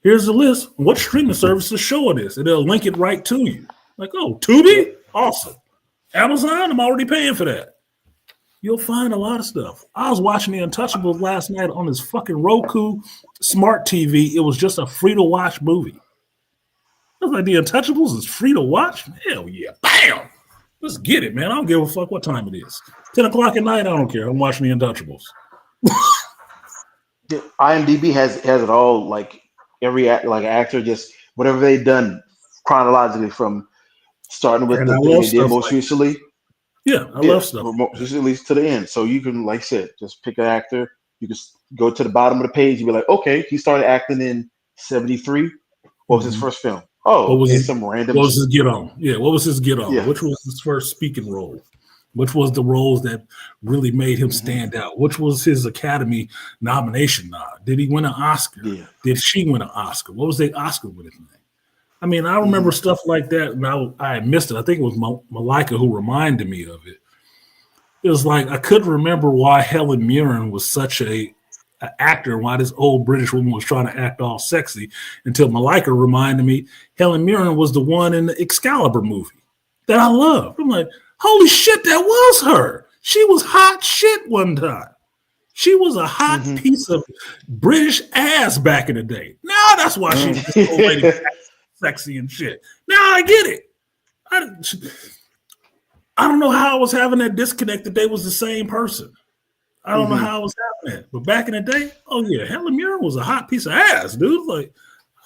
Here's the list. What streaming service is showing this? And they'll link it right to you. Like, oh, Tubi? Awesome. Amazon? I'm already paying for that. You'll find a lot of stuff. I was watching The Untouchables last night on this fucking Roku smart TV. It was just a free-to-watch movie. I was like, The Untouchables is free to watch? Hell yeah. Bam! Let's get it, man. I don't give a fuck what time it is. 10 o'clock at night, I don't care. I'm watching The Untouchables. IMDb has it all, like every actor, just whatever they've done chronologically from starting with the thing they did most recently. Yeah, I love stuff. Most recently to the end. So you can, like I said, just pick an actor. You can go to the bottom of the page and be like, okay, he started acting in 73. What was his first film? Oh, what was some random. What was his get on? Yeah, what was his get on? Yeah. Which was his first speaking role? Which was the roles that really made him stand out? Which was his Academy nomination nod? Did he win an Oscar? Yeah. Did she win an Oscar? What was the Oscar with his name? I mean, I remember stuff like that, and I missed it. I think it was Malika who reminded me of it. It was like I couldn't remember why Helen Mirren was such a actor, why this old British woman was trying to act all sexy, until Malika reminded me Helen Mirren was the one in the Excalibur movie that I loved. I'm like, holy shit, that was her. She was hot shit one time. She was a hot piece of British ass back in the day. Now that's why she was this old lady sexy and shit. Now I get it. I don't know how I was having that disconnect that they was the same person. I don't know how I was having that. But back in the day, oh yeah, Helen Mirren was a hot piece of ass, dude. Like,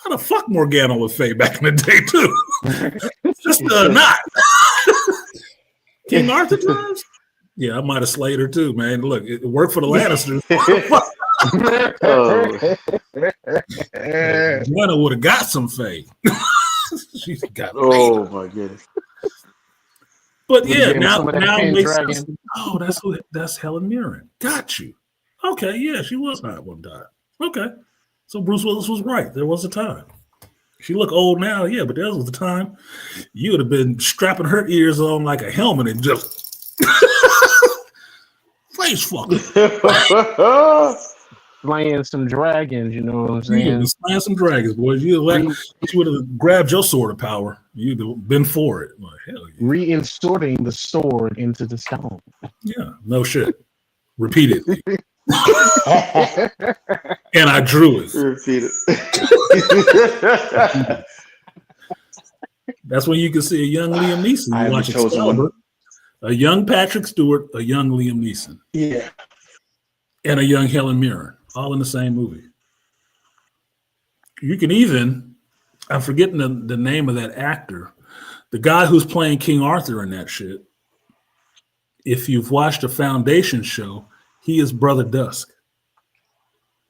how the fuck Morgana with Faye back in the day too? Just not. King Arthur times? Yeah, I might have slayed her too, man. Look, it worked for the Lannisters. Morgana would have got some Faye. She's got. Oh my goodness. But yeah, now it makes sense. Oh, that's Helen Mirren. Got you. Okay, yeah, she was hot one time. Okay, so Bruce Willis was right. There was a time. She look old now, yeah, but there was a time you would have been strapping her ears on like a helmet and just face fucking. Slaying some dragons, you know what I'm saying? Yeah, slaying some dragons, boys. You would have grabbed your sword of power. You'd have been for it. Like, hell yeah. Reinserting the sword into the stone. Yeah, no shit. Repeatedly. And I drew it. Repeat it. That's when you can see a young Liam Neeson. You watch Excalibur, a young Patrick Stewart, a young Liam Neeson. Yeah. And a young Helen Mirren. All in the same movie. You can even, I'm forgetting the name of that actor, the guy who's playing King Arthur in that shit. If you've watched a Foundation show, he is Brother Dusk.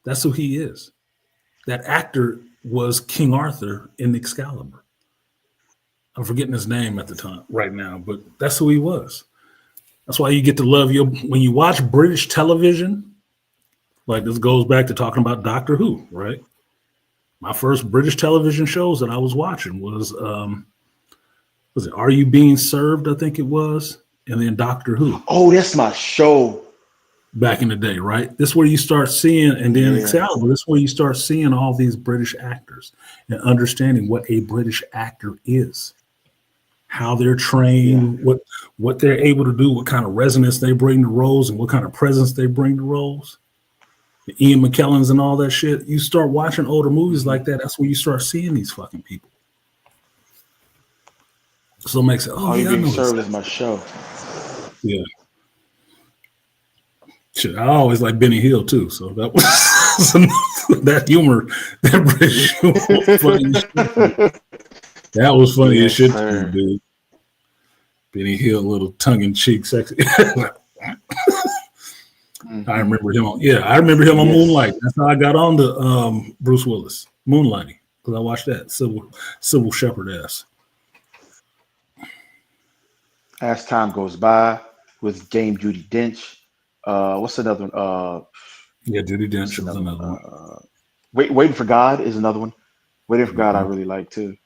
That's who he is. That actor was King Arthur in Excalibur. I'm forgetting his name at the time right now, but that's who he was. That's why you get to love when you watch British television. Like, this goes back to talking about Doctor Who, right? My first British television shows that I was watching was it Are You Being Served? I think it was. And then Doctor Who. Oh, that's my show. Back in the day, right? This is where you start seeing, and then Excalibur, this is where you start seeing all these British actors and understanding what a British actor is. How they're trained, what they're able to do, what kind of resonance they bring to roles, and what kind of presence they bring to roles. Ian McKellen's and all that shit. You start watching older movies like that, that's where you start seeing these fucking people. So it makes it, You Being Served is my show. Yeah. Shit, I always like Benny Hill too. So that was that humor, that British humor was funny as shit. That was funny as shit to me, dude. Benny Hill, a little tongue-in-cheek sexy. I remember him on Moonlight. That's how I got on to Bruce Willis, Moonlighting, because I watched that Sybil Shepherd ass. As Time Goes By with Dame Judi Dench. What's another one? Judi Dench is another one. Waiting for God is another one. Waiting for God I really like too.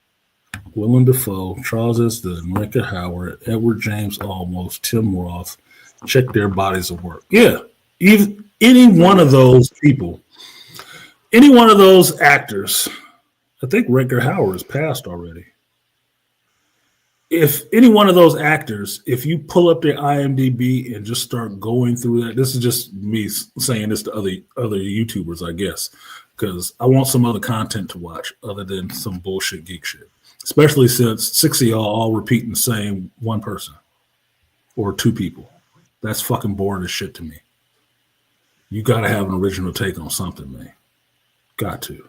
Willem Dafoe, Charles S. Dutton, Micah Howard, Edward James Olmos, Tim Roth. Check their bodies of work. Yeah. Even any one of those people, any one of those actors, I think Rutger Hauer has passed already. If any one of those actors, if you pull up their IMDb and just start going through that, this is just me saying this to other YouTubers, I guess, because I want some other content to watch other than some bullshit geek shit, especially since 6 of y'all all repeating the same one person or two people. That's fucking boring as shit to me. You got to have an original take on something, man. Got to.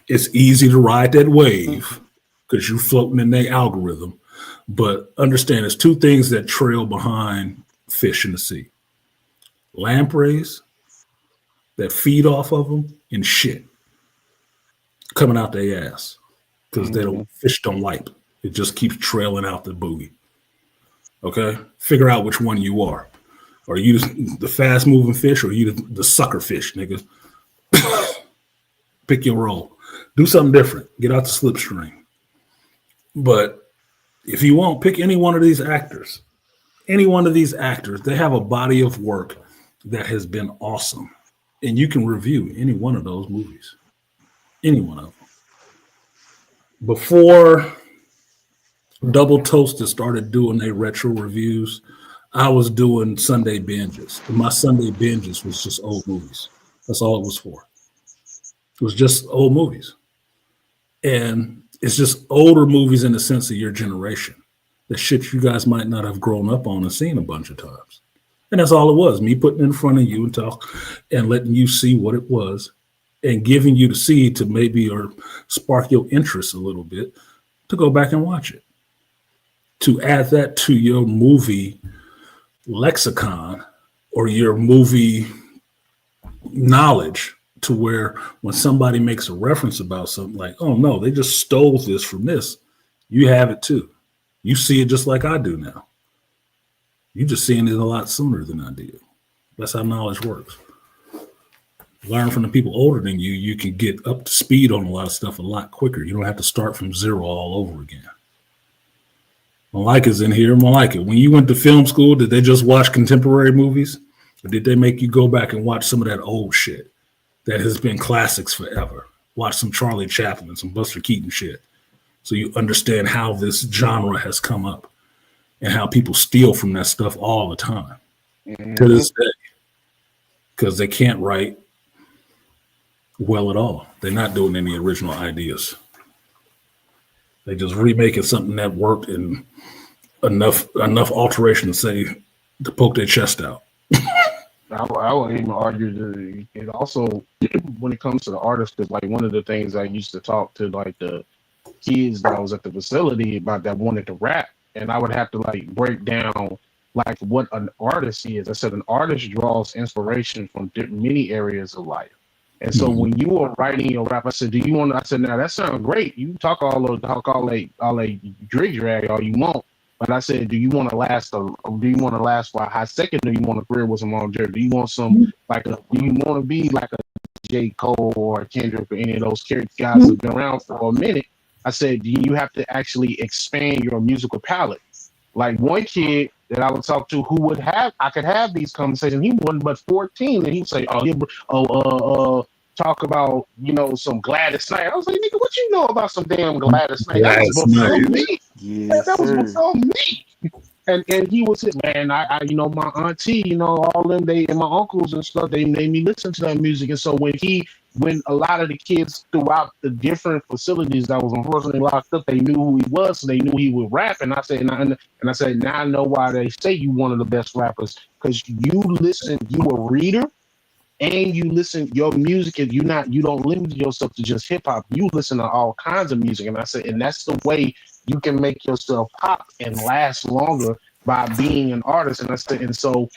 It's easy to ride that wave because you're floating in their algorithm. But understand, there's two things that trail behind fish in the sea. Lampreys that feed off of them and shit coming out their ass because fish don't wipe. It just keeps trailing out the booty. Okay? Figure out which one you are. Are you the fast-moving fish or are you the sucker fish, nigga? Pick your role. Do something different. Get out the slipstream. But if you won't pick any one of these actors, they have a body of work that has been awesome. And you can review any one of those movies. Any one of them. Before Double Toasted started doing their retro reviews, I was doing Sunday binges. And my Sunday binges was just old movies. That's all it was for. It was just old movies. And it's just older movies in the sense of your generation. The shit you guys might not have grown up on and seen a bunch of times. And that's all it was. Me putting it in front of you and talk and letting you see what it was and giving you the seed to maybe or spark your interest a little bit to go back and watch it. To add that to your movie lexicon or your movie knowledge to where when somebody makes a reference about something like, oh no, they just stole this from this, you have it too. You see it just like I do now. You're just seeing it a lot sooner than I did. That's how knowledge works. Learn from the people older than you. You can get up to speed on a lot of stuff a lot quicker. You don't have to start from zero all over again. Malika's in here. Malika, when you went to film school, did they just watch contemporary movies? Or did they make you go back and watch some of that old shit that has been classics forever? Watch some Charlie Chaplin, some Buster Keaton shit. So you understand how this genre has come up and how people steal from that stuff all the time to this day because they can't write well at all. They're not doing any original ideas. They just remaking something that worked in enough alteration to say to poke their chest out. I would even argue that it also, when it comes to the artists, because like one of the things I used to talk to like the kids that was at the facility about that wanted to rap, and I would have to like break down like what an artist is. I said an artist draws inspiration from many areas of life. And so when you are writing your rap, I said, do you want to, I said, now that sounds great. You talk all that drink drag all you want. But I said, do you want to last for a high second, or do you want a career with some longevity? Do you want do you want to be like a J. Cole or a Kendrick or any of those guys who've been around for a minute? I said, you have to actually expand your musical palette. Like one kid that I would talk to who I could have these conversations. He wasn't but 14, and he'd say, talk about, some Gladys Knight. I was like, nigga, what you know about some damn Gladys Knight? That was before me. Yes, that was before me. And he was it, man. I my auntie, all them and my uncles and stuff, they made me listen to that music. And so when a lot of the kids throughout the different facilities that was unfortunately locked up, they knew who he was, so they knew he would rap. And I said, now I know why they say you one of the best rappers, because you a reader. And you listen, your music, you don't limit yourself to just hip hop. You listen to all kinds of music. And I said, and that's the way you can make yourself pop and last longer, by being an artist. And I said, and so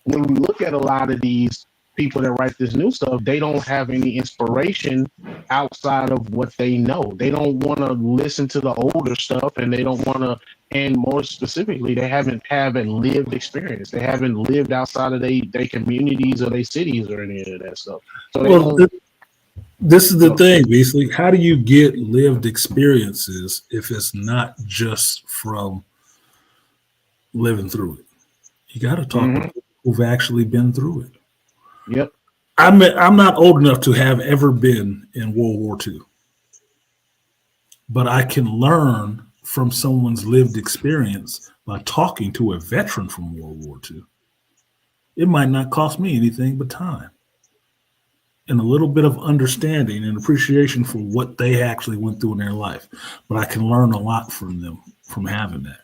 when we look at a lot of these people that write this new stuff, they don't have any inspiration outside of what they know. They don't want to listen to the older stuff, and they don't want to, and more specifically, they haven't lived experience. They haven't lived outside of their communities or their cities or any of that stuff. So this is the thing, basically. How do you get lived experiences if it's not just from living through it? You got to talk to people who've actually been through it. Yep. I'm not old enough to have ever been in World War II, but I can learn from someone's lived experience by talking to a veteran from World War II. It might not cost me anything but time and a little bit of understanding and appreciation for what they actually went through in their life, but I can learn a lot from them from having that.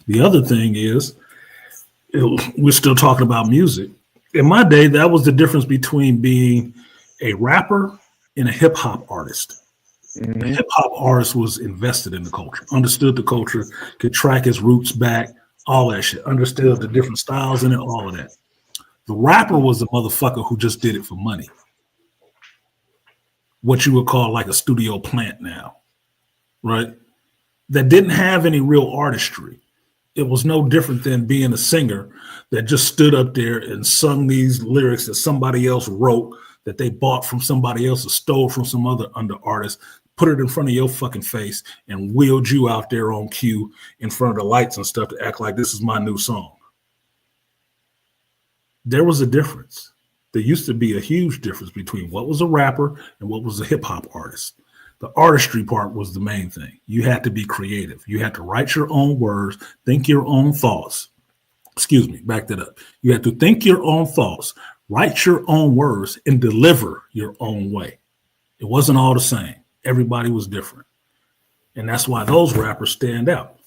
The other thing is, we're still talking about music. In my day, that was the difference between being a rapper and a hip hop artist. A hip hop artist was invested in the culture, understood the culture, could track his roots back, all that shit, understood the different styles in it, all of that. The rapper was the motherfucker who just did it for money. What you would call like a studio plant now, right? That didn't have any real artistry. It was no different than being a singer that just stood up there and sung these lyrics that somebody else wrote that they bought from somebody else or stole from some other under artist, put it in front of your fucking face, and wheeled you out there on cue in front of the lights and stuff to act like this is my new song. There was a difference. There used to be a huge difference between what was a rapper and what was a hip hop artist. The artistry part was the main thing. You had to be creative. You had to write your own words, think your own thoughts. Excuse me, back that up. You had to think your own thoughts, write your own words, and deliver your own way. It wasn't all the same. Everybody was different. And that's why those rappers stand out.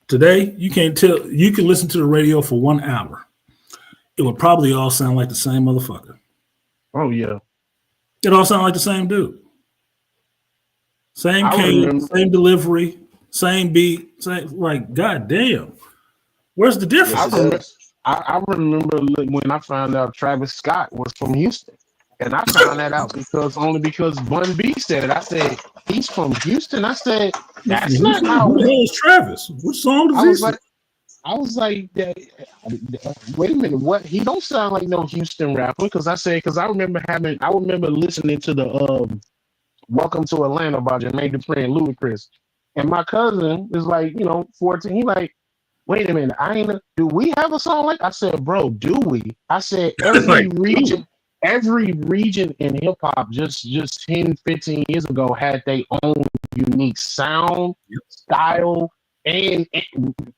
Today, you can't tell, you can listen to the radio for 1 hour. It would probably all sound like the same motherfucker. Oh, yeah. It all sound like the same dude. Same cadence, same delivery, same beat, same, like, goddamn. Where's the difference? I remember when I found out Travis Scott was from Houston. And I found that out because Bun B said it. I said, he's from Houston. I said, that's not how. Who the hell is Travis? What song does he sing? I was like, wait a minute, what? He don't sound like no Houston rapper. Because I remember listening to the Welcome to Atlanta by Jermaine Dupri and Ludacris. And my cousin is like, 14. He like, wait a minute, do we have a song like? I said, bro, do we? I said, every region in hip hop just 10, 15 years ago had their own unique sound, style, and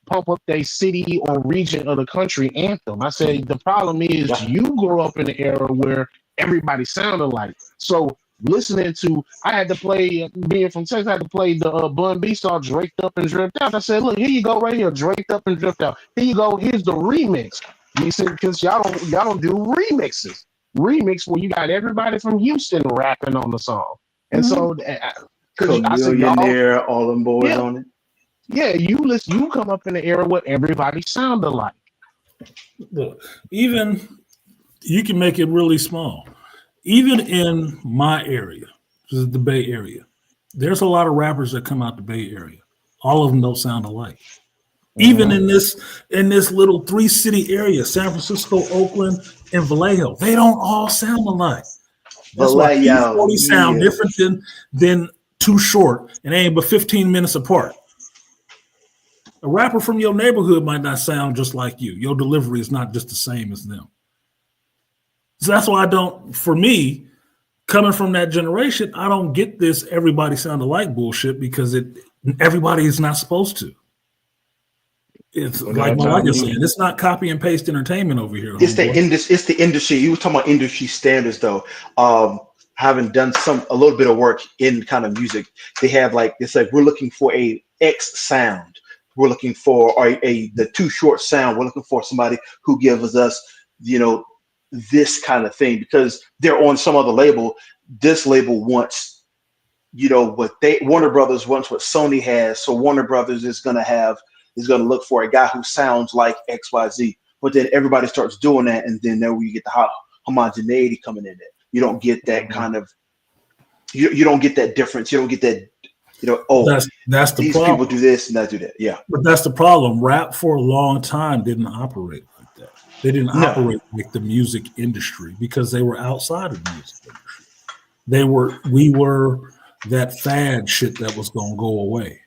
pump up their city or region of the country anthem. I said, the problem is you grew up in an era where everybody sounded like. So listening to, I had to play, being from Texas, I had to play the Bun B star Draked Up and Dripped Out. I said, look, here you go right here, Draked Up and Dripped Out. Here you go, here's the remix. You said, because y'all don't do remixes. Remix where you got everybody from Houston rapping on the song. And so Millionaire, all them boys on it. Yeah, you come up in the era where everybody sounded like. Look, even you can make it really small. Even in my area, which is the Bay Area, there's a lot of rappers that come out the Bay Area. All of them don't sound alike. Even in this little 3-city area, San Francisco, Oakland, and Vallejo, they don't all sound alike. That's why E40 sound different than Too Short, and they ain't but 15 minutes apart. A rapper from your neighborhood might not sound just like you. Your delivery is not just the same as them. So that's why for me, coming from that generation, I don't get this everybody sound alike bullshit because everybody is not supposed to. It's like Malika saying, it's not copy and paste entertainment over here. It's the industry. You were talking about industry standards though. Having done a little bit of work in kind of music, they have it's like we're looking for a X sound. We're looking for the Too Short sound. We're looking for somebody who gives us, this kind of thing because they're on some other label. This label wants, Warner Brothers wants what Sony has. So Warner Brothers is going to look for a guy who sounds like XYZ. But then everybody starts doing that, and then there you get the homogeneity coming in there. You don't get that kind of, you don't get that difference. You don't get that, that's the these problem. People do this and that do that. Yeah. But that's the problem. Rap for a long time didn't operate like that. They didn't operate like the music industry because they were outside of the music industry. We were that fad shit that was going to go away.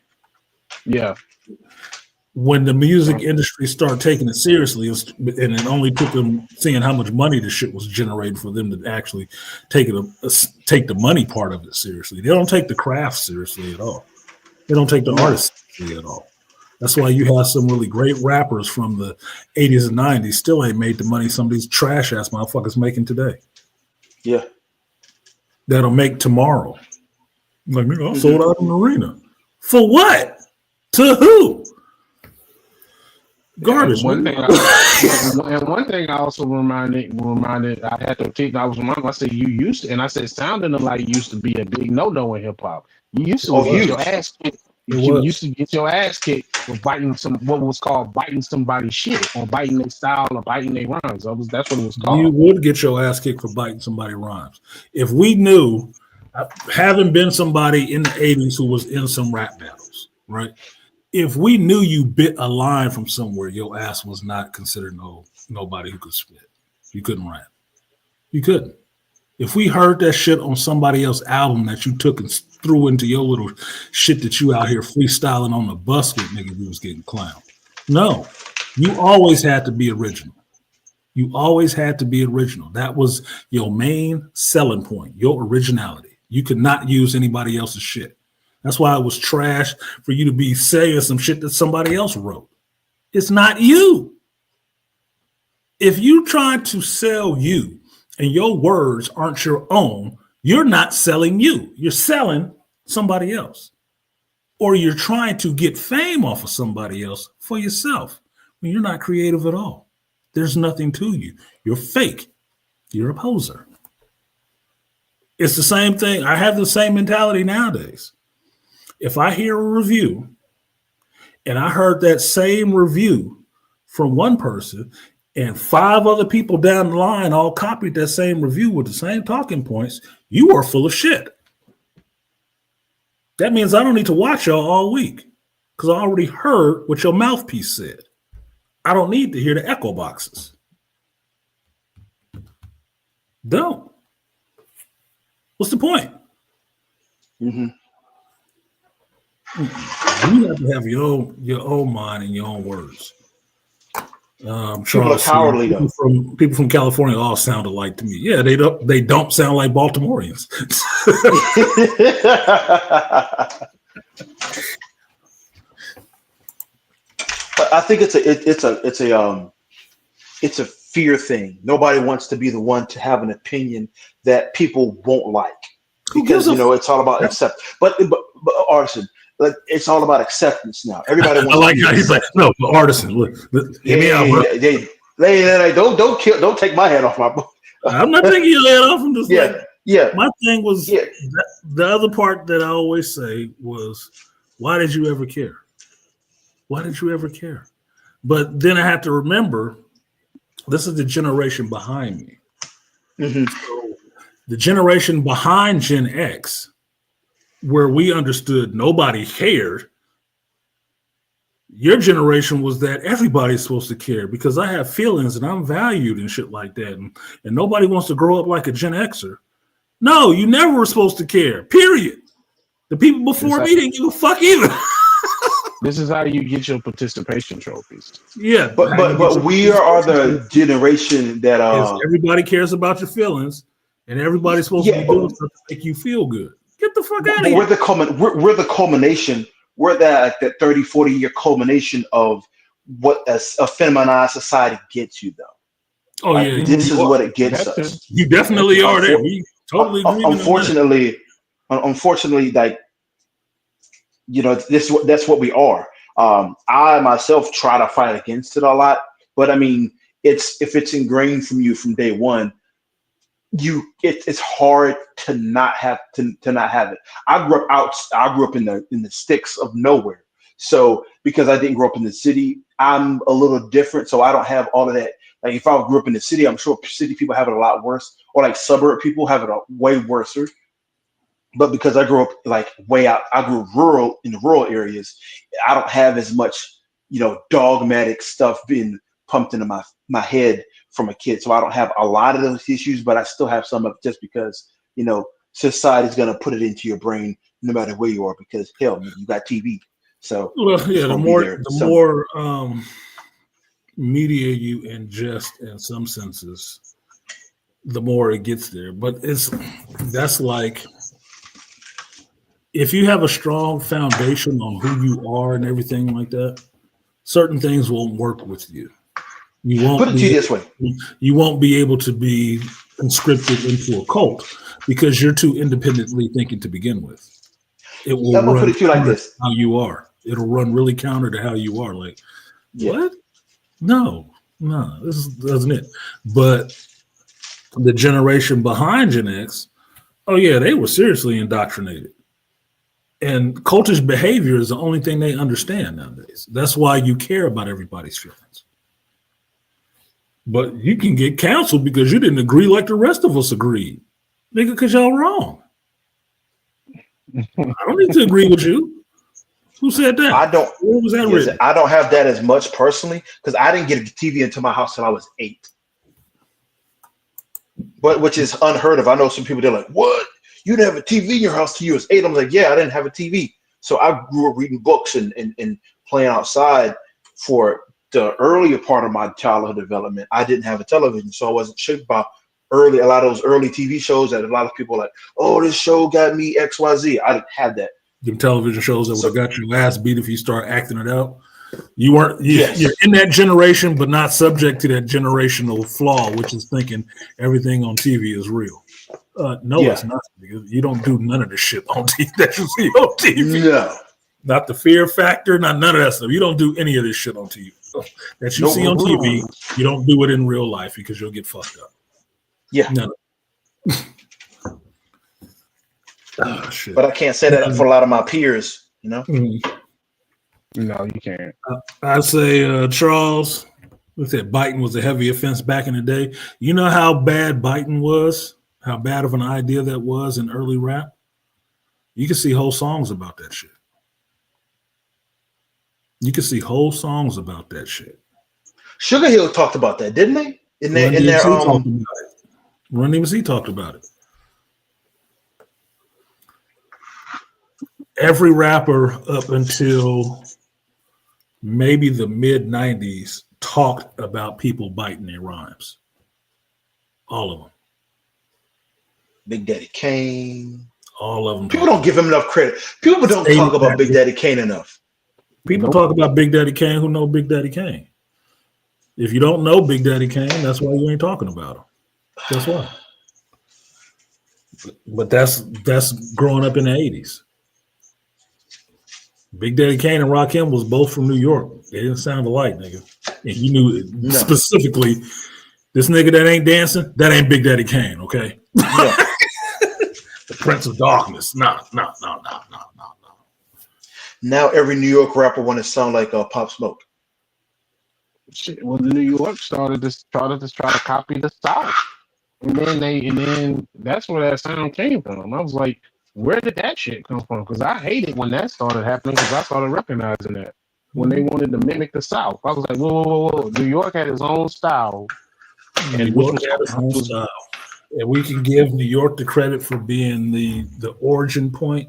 Yeah. When the music industry started taking it seriously, and it only took them seeing how much money the shit was generating for them to actually take the money part of it seriously. They don't take the craft seriously at all. They don't take the artist seriously at all. That's why you have some really great rappers from the 80s and 90s still ain't made the money some of these trash ass motherfuckers making today. Yeah. That'll make tomorrow. Like, I sold out an arena. For what? To who? Garbage. One thing I also reminded I had to take. I was reminded. I said you used to, and I said sounding alike used to be a big no in hip hop. You used to get your ass kicked. You used to get your ass kicked for biting what was called biting somebody's shit or biting their style or biting their rhymes. That's what it was called. You would get your ass kicked for biting somebody's rhymes. If we knew, having been somebody in the 80s who was in some rap battles, right? If we knew you bit a line from somewhere, your ass was not considered nobody who could spit. You couldn't rap. You couldn't. If we heard that shit on somebody else's album that you took and threw into your little shit that you out here freestyling on the bus with, nigga, we was getting clowned. No, you always had to be original. You always had to be original. That was your main selling point, your originality. You could not use anybody else's shit. That's why it was trash for you to be saying some shit that somebody else wrote. It's not you. If you try to sell you and your words aren't your own, you're not selling you. You're selling somebody else. Or you're trying to get fame off of somebody else for yourself when you're not creative at all. There's nothing to you. You're fake. You're a poser. It's the same thing. I have the same mentality nowadays. If I hear a review and I heard that same review from one person and 5 other people down the line all copied that same review with the same talking points, you are full of shit. That means I don't need to watch y'all all week because I already heard what your mouthpiece said. I don't need to hear the echo boxes. Don't. What's the point? Mm-hmm. You have to have your own mind and your own words. People are cowardly though. People from California all sound alike to me. Yeah, they don't sound like Baltimoreans. But I think it's a fear thing. Nobody wants to be the one to have an opinion that people won't like because it's all about accept. But Artisan, like, it's all about acceptance now. Everybody wants. I like how he's like, no, but Artisan, look, hear me out, bro. Don't take my head off my book. I'm not taking your head off. I'm just yeah. My thing was the other part that I always say was, why did you ever care? Why did you ever care? But then I have to remember, this is the generation behind me. Mm-hmm. So the generation behind Gen X, where we understood nobody cared, your generation was that everybody's supposed to care because I have feelings and I'm valued and shit like that. And nobody wants to grow up like a Gen Xer. No, you never were supposed to care, period. The people before me didn't give a fuck either. This is how you get your participation trophies. Yeah, but we are the generation that everybody cares about your feelings, and everybody's supposed to be doing stuff to make you feel good. Get the fuck out of here. We're the culmination. We're that 30, 40-year culmination of what a feminized society gets you, though. Oh, like, yeah. This is what it gets us. You definitely are there. We totally agree. Unfortunately, like, that's what we are. I myself try to fight against it a lot, but I mean, if it's ingrained from you from day one, it's hard to not have it. I grew up in the sticks of nowhere. So because I didn't grow up in the city, I'm a little different. So I don't have all of that. Like if I grew up in the city, I'm sure city people have it a lot worse, or like suburb people have it way worse. But because I grew up like way out, I grew rural in the rural areas. I don't have as much, dogmatic stuff being pumped into my head from a kid. So I don't have a lot of those issues, but I still have some of it just because, society's going to put it into your brain no matter where you are, because hell, you got TV. So the more media you ingest in some senses, the more it gets there. But that's like, if you have a strong foundation on who you are and everything like that, certain things won't work with you. You won't put it to you this way. You won't be able to be conscripted into a cult because you're too independently thinking to begin with. It will run put it to you like this. How you are. It'll run really counter to how you are. Like, what? No, this doesn't it. But the generation behind Gen X, they were seriously indoctrinated. And cultish behavior is the only thing they understand nowadays. That's why you care about everybody's feelings. But you can get canceled because you didn't agree like the rest of us agreed. Nigga, because y'all wrong. I don't need to agree with you. Who said that? I don't. Where was that written? I don't have that as much personally because I didn't get a TV into my house till I was 8. but which is unheard of. I know some people, they're like, what? You didn't have a TV in your house till you was 8. I'm like, yeah, I didn't have a TV. So I grew up reading books and playing outside for the earlier part of my childhood development. I didn't have a television, so I wasn't shaped by a lot of those early TV shows that a lot of people are like, oh, this show got me XYZ. I didn't have that. Them television shows that would have got your ass beat if you start acting it out. You're in that generation, but not subject to that generational flaw, which is thinking everything on TV is real. It's not. You don't do none of the shit on TV that you see on TV. No. Not the fear factor, not none of that stuff. You don't do any of this shit on TV. That you see on TV, you don't do it in real life because you'll get fucked up. Yeah. None of it. Oh, shit. But I can't say that for a lot of my peers, you know? No, you can't. I say, Charles, we said biting was a heavy offense back in the day. You know how bad biting was? How bad of an idea that was in early rap? You can see whole songs about that shit. You can see whole songs about that shit. Sugar Hill talked about that, didn't they? Run DMC talked about it. Every rapper up until maybe the mid 90s talked about people biting their rhymes. All of them. Big Daddy Kane. All of them. People don't give him enough credit. People don't talk about Big Daddy Kane enough. People talk about Big Daddy Kane who know Big Daddy Kane. If you don't know Big Daddy Kane, that's why you ain't talking about him. That's why. But that's growing up in the 80s. Big Daddy Kane and Rakim was both from New York. They didn't sound alike, nigga. And you knew specifically, this nigga that ain't dancing, that ain't Big Daddy Kane, okay? Yeah. The Prince of Darkness. No. Now every New York rapper want to sound like Pop Smoke. Shit, well, New York started to try to copy the South, and then that's where that sound came from. I was like, where did that shit come from? Because I hated when that started happening. Because I started recognizing that when they wanted to mimic the South, I was like, whoa. New York had its own style, and we can give New York the credit for being the origin point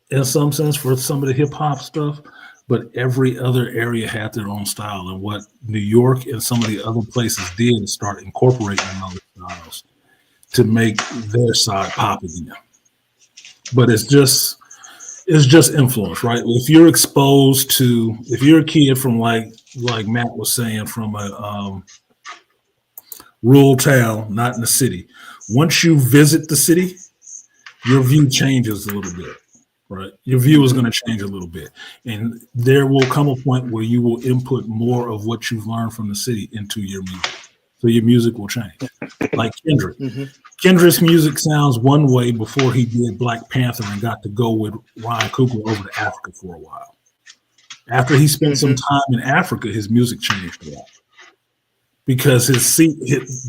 in some sense for some of the hip hop stuff. But every other area had their own style, and what New York and some of the other places did is start incorporating those styles to make their side pop again. But it's just influence, right? If you're a kid from like Matt was saying, from a rural town, not in the city, once you visit the city, your view changes a little bit. Right, your view is going to change a little bit, and there will come a point where you will input more of what you've learned from the city into your music, so your music will change. Like Kendrick, Kendrick's music sounds one way before he did Black Panther and got to go with Ryan Coogler over to Africa for a while. After he spent some time in Africa, his music changed a lot because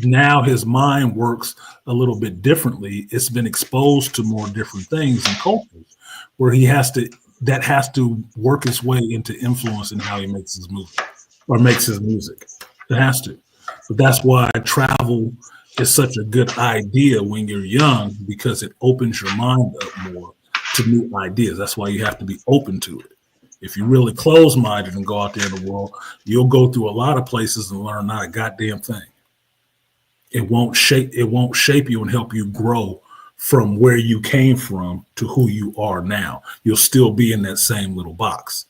now his mind works a little bit differently. It's been exposed to more different things and cultures, where that has to work its way into influence in how he makes his music. It has to. But that's why travel is such a good idea when you're young, because it opens your mind up more to new ideas. That's why you have to be open to it. If you're really closed-minded and go out there in the world, you'll go through a lot of places and learn not a goddamn thing. It won't shape you and help you grow from where you came from to who you are now. You'll still be in that same little box,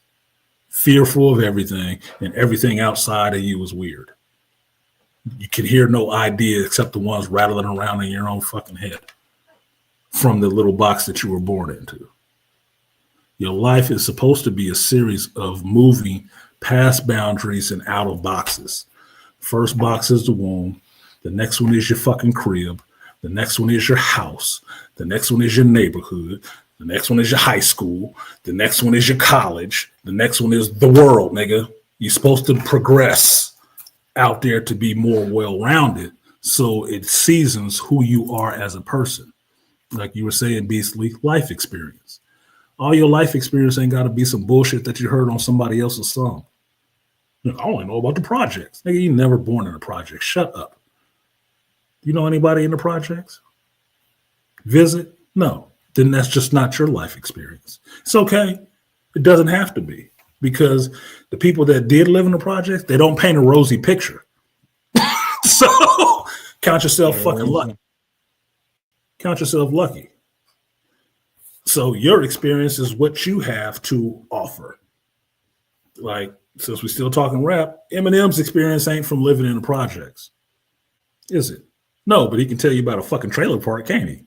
fearful of everything, and everything outside of you is weird. You can hear no idea except the ones rattling around in your own fucking head from the little box that you were born into. Your life is supposed to be a series of moving past boundaries and out of boxes. First box is the womb. The next one is your fucking crib. The next one is your house. The next one is your neighborhood. The next one is your high school. The next one is your college. The next one is the world, nigga. You're supposed to progress out there to be more well-rounded, so it seasons who you are as a person. Like you were saying, Beastly, life experience. All your life experience ain't got to be some bullshit that you heard on somebody else's song. I only know about the projects. Nigga, you never born in a project. Shut up. Do you know anybody in the projects? Visit? No. Then that's just not your life experience. It's okay. It doesn't have to be, because the people that did live in the projects, they don't paint a rosy picture. So count yourself fucking lucky. Count yourself lucky. So your experience is what you have to offer. Like, since we're still talking rap, Eminem's experience ain't from living in the projects, is it? No, but he can tell you about a fucking trailer park, can't he?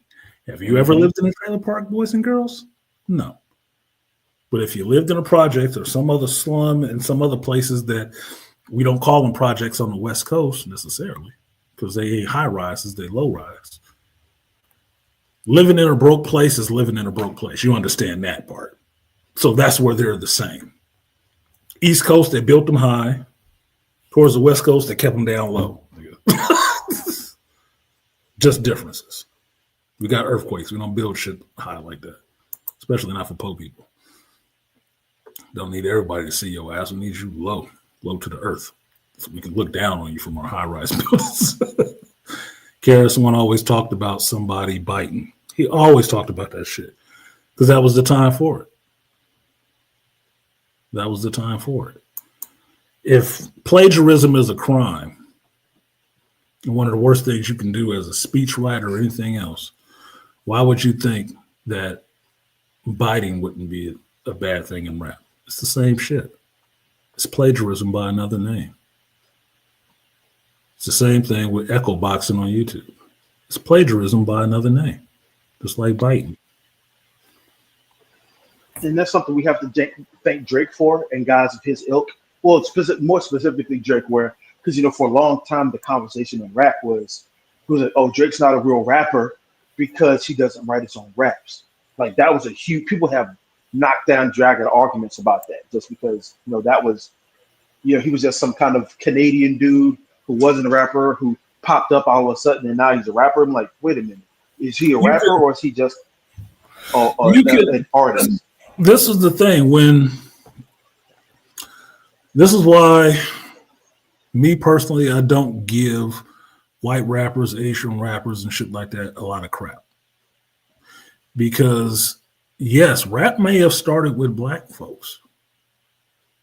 Have you ever lived in a trailer park, boys and girls? No. But if you lived in a project or some other slum and some other places that we don't call them projects on the West Coast necessarily, because they ain't high rises, they low rise. Living in a broke place is living in a broke place. You understand that part. So that's where they're the same. East Coast, they built them high. Towards the West Coast, they kept them down low. Just differences. We got earthquakes. We don't build shit high like that, especially not for poor people. Don't need everybody to see your ass. We need you low to the earth, so we can look down on you from our high-rise buildings. Someone always talked about somebody biting. He always talked about that shit because that was the time for it. That was the time for it. If plagiarism is a crime, and one of the worst things you can do as a speechwriter or anything else, why would you think that biting wouldn't be a bad thing in rap? It's the same shit. It's plagiarism by another name. It's the same thing with echo boxing on YouTube. It's plagiarism by another name, just like biting. And that's something we have to thank Drake for and guys of his ilk. Well, more specifically Drake, because for a long time the conversation in rap was like, oh, Drake's not a real rapper because he doesn't write his own raps. Like that was a huge. People have knocked down, dragged arguments about that just because that was, he was just some kind of Canadian dude who wasn't a rapper who popped up all of a sudden and now he's a rapper. I'm like, wait a minute, is he a rapper or is he just an artist? This is the thing this is why me personally, I don't give white rappers, Asian rappers and shit like that a lot of crap. Because yes, rap may have started with black folks.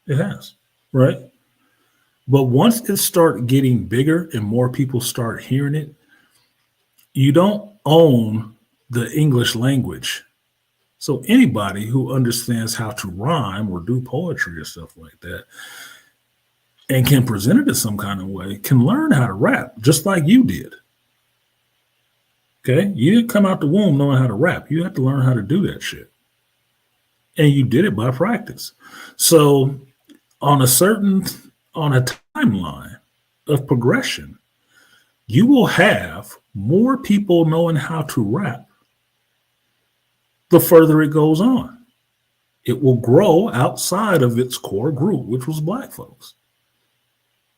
It has, right? But once it starts getting bigger and more people start hearing it, you don't own the English language. So anybody who understands how to rhyme or do poetry or stuff like that and can present it in some kind of way can learn how to rap just like you did. Okay? You didn't come out the womb knowing how to rap. You had to learn how to do that shit. And you did it by practice. So on a timeline of progression, you will have more people knowing how to rap the further it goes on. It will grow outside of its core group, which was black folks.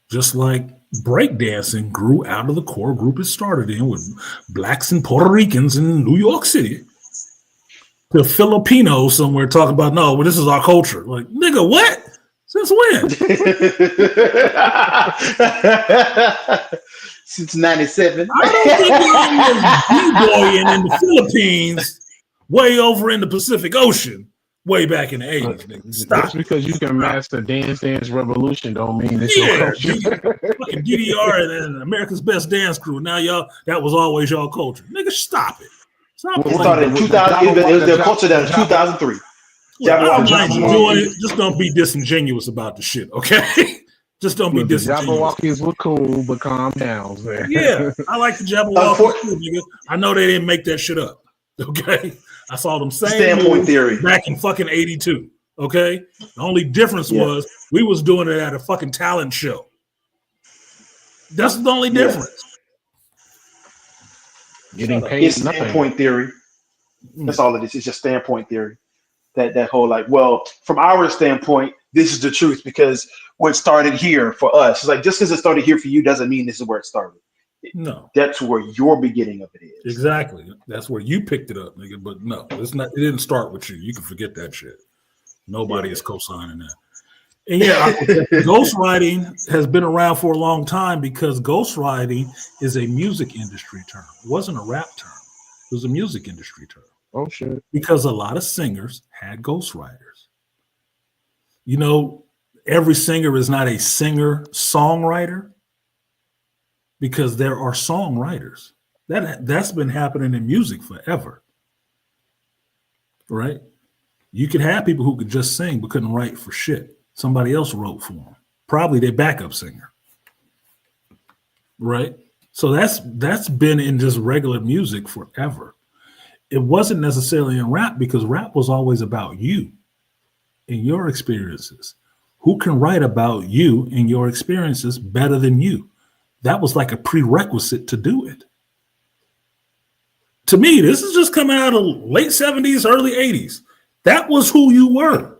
Just like breakdancing grew out of the core group it started in with blacks and Puerto Ricans in New York City. The Filipinos somewhere talking about, no, well, this is our culture. Like, nigga, what? Since when? Since 97. I don't think I was b-boying in the Philippines way over in the Pacific Ocean way back in the 80s. Nigga. Stop. Just because you can master Dance Revolution don't mean it's your culture. Fucking DDR and America's Best Dance Crew. Now y'all, that was always y'all culture. Nigga, stop it. Stop it. Started in 2000. It was their culture that in 2003. Just don't be disingenuous about the shit, okay? Just don't be disingenuous. Jabberwockies were cool, but calm down, man. Yeah, I like the Jabberwockies too, nigga. I know they didn't make that shit up, okay? I saw them same standpoint theory back in fucking 82, okay? The only difference was we was doing it at a fucking talent show. That's the only difference. Getting paid it's standpoint theory. That's all it is. It's just standpoint theory. That whole like, well, from our standpoint, this is the truth because what started here for us. It's like just because it started here for you doesn't mean this is where it started. No, that's where your beginning of it is. Exactly. That's where you picked it up, nigga. But no, it's not. It didn't start with you. You can forget that shit. Nobody is co-signing that. And yeah, ghostwriting has been around for a long time because ghostwriting is a music industry term. It wasn't a rap term. It was a music industry term. Oh shit. Because a lot of singers had ghostwriters. You know, every singer is not a singer-songwriter because there are songwriters. That's been happening in music forever. Right? You could have people who could just sing but couldn't write for shit. Somebody else wrote for them. Probably their backup singer. Right? So that's been in just regular music forever. It wasn't necessarily in rap because rap was always about you and your experiences. Who can write about you and your experiences better than you? That was like a prerequisite to do it. To me, this is just coming out of late 70s, early 80s. That was who you were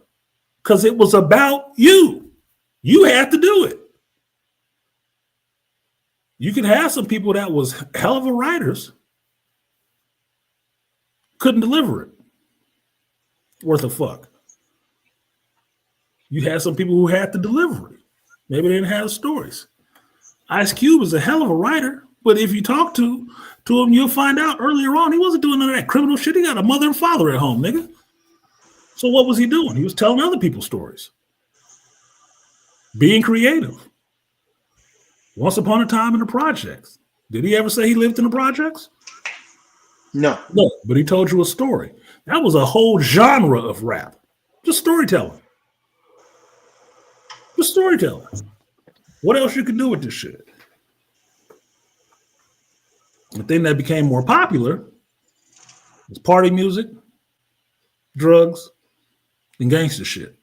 because it was about you. You had to do it. You can have some people that was hell of a writers, couldn't deliver it. Worth a fuck. You had some people who had to deliver it. Maybe they didn't have stories. Ice Cube is a hell of a writer, but if you talk to him, you'll find out earlier on he wasn't doing none of that criminal shit. He got a mother and father at home, nigga. So what was he doing? He was telling other people's stories. Being creative. Once upon a time in the projects. Did he ever say he lived in the projects? No. No, but he told you a story. That was a whole genre of rap. Just storytelling. Just storytelling. What else you can do with this shit? The thing that became more popular was party music, drugs, and gangster shit.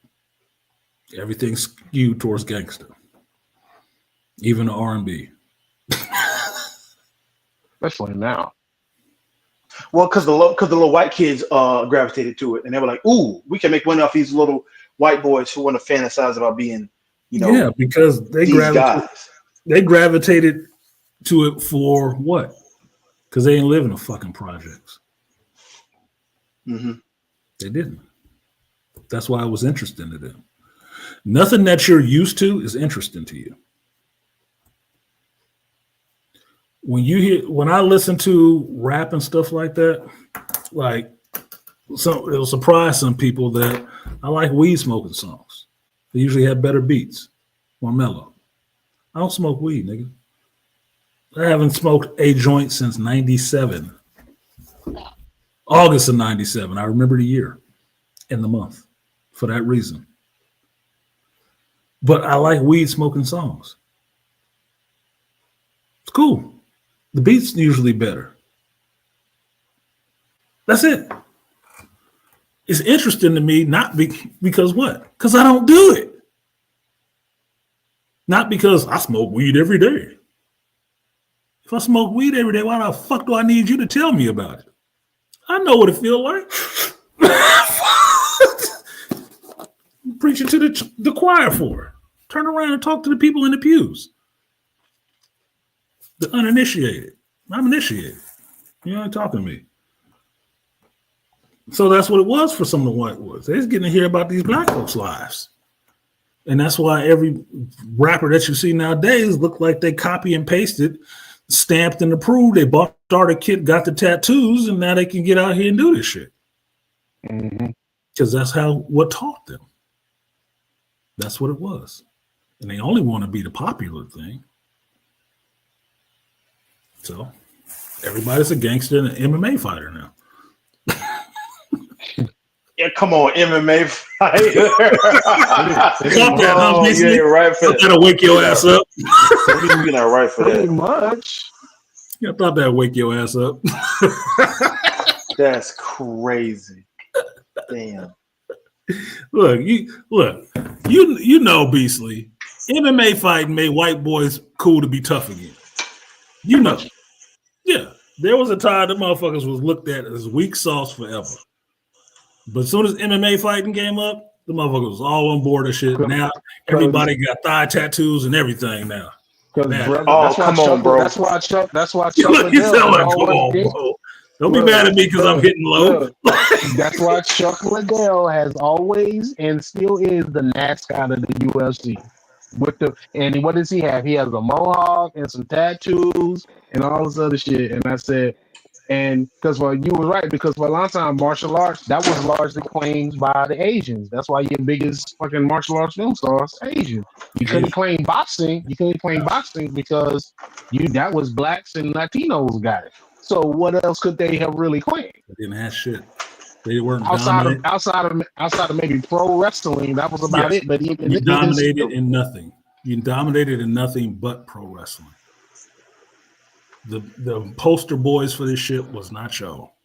Everything skewed towards gangster. Even the R&B. Especially now. Well, because the little white kids gravitated to it, and they were like, "Ooh, we can make money off these little white boys who want to fantasize about being, yeah, because they gravitated to it for what? Because they didn't live in the fucking projects. Mm-hmm. They didn't. That's why it was interesting to them. Nothing that you're used to is interesting to you. When I listen to rap and stuff like that, like it'll surprise some people that I like weed smoking songs. They usually have better beats, more mellow. I don't smoke weed, nigga. I haven't smoked a joint since 97. August of 97. I remember the year and the month for that reason. But I like weed smoking songs. It's cool. The beat's usually better. That's it. It's interesting to me, not because what? Because I don't do it. Not because I smoke weed every day. If I smoke weed every day, why the fuck do I need you to tell me about it? I know what it feels like. Preaching to the choir for. Turn around and talk to the people in the pews. The uninitiated. I'm initiated. You ain't talking to me. So that's what it was for some of the white boys. They was getting to hear about these black folks' lives. And that's why every rapper that you see nowadays look like they copy and pasted, stamped and approved. They bought starter kit, got the tattoos, and now they can get out here and do this shit. Because that's what taught them. That's what it was. And they only want to be the popular thing. So everybody's a gangster and an MMA fighter now. Yeah, come on, MMA fighter. Caught that, huh? Yeah, right for that. That'll wake your ass up. You're not right for Pretty that. much. Yeah, I thought that'd wake your ass up. That's crazy. Damn. Look, you know, Beastly. MMA fighting made white boys cool to be tough again. You know. Yeah. There was a time the motherfuckers was looked at as weak sauce forever. But as soon as MMA fighting came up, the motherfuckers was all on board of shit. Now everybody got thigh tattoos and everything now. Oh, come on, bro. That's why I chuck. You sound like, come on, bro. Don't be mad at me because I'm hitting low. Look, that's why Chuck Liddell has always and still is the mascot of the UFC. And what does he have? He has a mohawk and some tattoos and all this other shit. And I said, and because you were right, because for a long time martial arts that was largely claimed by the Asians. That's why your biggest fucking martial arts film stars Asian. You couldn't claim boxing. You couldn't claim boxing because that was blacks and Latinos got it. So what else could they have really claimed? They didn't have shit. They weren't outside of maybe pro wrestling. That was about it. But you dominated in nothing. You dominated in nothing but pro wrestling. The poster boys for this shit was not y'all.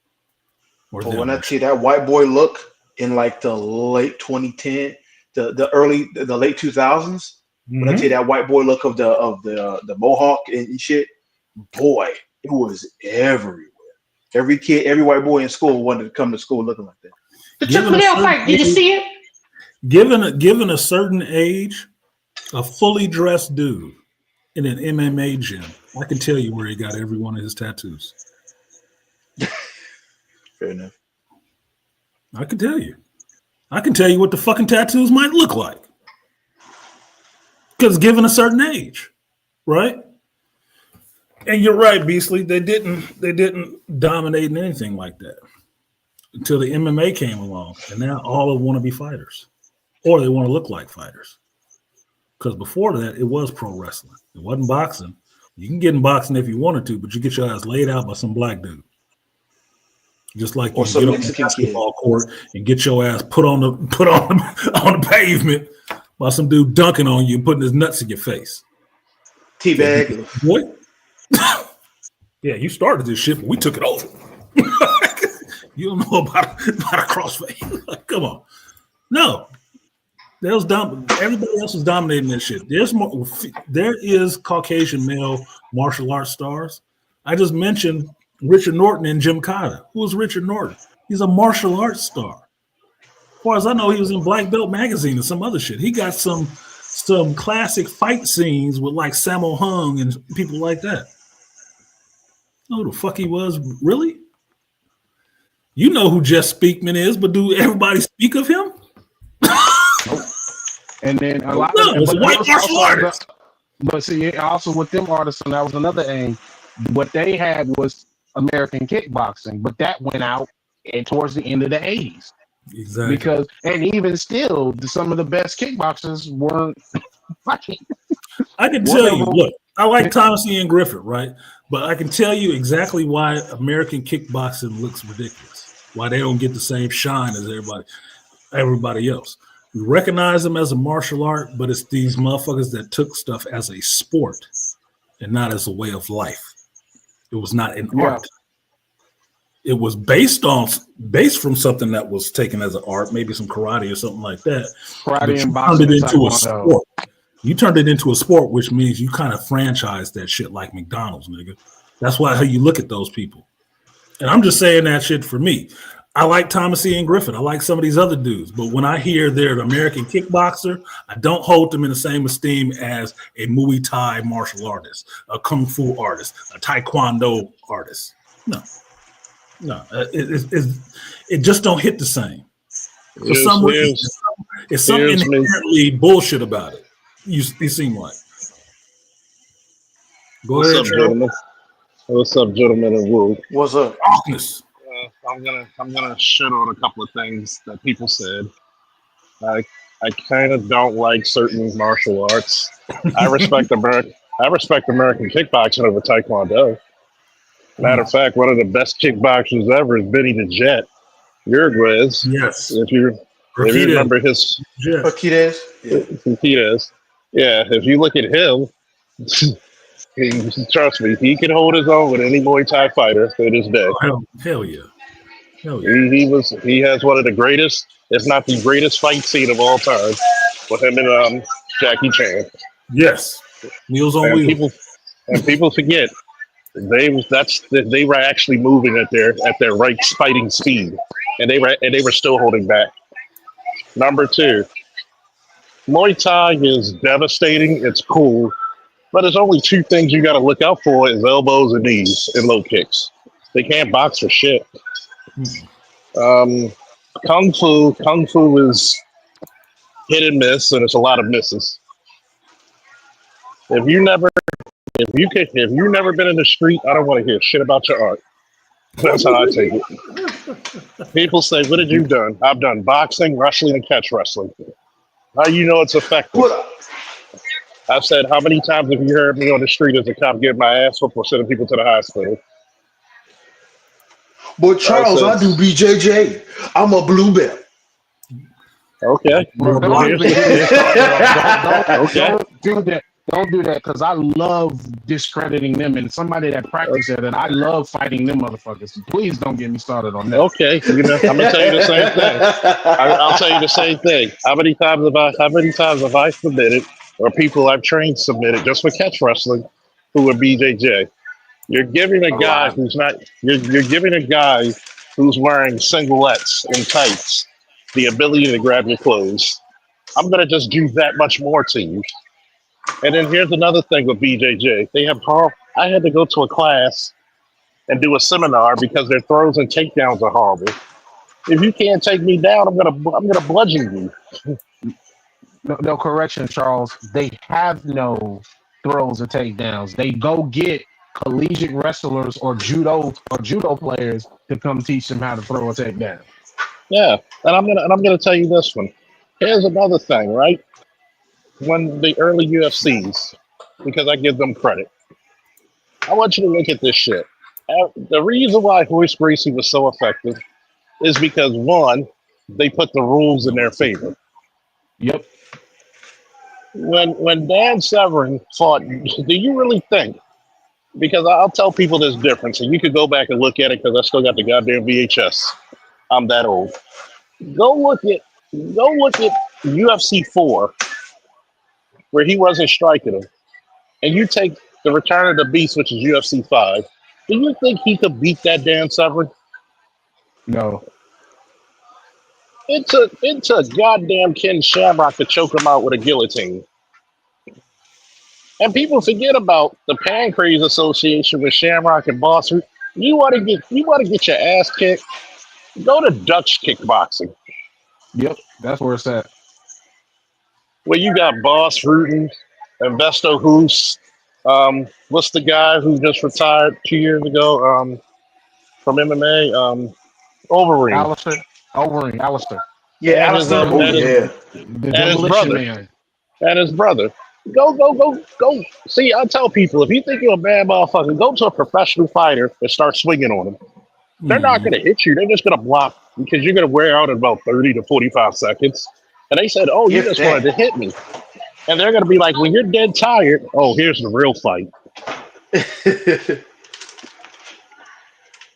But when I see that white boy look in like the late 2010, the late 2000s, when I see that white boy look of the mohawk and shit, boy, it was everywhere. Every kid, every white boy in school wanted to come to school looking like that. The Chuck Liddell fight, did you see it? Given a certain age, a fully dressed dude in an MMA gym, I can tell you where he got every one of his tattoos. Fair enough. I can tell you. I can tell you what the fucking tattoos might look like. Because given a certain age, right? And you're right, Beastly. They didn't dominate in anything like that until the MMA came along, and now all of them want to be fighters, or they want to look like fighters. Because before that, it was pro wrestling. It wasn't boxing. You can get in boxing if you wanted to, but you get your ass laid out by some black dude. Just like you get on the basketball court and get your ass put on the pavement by some dude dunking on you and putting his nuts in your face. Teabag. What? Yeah, you started this shit, but we took it over. You don't know about a crossfade. Like, come on. No. Everybody else was dominating that shit. There is Caucasian male martial arts stars. I just mentioned Richard Norton and Jim Cotta. Who is Richard Norton? He's a martial arts star. As far as I know, he was in Black Belt magazine and some other shit. He got some classic fight scenes with like Sammo Hung and people like that. Know who the fuck he was? Really? You know who Jess Speakman is, but do everybody speak of him? And then a lot of it's white martial artists. But see, also with them artists, and that was another aim. What they had was American kickboxing, but that went out towards the end of the 80s. Exactly. And even still, some of the best kickboxers weren't fighting. I can tell you, look, I like Thomas Ian Griffith, right? But I can tell you exactly why American kickboxing looks ridiculous. Why they don't get the same shine as everybody else. We recognize them as a martial art, but it's these motherfuckers that took stuff as a sport and not as a way of life. It was not an art. It was based from something that was taken as an art, maybe some karate or something like that. Karate and boxing turned it into a sport. You turned it into a sport, which means you kind of franchise that shit like McDonald's, nigga. That's how you look at those people. And I'm just saying that shit for me. I like Thomas Ian Griffith. I like some of these other dudes. But when I hear they're an American kickboxer, I don't hold them in the same esteem as a Muay Thai martial artist, a Kung Fu artist, a Taekwondo artist. No. It just don't hit the same. For some reason, it's something inherently bullshit about it. You seem like. Go ahead, gentlemen. What's up, gentlemen and Woo? What's up? Darkness. I'm gonna shit on a couple of things that people said. I kind of don't like certain martial arts. I respect American kickboxing over Taekwondo. Matter of fact, one of the best kickboxers ever is Benny the Jet Uruguay's. Yes. If you remember his Paquitas. Yeah, if you look at him, trust me, he can hold his own with any Muay Thai fighter to this day. Oh, hell yeah. He has one of the greatest, if not the greatest fight scene of all time with him and Jackie Chan. Yes. Wheels on wheels. People forget they were actually moving at their right fighting speed, and they were still holding back. Number two, Muay Thai is devastating. It's cool, but there's only two things you got to look out for: is elbows and knees and low kicks. They can't box for shit. Kung Fu is hit and miss, and it's a lot of misses. If you never been in the street, I don't want to hear shit about your art. That's how I take it. People say, "What have you done?" I've done boxing, wrestling, and catch wrestling. How you know it's effective? I've said, how many times have you heard me on the street as a cop get my ass whooped or sending people to the hospital? But Charles, I do BJJ. I'm a blue belt. Okay. Bro, Don't don't do that. Don't do that, because I love discrediting them, and somebody that practices it, and I love fighting them motherfuckers. Please don't get me started on that. Okay, I'm gonna tell you the same thing. I'll tell you the same thing. How many times have I submitted, or people I've trained submitted just for catch wrestling, who are BJJ? You're giving a guy who's not. You're giving a guy who's wearing singlets and tights the ability to grab your clothes. I'm gonna just do that much more to you. And then here's another thing with BJJ. I had to go to a class and do a seminar because their throws and takedowns are horrible. If you can't take me down, I'm gonna bludgeon you. No correction, Charles. They have no throws or takedowns. They go get collegiate wrestlers or judo players to come teach them how to throw a takedown. Yeah, and I'm gonna tell you this one. Here's another thing, right? When the early UFCs, because I give them credit, I want you to look at this shit. The reason why Hoist Gracie was so effective is because, one, they put the rules in their favor. Yep. When Dan Severn fought, do you really think? Because I'll tell people there's difference, and you could go back and look at it because I still got the goddamn VHS. I'm that old. Go look at UFC 4, where he wasn't striking him, and you take the Return of the Beast, which is UFC 5. Do you think he could beat that Dan Severn? No. It took goddamn Ken Shamrock to choke him out with a guillotine. And people forget about the Pancrase Association with Shamrock and Boss. You want to get your ass kicked? Go to Dutch kickboxing. Yep, that's where it's at. Where you got Boss Rutten and Vesto Hoos. What's the guy who just retired 2 years ago from MMA? Overeem. Alistair. Yeah, Alistair. The his brother. Man. And his brother. Go. See, I tell people, if you think you're a bad motherfucker, go to a professional fighter and start swinging on them. They're not going to hit you. They're just going to block because you're going to wear out in about 30 to 45 seconds. And they said, oh, you just wanted to hit me. And they're going to be like, when you're dead tired, oh, here's the real fight.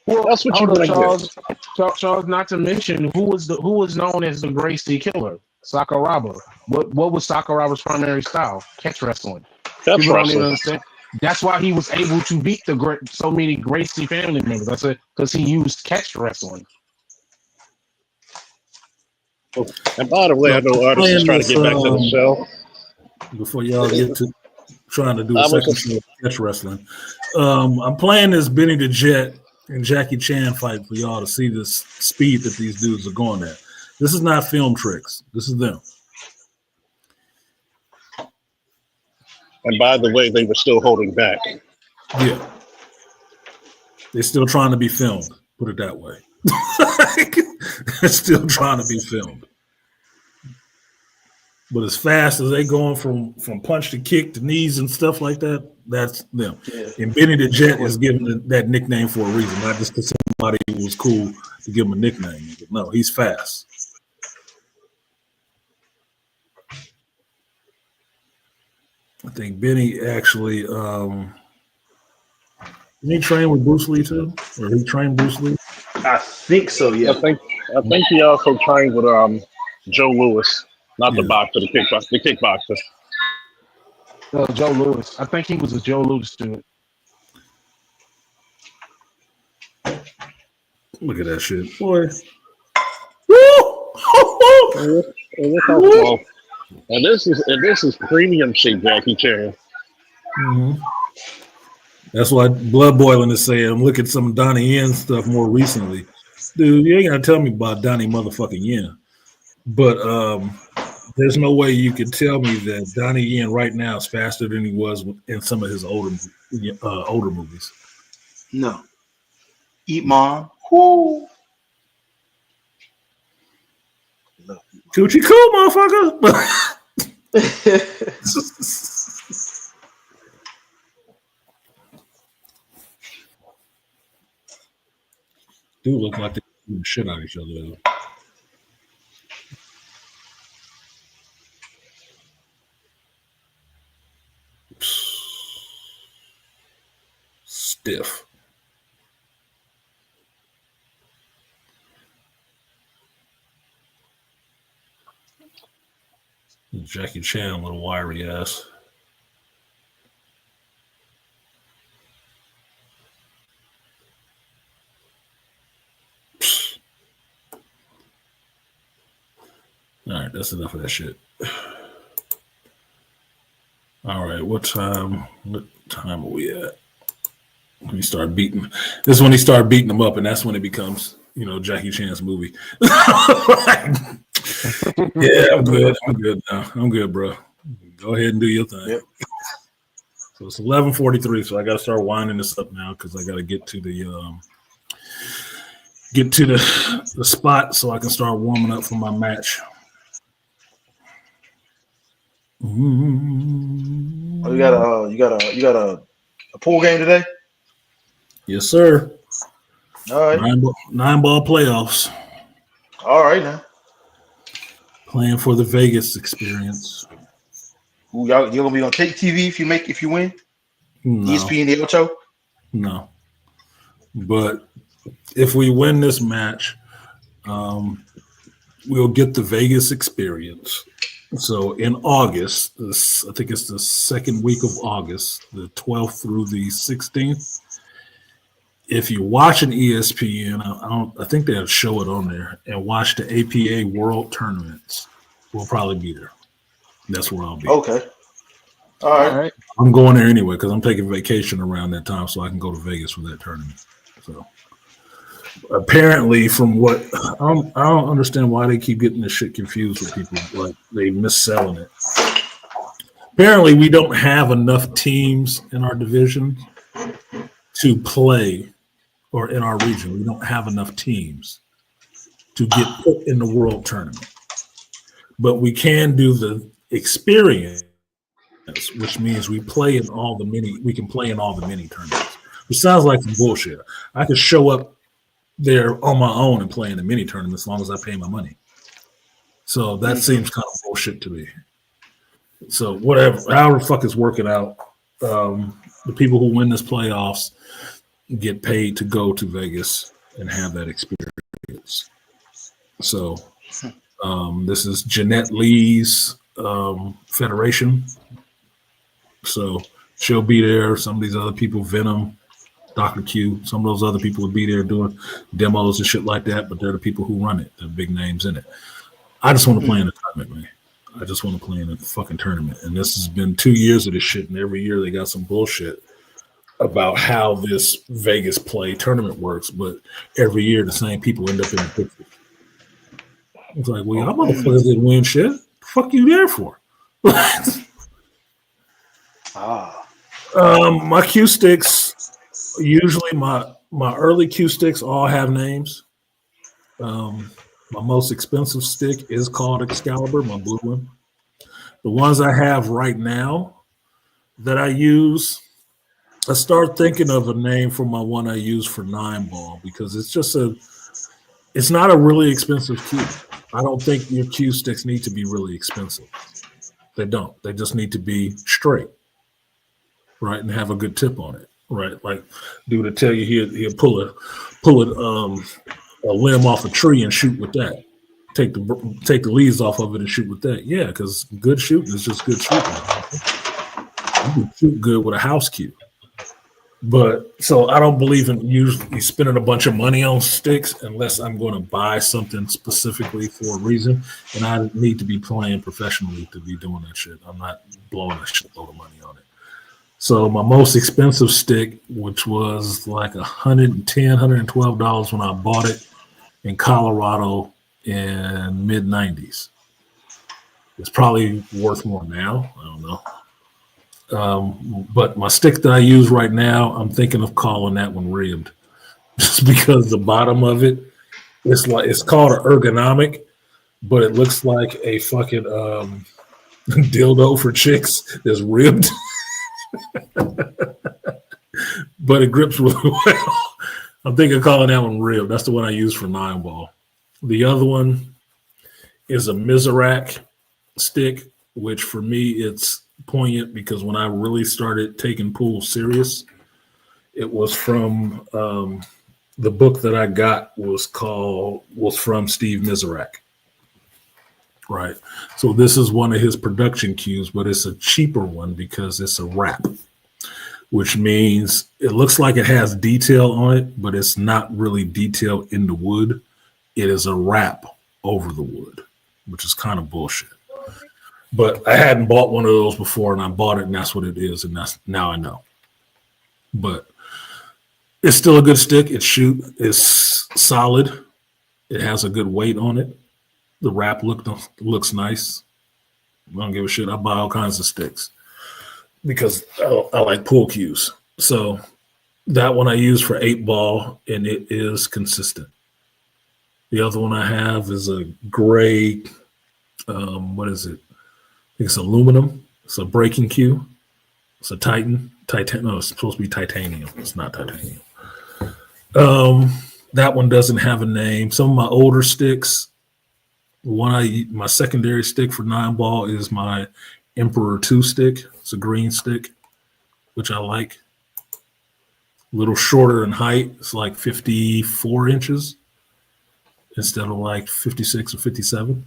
Well, that's what you're going to get. Charles, not to mention who was known as the Gracie Killer, Sakuraba. What was Sakuraba's primary style? Catch wrestling. Catch People wrestling. Don't even understand. That's why he was able to beat so many Gracie family members. I said because he used catch wrestling. And by the way, I know artists is trying to get back to the show. Before y'all get to trying to do a second show of catch wrestling, I'm playing this Benny the Jet and Jackie Chan fight for y'all to see this speed that these dudes are going at. This is not film tricks. This is them. And by the way, they were still holding back. Yeah. They're still trying to be filmed. Put it that way. They're still trying to be filmed. But as fast as they going from punch to kick to knees and stuff like that, that's them. Yeah. And Benny the Jet is given that nickname for a reason, not just because somebody was cool to give him a nickname. But no, he's fast. I think Benny actually did he train with Bruce Lee too? Or he trained Bruce Lee? I think so, yeah. I think he also trained with Joe Louis, not the boxer, the kickboxer. Joe Louis. I think he was a Joe Louis student. Look at that shit. Boy. Woo! And this is premium shit, Jackie Chan. Mm-hmm. That's why Blood Boiling is saying, I'm looking at some Donnie Yen stuff more recently. Dude, you ain't got to tell me about Donnie motherfucking Yen. But there's no way you can tell me that Donnie Yen right now is faster than he was in some of his older movies. No. Eat Mom. Woo. Coochie cool, motherfucker. Dude look like they do the shit out of each other. Stiff. Jackie Chan, little wiry ass. All right, that's enough of that shit. All right, what time are we at? When he started beating, this is when he started beating him up, and that's when it becomes, Jackie Chan's movie. Yeah, I'm good. I'm good now. I'm good, bro. Go ahead and do your thing. Yep. So it's 11:43, so I got to start winding this up now because I got to get to the spot so I can start warming up for my match. Oh, you got a pool game today? Yes, sir. All right. 9-ball playoffs. All right now. Playing for the Vegas experience. Ooh, you're gonna be on Take TV if you win? No. ESPN the Ocho? No. But if we win this match, we'll get the Vegas experience. So in August, I think it's the second week of August, the 12th through the 16th. If you watch an ESPN, I think they'll show it on there, and watch the APA World Tournaments, we'll probably be there. That's where I'll be. Okay. All right. I'm going there anyway because I'm taking vacation around that time so I can go to Vegas for that tournament. So apparently, from what I don't understand why they keep getting this shit confused with people, like they misselling it. Apparently, we don't have enough teams in our division to play, or in our region, we don't have enough teams to get put in the world tournament. But we can do the experience, which means we can play in all the mini tournaments. Which sounds like some bullshit. I could show up there on my own and play in the mini tournament as long as I pay my money. So that seems kind of bullshit to me. So whatever, however the fuck is working out, the people who win this playoffs get paid to go to Vegas and have that experience. So this is Jeanette Lee's federation. So she'll be there. Some of these other people, Venom, Dr. Q, some of those other people would be there doing demos and shit like that, but they're the people who run it, the big names in it. I just want to play in a tournament, man. I just want to play in a fucking tournament. And this has been 2 years of this shit, and every year they got some bullshit about how this Vegas play tournament works, but every year the same people end up in the picture. It's like, well, y'all motherfuckers didn't win shit. The fuck you there for? My cue sticks, usually my early cue sticks all have names. My most expensive stick is called Excalibur, my blue one. The ones I have right now that I use, I start thinking of a name for my one I use for 9-ball because it's not a really expensive cue. I don't think your cue sticks need to be really expensive. They don't. They just need to be straight, right, and have a good tip on it, right? Like, dude will tell you he'll pull a limb off a tree and shoot with that. Take the leaves off of it and shoot with that. Yeah, because good shooting is just good shooting. You can shoot good with a house cue. But so I don't believe in usually spending a bunch of money on sticks unless I'm going to buy something specifically for a reason, and I need to be playing professionally to be doing that shit. I'm not blowing a shitload of money on it. So my most expensive stick, which was like $110, $112 when I bought it in Colorado in mid '90s. It's probably worth more now. I don't know. But my stick that I use right now, I'm thinking of calling that one ribbed, just because the bottom of it, it's called an ergonomic, but it looks like a fucking dildo for chicks that's ribbed. But it grips really well. I'm thinking of calling that one ribbed. That's the one I use for 9-ball. The other one is a Mizrac stick, which for me it's poignant because when I really started taking pool serious, it was from the book that I got was from Steve Mizrac. Right. So this is one of his production cues, but it's a cheaper one because it's a wrap, which means it looks like it has detail on it, but it's not really detail in the wood. It is a wrap over the wood, which is kind of bullshit. But I hadn't bought one of those before, and I bought it, and that's what it is, and now I know. But it's still a good stick. It's solid. It has a good weight on it. The wrap looks nice. I don't give a shit. I buy all kinds of sticks because I like pool cues. So that one I use for 8-ball, and it is consistent. The other one I have is a gray, what is it? I think it's aluminum. It's a breaking cue. It's a Titan. No, it's supposed to be titanium. It's not titanium. That one doesn't have a name. Some of my older sticks, my secondary stick for 9-ball is my Emperor 2 stick. It's a green stick, which I like. A little shorter in height. It's like 54 inches instead of like 56 or 57.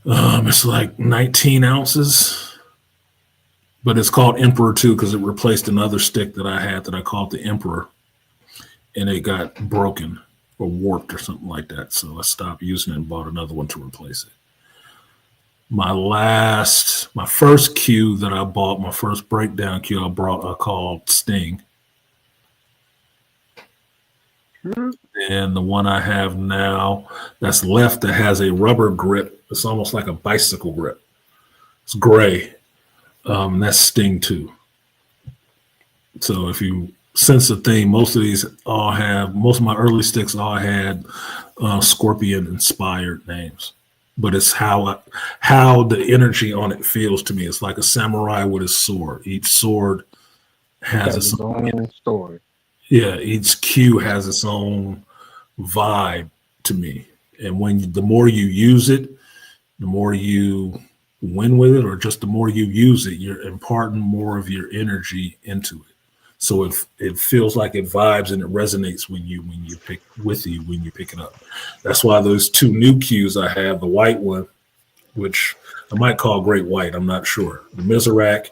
It's like 19 ounces, but it's called Emperor 2 because it replaced another stick that I had that I called the Emperor, and it got broken or warped or something like that. So I stopped using it and bought another one to replace it. My first cue that I bought, my first breakdown cue I called Sting. And the one I have now that's left that has a rubber grip, it's almost like a bicycle grip. It's gray. That's Sting 2. So if you sense the theme, most of my early sticks all had Scorpion inspired names. But it's how the energy on it feels to me. It's like a samurai with a sword. Each sword has its own story. Yeah, each cue has its own vibe to me. And the more you use it, the more you win with it, or just the more you use it, you're imparting more of your energy into it. So it feels like it vibes and it resonates when you pick it up. That's why those 2 new cues I have, the white one, which I might call Great White, I'm not sure, the Mizrac,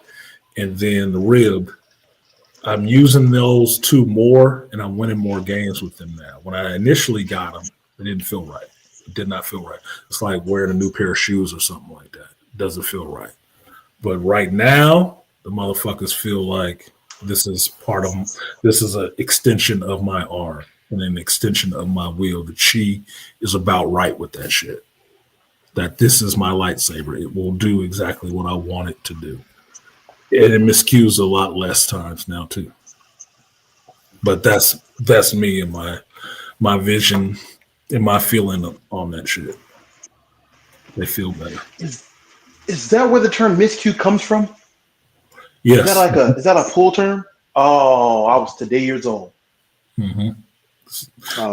and then the Rib. I'm using those 2 more, and I'm winning more games with them now. When I initially got them, it didn't feel right. It did not feel right. It's like wearing a new pair of shoes or something like that. It doesn't feel right. But right now, the motherfuckers feel like this is an extension of my arm and an extension of my wheel. The chi is about right with that shit. That this is my lightsaber. It will do exactly what I want it to do. And it miscues a lot less times now too. But that's me and my vision and my feeling on that shit. They feel better. Is that where the term miscue comes from? Yes. Is that a pool term? Oh, I was today years old. Mm-hmm.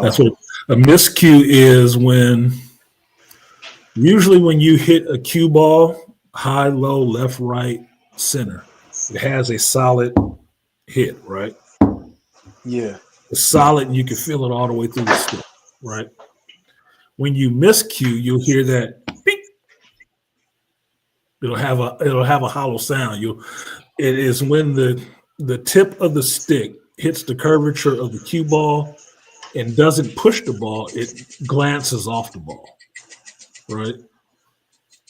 That's what a miscue is usually when you hit a cue ball, high, low, left, right, center, it has a solid hit, right? Yeah. It's solid and you can feel it all the way through the stick, right? When you miscue, you'll hear that beep. It'll have a hollow sound. It is when the tip of the stick hits the curvature of the cue ball and doesn't push the ball, it glances off the ball, right?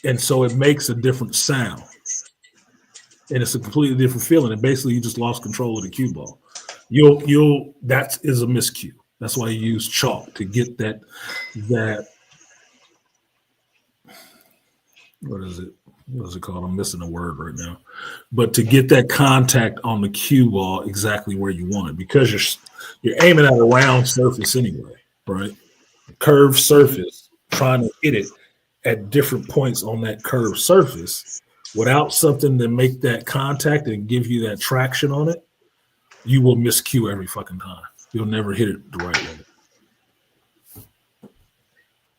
And so it makes a different sound. and it's a completely different feeling. And basically, you just lost control of the cue ball. That is a miscue. That's why you use chalk to get that. What is it? What is it called? I'm missing a word right now. But to get that contact on the cue ball exactly where you want it, because you're aiming at a round surface anyway, right? A curved surface, trying to hit it at different points on that curved surface without something to make that contact and give you that traction on it, you will miscue every fucking time. You'll never hit it the right way.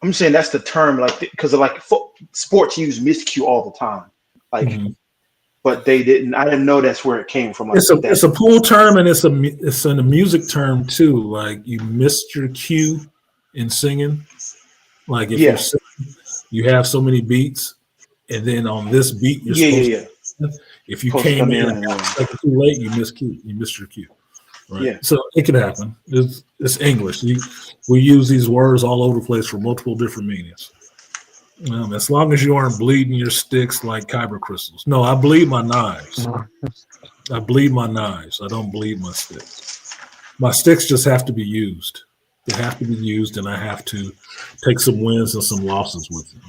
I'm saying that's the term, like, because like sports use miscue all the time, like, but they didn't. I didn't know that's where it came from. Like, it's a pool term, and it's a music term too. Like, you missed your cue in singing. Like, if you're singing, you have so many beats, and then on this beat you're supposed to. If you came in like too late, you missed your cue. Right. Yeah. So it can happen. It's English. We use these words all over the place for multiple different meanings. As long as you aren't bleeding your sticks like kyber crystals. No, I bleed my knives. I bleed my knives. I don't bleed my sticks. My sticks just have to be used. They have to be used, and I have to take some wins and some losses with them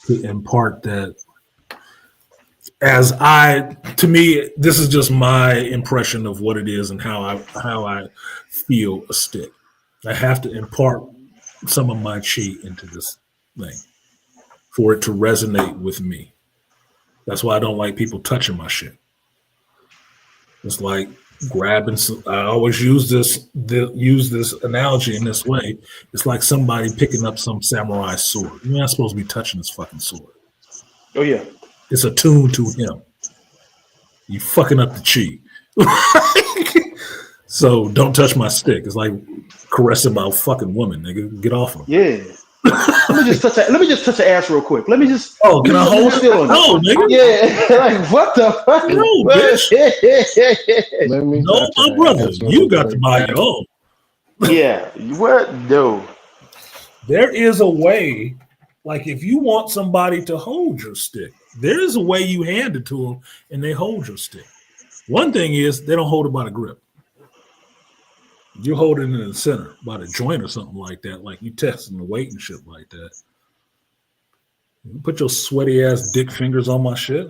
to impart that. To me, this is just my impression of what it is and how I feel a stick. I have to impart some of my chi into this thing for it to resonate with me. That's why I don't like people touching my shit. It's like grabbing. I always use this analogy in this way. It's like somebody picking up some samurai sword. You're not supposed to be touching this fucking sword. Oh yeah. It's attuned to him. You fucking up the chi. So don't touch my stick. It's like caressing my fucking woman, nigga. Get off of him. Yeah. Let me just touch the ass real quick. Let me just. Oh, can I hold it? No, nigga. Yeah. Like, what the fuck? No, bitch. No, my brother. You got to buy your own. Yeah. What? No. There is a way. Like, if you want somebody to hold your stick, there is a way you hand it to them and they hold your stick. One thing is they don't hold it by the grip. You hold it in the center by the joint or something like that, like you testing the weight and shit like that. You put your sweaty ass dick fingers on my shit.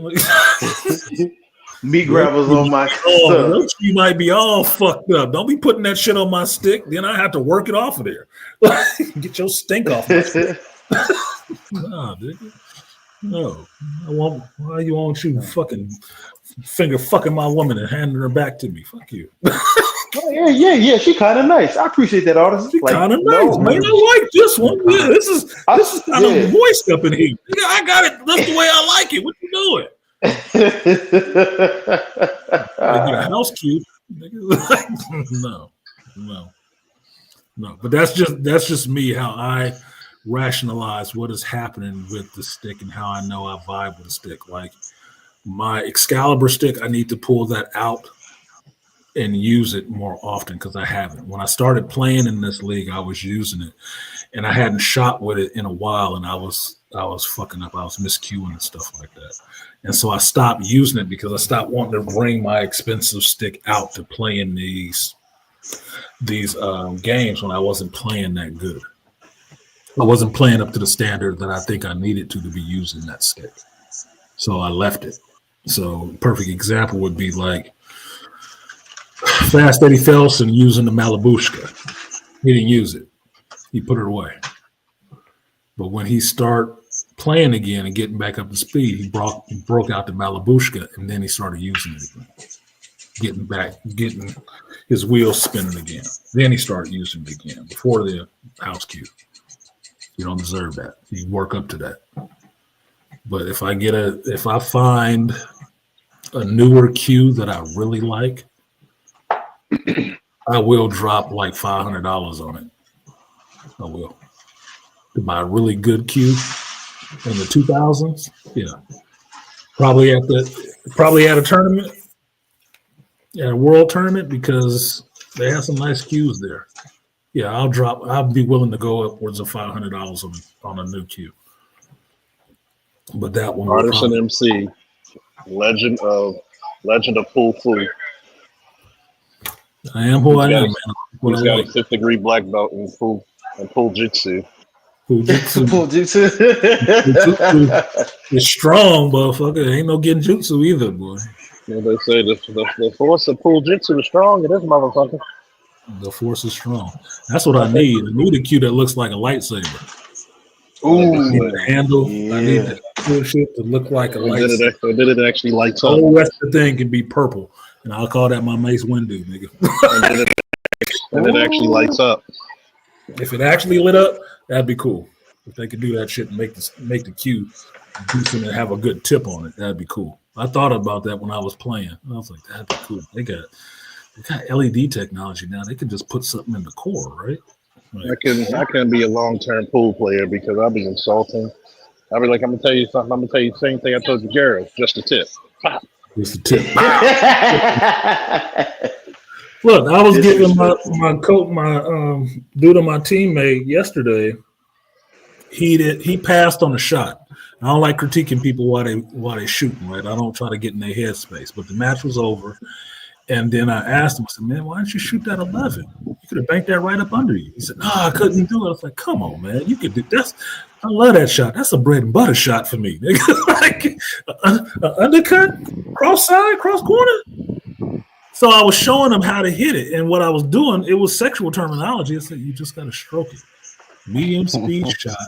Meat grabbers on my stuff. You might be all fucked up. Don't be putting that shit on my stick. Then I have to work it off of there. Get your stink off my stick. Nah, dude. No. Why you want you fucking finger fucking my woman and handing her back to me? Fuck you. Oh, yeah. She kind of nice. I appreciate that, artist. She kind of nice, man. I like this one. Yeah, this is kind of moist up in here. Yeah, I got it. That's the way I like it. What you doing? Get a house cue. No. But that's just me. How I rationalize what is happening with the stick and how I know I vibe with the stick. Like my Excalibur stick, I need to pull that out and use it more often because I haven't. When I started playing in this league, I was using it, and I hadn't shot with it in a while, and I was fucking up. I was miscuing and stuff like that, and so I stopped using it because I stopped wanting to bring my expensive stick out to play in these games when I wasn't playing that good. I wasn't playing up to the standard that I think I needed to be using that stick, so I left it. So perfect example would be like Fast Eddie Felson using the Malabushka. He didn't use it. He put it away. But when he started playing again and getting back up to speed, he broke out the Malabushka, and then he started using it again. Getting his wheels spinning again. Then he started using it again before the house cue. You don't deserve that. You work up to that. But if I find a newer cue that I really like, I will drop like $500 on it. I will. To buy a really good cue in the 2000s, yeah. Probably at a tournament, at a world tournament, because they have some nice cues there. Yeah, I'll be willing to go upwards of $500 on a new cue. But that one, Artist and MC. Legend of Fu Fu. I am who I am, man. What He's I got like. a 5th degree black belt in Fu Jitsu. Fujitsu. Pull jutsu. Fujitsu is strong, motherfucker. Ain't no getting jutsu either, boy. You know, they say the force of Fu Jitsu is strong in this motherfucker. The force is strong. That's what I need. I need a cue that looks like a lightsaber. I need Ooh, the handle. I need yeah. the bullshit to look like a And then lightsaber. it actually lights The up. whole rest of the thing can be purple, and I'll call that my Mace Windu, nigga. And it actually lights up. If it actually lit up, that'd be cool. If they could do that shit and make the cue decent and have a good tip on it, that'd be cool. I thought about that when I was playing. I was like, that'd be cool. They got LED technology now. They can just put something in the core, right? Like, I can be a long-term pool player because I'll be insulting. I'll be like, I'm gonna tell you something. I'm gonna tell you the same thing I told you, Jared. Just a tip. just a tip. Look, I was giving my dude on my teammate yesterday. He passed on a shot. I don't like critiquing people while they shooting, right? I don't try to get in their headspace. But the match was over, and then I asked him, I said, "Man, why didn't you shoot that 11? You could have banked that right up under you." He said, "No, I couldn't do it." I was like, "Come on, man, you could do that's. I love that shot. That's a bread and butter shot for me. Like undercut, cross side, cross corner." So I was showing him how to hit it, and what I was doing, it was sexual terminology. I said, "You just got to stroke it. Medium speed shot.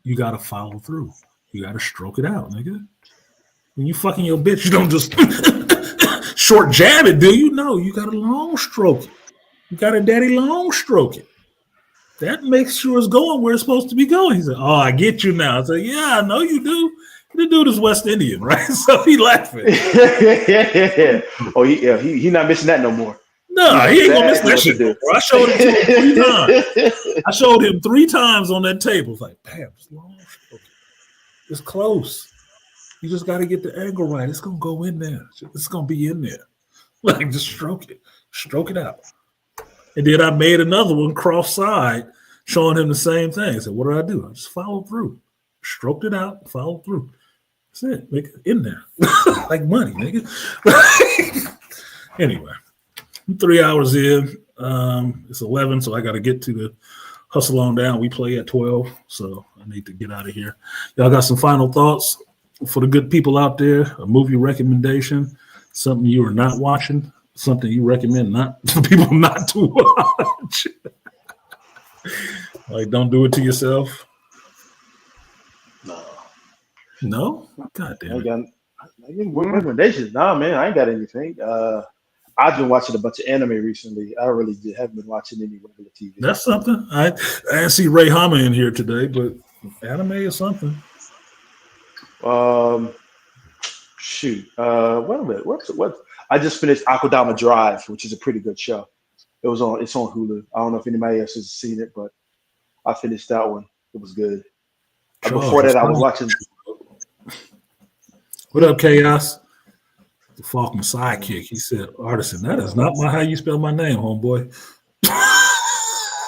You got to follow through. You got to stroke it out, nigga. When you fucking your bitch, you don't just short jab it, do you? No, you got to long stroke it. You got to daddy long stroke it. That makes sure it's going where it's supposed to be going." He said, "Oh, I get you now." I said, "Yeah, I know you do. The dude is West Indian, right?" So he laughing. Yeah. Oh, he not missing that no more. No, he ain't gonna miss that shit. Bro. I showed it to him 3 times. I showed him 3 times on that table. It's like, damn, it's long. It's close. You just got to get the angle right. It's gonna go in there. It's gonna be in there. Like, just stroke it out. And then I made another one cross side, showing him the same thing. I said, "What did I do? I just followed through, stroked it out, followed through. That's it. Make it in there, like money, nigga." Anyway. 3 hours in. It's 11, so I got to get to the hustle on down. We play at 12, so I need to get out of here. Y'all got some final thoughts for the good people out there? A movie recommendation, something you are not watching, something you recommend not for people not to watch. Like, don't do it to yourself. No? God damn it. Recommendations? Nah, man, I ain't got anything. I've been watching a bunch of anime recently. I really haven't been watching any regular TV. That's something. I didn't see Ray Hama in here today, but anime is something. Shoot. Wait a minute. What? I just finished Akudama Drive, which is a pretty good show. It's on Hulu. I don't know if anybody else has seen it, but I finished that one. It was good. Before that, I was watching. What up, Chaos? The Falcon sidekick. He said, "Artisan, that is not how you spell my name, homeboy."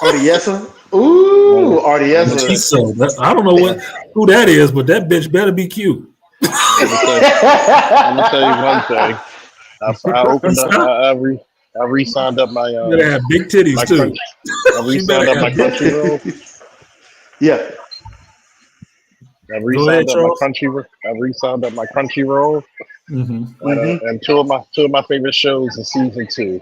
Artiesa? Ooh, Artiesa. So I don't know who that is, but that bitch better be cute. I'm gonna tell you one thing. I opened up. I re-signed up my. You better have big titties too. I re-signed up my Crunchyroll. Yeah. I re-signed up my Crunchyroll. And two of my favorite shows in season 2,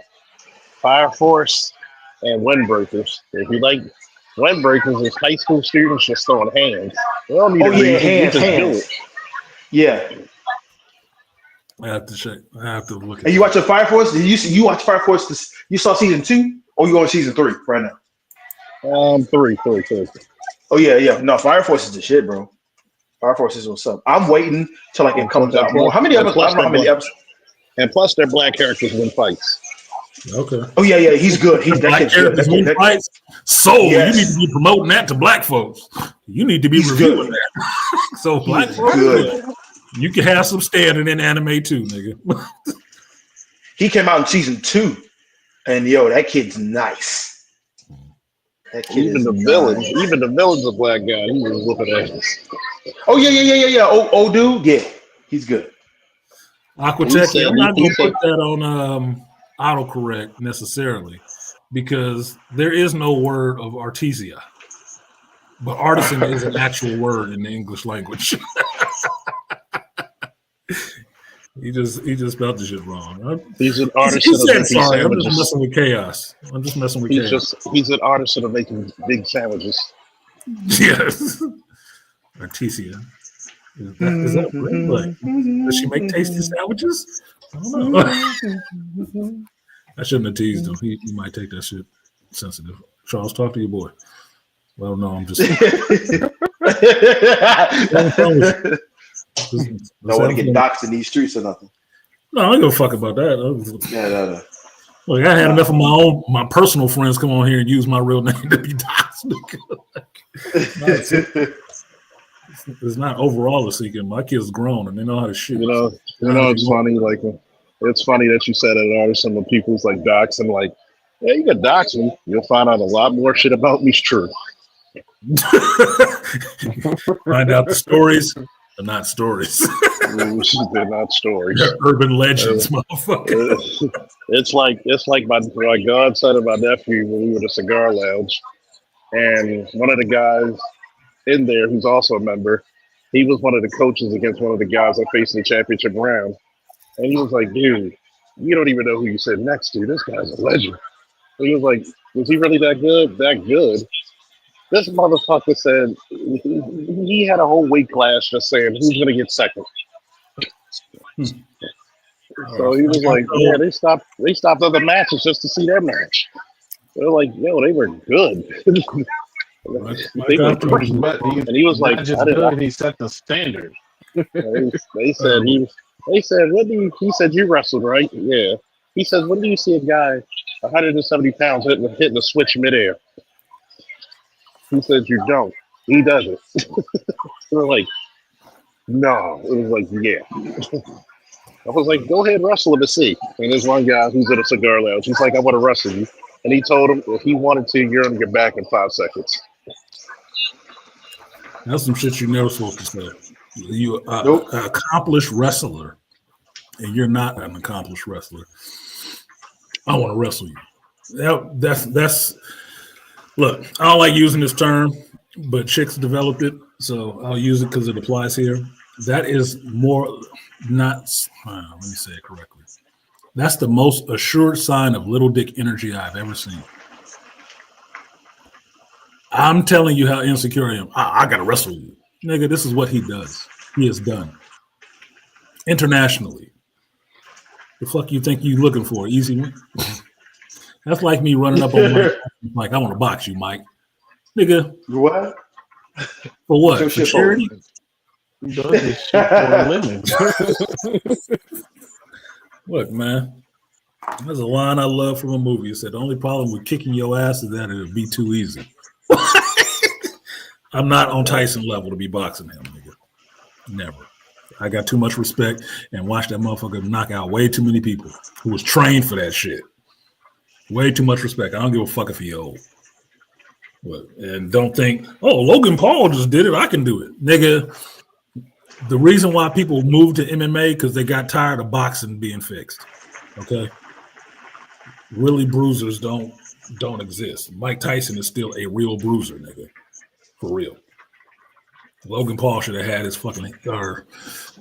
Fire Force and Windbreakers. If you like Windbreakers, is high school students just throwing hands. They don't need hands. Do it. Yeah. I have to check. I have to look at And you watching Fire Force? You watch Fire Force? You saw season 2, or you on season 3 right now? 3. Oh yeah. No, Fire Force is the shit, bro. Fire Force is what's up. I'm waiting till it comes out more. How many episodes? I don't know how many episodes. And plus, their black characters win fights. Okay. Oh yeah, he's good. Black characters win fights. So you need to be promoting that to black folks. You need to be reviewing that. So black folks, good. You can have some standing in anime too, nigga. He came out in season 2, and that kid's nice. Even the villain's a black guy. He was whooping ass. Oh yeah. Old dude, yeah, he's good. Aquatech, I'm not going to put that on autocorrect necessarily because there is no word of artesia. But artisan is an actual word in the English language. He just spelled the shit wrong. He's an artisan of making sorry. sandwiches. I'm just messing with chaos. He's an artisan of making big sandwiches. Yes. Artesia. Is that real? Like, does she make tasty sandwiches? I don't know. I shouldn't have teased him. He might take that shit sensitive. Charles, talk to your boy. Well, no, I'm just. Don't want to get doxxed in these streets or nothing. No, I don't give a fuck about that. No. Look, I had enough of my personal friends come on here and use my real name to be doxxed. It's not overall a secret. My kid's grown and they know how to shoot. You know, it's funny. Like, it's funny that you said an artisan when people's like dox and like, yeah, you can dox me. You'll find out a lot more shit about me's true. Find out the stories. They're not stories. They're not stories. They're urban legends, motherfucker. It's like my godson and my nephew when we were at a cigar lounge, and one of the guys in there who's also a member, he was one of the coaches against one of the guys that faced in the championship round, and he was like, "Dude, you don't even know who you sit next to. This guy's a legend." And he was like, "Was he really that good? That good?" This motherfucker said he had a whole weight class just saying who's going to get second. So he was like, "Yeah, they stopped other matches just to see their match." They're like, "Yo, they were good." And he was like, "He set the standard." They said he said you wrestled, right? Yeah. He says, "When do you see a guy 170 pounds hitting a switch midair?" He said, "You don't." He does it. We're like, no. It was like, yeah. I was like, go ahead, wrestle him and see. And there's one guy who's at a cigar lounge. He's like, I want to wrestle you. And he told him if he wanted to, you're on your back in 5 seconds. That's some shit you're never supposed to say. You're an accomplished wrestler, and you're not an accomplished wrestler. I want to wrestle you. That's. Look, I don't like using this term, but chicks developed it, so I'll use it because it applies here. That is more not. Let me say it correctly. That's the most assured sign of little dick energy I've ever seen. I'm telling you how insecure I am. I gotta wrestle you, nigga. This is what he does. He has done internationally. The fuck you think you looking for? Easy one. That's like me running up on Mike. Like, I want to box you, Mike. Nigga. What? For what? For charity? He does this shit for a living. Look, man. There's a line I love from a movie. It said, the only problem with kicking your ass is that it'll be too easy. I'm not on Tyson level to be boxing him, nigga. Never. I got too much respect and watched that motherfucker knock out way too many people who was trained for that shit. Way too much respect. I don't give a fuck if he old. And don't think, oh, Logan Paul just did it. I can do it. Nigga, the reason why people moved to MMA because they got tired of boxing being fixed. Okay? Really bruisers don't exist. Mike Tyson is still a real bruiser, nigga. For real. Logan Paul should have had his fucking, or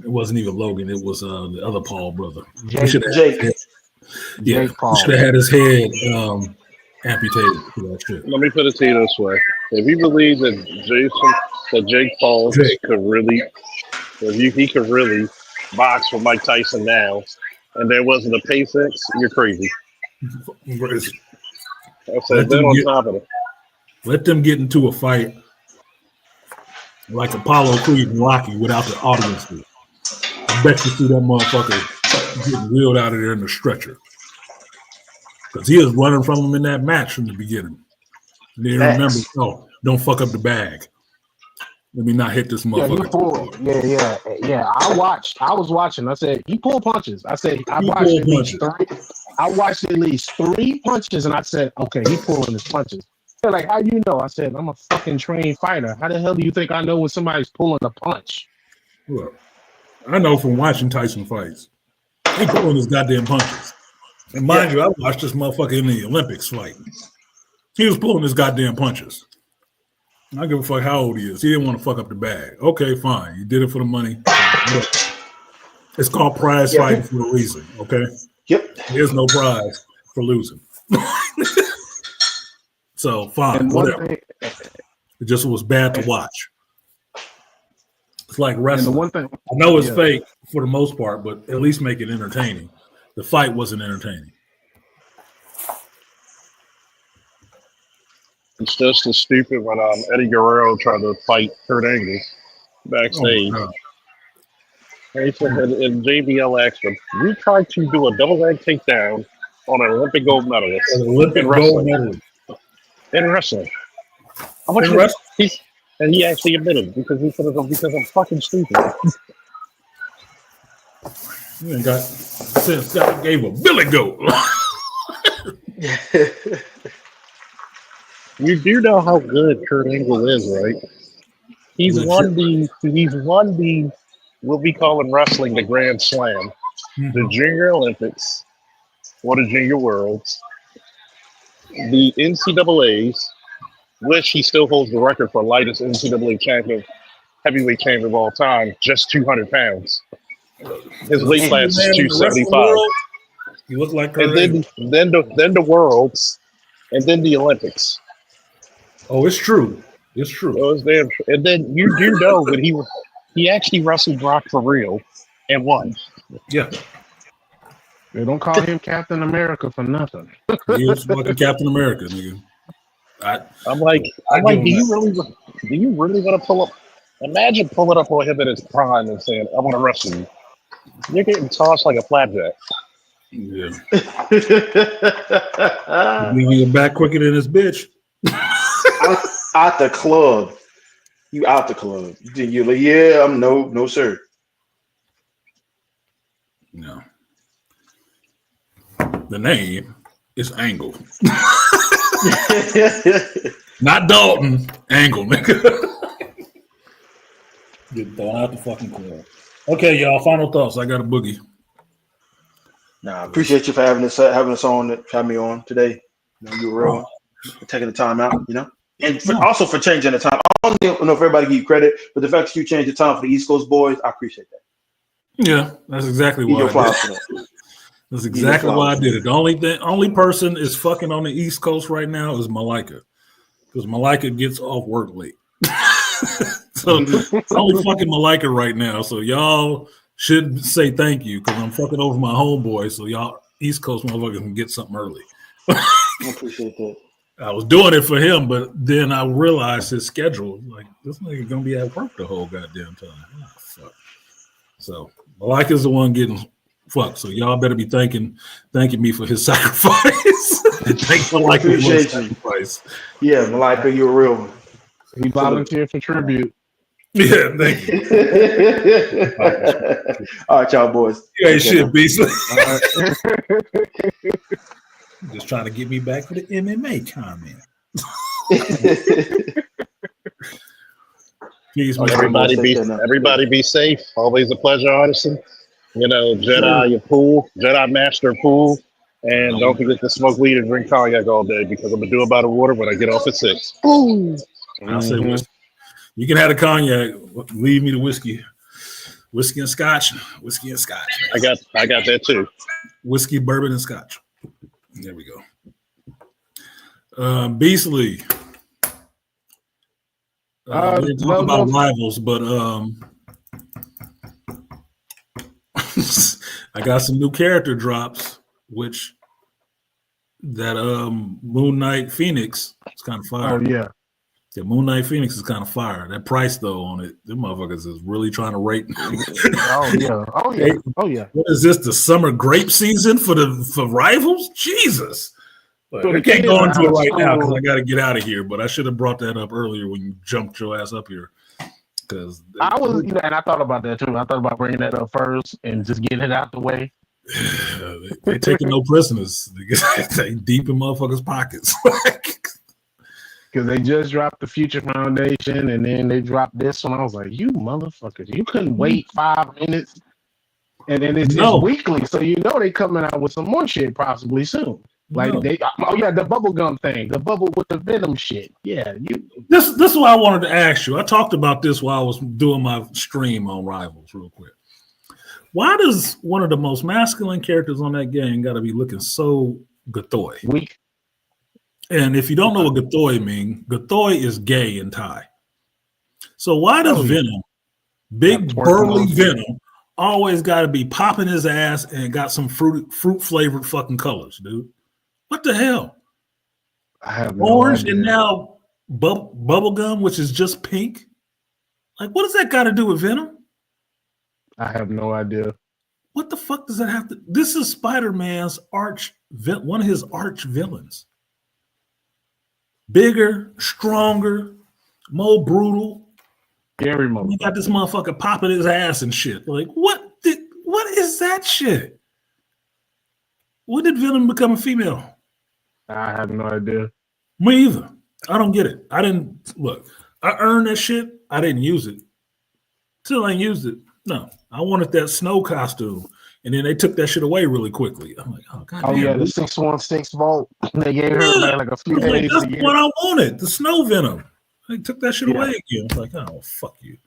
it wasn't even Logan. It was the other Paul brother. Jake. Yeah, he should have had his head amputated for that shit. Let me put it to you this way: if you believe that Jake Paul could really, he could really box with Mike Tyson now, and there wasn't a pay fix, you're crazy. I said that on top of it. Let them get into a fight like Apollo Creed and Rocky without the audience. I bet you see that motherfucker getting wheeled out of there in the stretcher. Because he was running from him in that match from the beginning. And then remember, oh, don't fuck up the bag. Let me not hit this motherfucker. Yeah. I was watching. I said, he pulled punches. I said, I watched at least three punches, and I said, okay, he pulling his punches. They're like, how you know? I said, I'm a fucking trained fighter. How the hell do you think I know when somebody's pulling a punch? Look, I know from watching Tyson fights. He pulling his goddamn punches. And mind you, I watched this motherfucker in the Olympics fight. He was pulling his goddamn punches. I don't give a fuck how old he is. He didn't want to fuck up the bag. Okay, fine. You did it for the money. It's called prize fighting for a reason. Okay. Yep. There's no prize for losing. So fine, whatever. It just was bad to watch. It's like wrestling. The one thing I know it's fake for the most part, but at least make it entertaining. The fight wasn't entertaining. It's just as stupid when Eddie Guerrero tried to fight Kurt Angle backstage. And JBL asked him, "We tried to do a double leg takedown on an Olympic gold medalist in wrestling. How much in wrestling? And he actually admitted because he said because I'm fucking stupid." You got since God gave a Billy Goat. You do know how good Kurt Angle is, right? He's won the what we call in wrestling the Grand Slam, the Junior Olympics, or the Junior Worlds, the NCAAs, which he still holds the record for lightest NCAA champion, heavyweight champion of all time, just 200 pounds. His weight class is 275. You look like Kurt Angle. Then the Worlds, and then the Olympics. Oh, it's true. It's true. It was damn. And then you do know that he actually wrestled Brock for real and won. Yeah. They don't call him Captain America for nothing. He is fucking Captain America, nigga. I'm like, do you really want to pull up? Imagine pulling up on him at his prime and saying, "I want to wrestle you." You're getting tossed like a flapjack. Yeah. You're back quicker than this bitch. Out the club. You out the club. You're like, yeah, I'm no, sir. No. The name is Angle. Not Dalton. Angle, nigga. Get thrown out the fucking club. Okay, y'all. Final thoughts. I got a boogie. Nah, appreciate you for having us on, having me on today. You know, you were real, taking the time out, you know, and also for changing the time. I don't know if everybody give you credit, but the fact that you changed the time for the East Coast boys, I appreciate that. Yeah, that's exactly why. That's exactly why I did it. The only person is fucking on the East Coast right now is Malika, because Malika gets off work late. So it's only fucking Malika right now. So y'all should say thank you because I'm fucking over my homeboy. So y'all East Coast motherfuckers can get something early. I appreciate that. I was doing it for him, but then I realized his schedule. Like, this nigga gonna be at work the whole goddamn time. Oh, fuck. So Malika's the one getting fucked. So y'all better be thanking me for his sacrifice. And thank Malika for his sacrifice. Yeah, Malika, you're a real one. He volunteered for tribute. Yeah, thank you. All right, y'all boys. You ain't shit, Beasley. Just trying to get me back for the MMA comment. Peace, everybody be safe. Always a pleasure, Artisan. You know, Jedi Master Pool. And don't forget to smoke weed and drink cognac all day because I'm going to do about a water when I get off at 6. Ooh. I'll say whiskey. You can have the cognac. Leave me the whiskey. Whiskey and scotch. Whiskey and scotch. I got that too. Whiskey, bourbon, and scotch. There we go. Beasley. We didn't talk about rivals, but I got some new character drops, which that Moon Knight Phoenix is kind of fire. Oh yeah. Yeah, Moon Knight Phoenix is kind of fire. That price though on it, them motherfuckers is really trying to rate. Oh yeah. What is this? The summer grape season for rivals? Jesus. But I can't go into it right now because I got to get out of here. But I should have brought that up earlier when you jumped your ass up here. Because I was, and I thought about that too. I thought about bringing that up first and just getting it out the way. They taking no prisoners. They deep in motherfuckers' pockets. Because they just dropped the Future Foundation and then they dropped this one. I was like, you motherfuckers, you couldn't wait 5 minutes. And then it's weekly, so you know they coming out with some more shit possibly soon. Like the bubble gum thing, the bubble with the venom shit. Yeah, This is what I wanted to ask you. I talked about this while I was doing my stream on Rivals real quick. Why does one of the most masculine characters on that game got to be looking so Gathoy? Weak. And if you don't know what Gathoy means, Gathoy is gay in Thai. So why does Venom, big burly Venom, always got to be popping his ass and got some fruit flavored fucking colors, dude? What the hell? I have orange no idea. And now bubble gum, which is just pink. Like, what does that got to do with Venom? I have no idea. What the fuck does that have to? This is Spider-Man's one of his arch villains. Bigger, stronger, more brutal. Scary motherfucker. He got this motherfucker popping his ass and shit. Like, what is that shit? When did Venom become a female? I have no idea. Me either. I don't get it. I didn't look. I earned that shit. I didn't use it. Till I used it. No, I wanted that snow costume, and then they took that shit away really quickly. I'm like, oh god. Oh yeah, the 616 volt. They gave her like a few days. That's what I wanted. The snow Venom. They took that shit away again. I'm like, oh fuck you.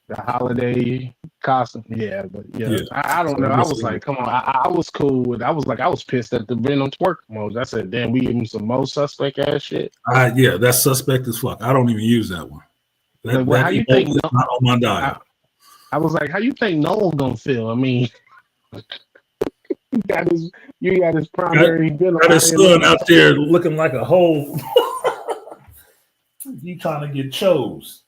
The holiday costume, but I don't know. I was like, come on. I was cool with. I was pissed at the Venom twerk mode. I said, damn, we give him some more suspect ass shit. That's suspect as fuck. I don't even use that one. How you think? Not on my diet. I was like, how you think Noel gonna feel? I mean, you got his primary villain. Got his son out there looking like a whole. You trying to get chose.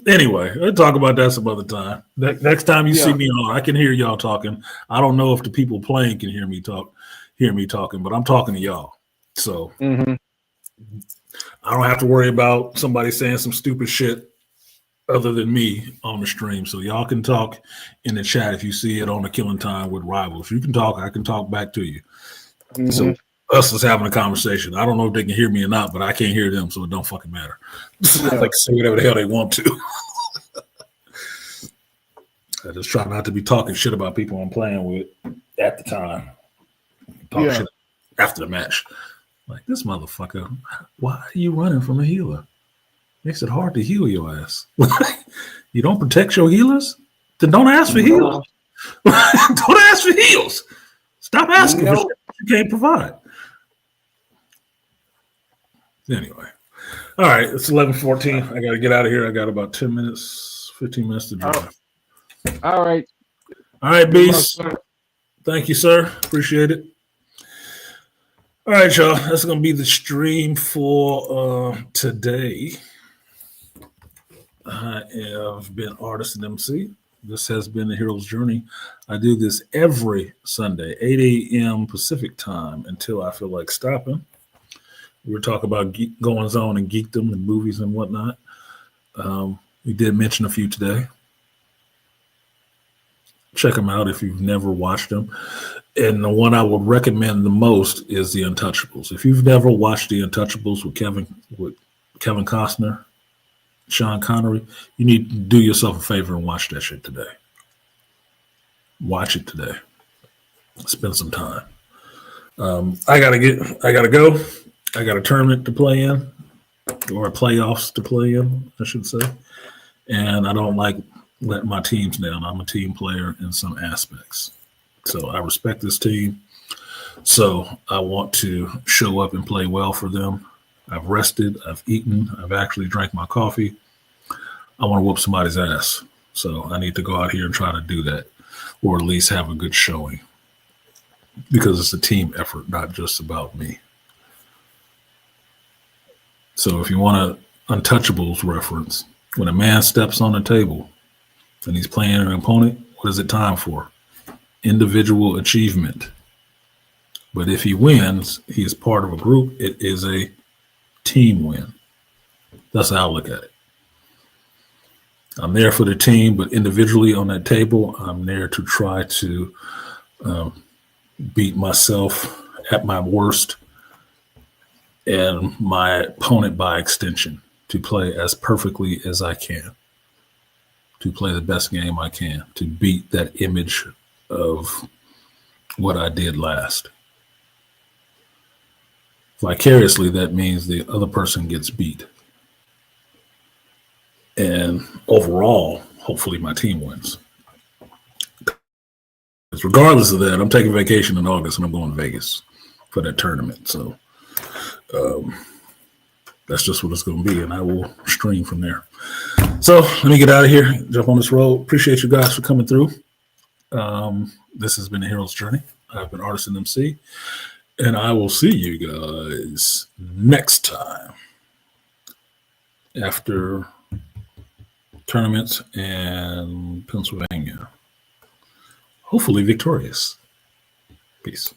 Anyway, we'll talk about that some other time. Next time you see me on, I can hear y'all talking. I don't know if the people playing can hear me talking, but I'm talking to y'all. So I don't have to worry about somebody saying some stupid shit other than me on the stream. So y'all can talk in the chat if you see it on the Killing Time with Rivals. You can talk. I can talk back to you. So us is having a conversation. I don't know if they can hear me or not, but I can't hear them, so it don't fucking matter. They can say whatever the hell they want to. I just try not to be talking shit about people I'm playing with at the time. Talk shit after the match. Like, this motherfucker, why are you running from a healer? Makes it hard to heal your ass. You don't protect your healers? Then don't ask for heals. Don't ask for heals. Stop asking for shit you can't provide. Anyway. All right, it's 11:14. I got to get out of here. I got about 10 minutes, 15 minutes to drive. All right. All right, Beast. Thank you, sir. Appreciate it. All right, y'all. That's going to be the stream for today. I have been Artist and MC. This has been the Hero's Journey. I do this every Sunday, 8 a.m. Pacific time until I feel like stopping. We're talking about goings on and geekdom and movies and whatnot. We did mention a few today. Check them out if you've never watched them. And the one I would recommend the most is The Untouchables. If you've never watched The Untouchables with Kevin Costner, Sean Connery, you need to do yourself a favor and watch that shit today. Watch it today. Spend some time. I gotta go. I got a tournament to play in, or playoffs to play in, I should say. And I don't like letting my teams down. I'm a team player in some aspects. So I respect this team. So I want to show up and play well for them. I've rested, I've eaten, I've actually drank my coffee. I want to whoop somebody's ass. So I need to go out here and try to do that, or at least have a good showing. Because it's a team effort, not just about me. So if you want an Untouchables reference, when a man steps on the table and he's playing an opponent, what is it time for? Individual achievement. But if he wins, he is part of a group. It is a team win. That's how I look at it. I'm there for the team, but individually on that table, I'm there to try to beat myself at my worst and my opponent by extension, to play as perfectly as I can. to play the best game I can, to beat that image of what I did last. Vicariously, that means the other person gets beat. And overall, hopefully my team wins. Because regardless of that, I'm taking vacation in August and I'm going to Vegas for that tournament. So that's just what it's going to be. And I will stream from there. So let me get out of here, jump on this road. Appreciate you guys for coming through. This has been a Hero's Journey. I've been Artisan MC. And I will see you guys next time after tournaments in Pennsylvania. Hopefully victorious. Peace.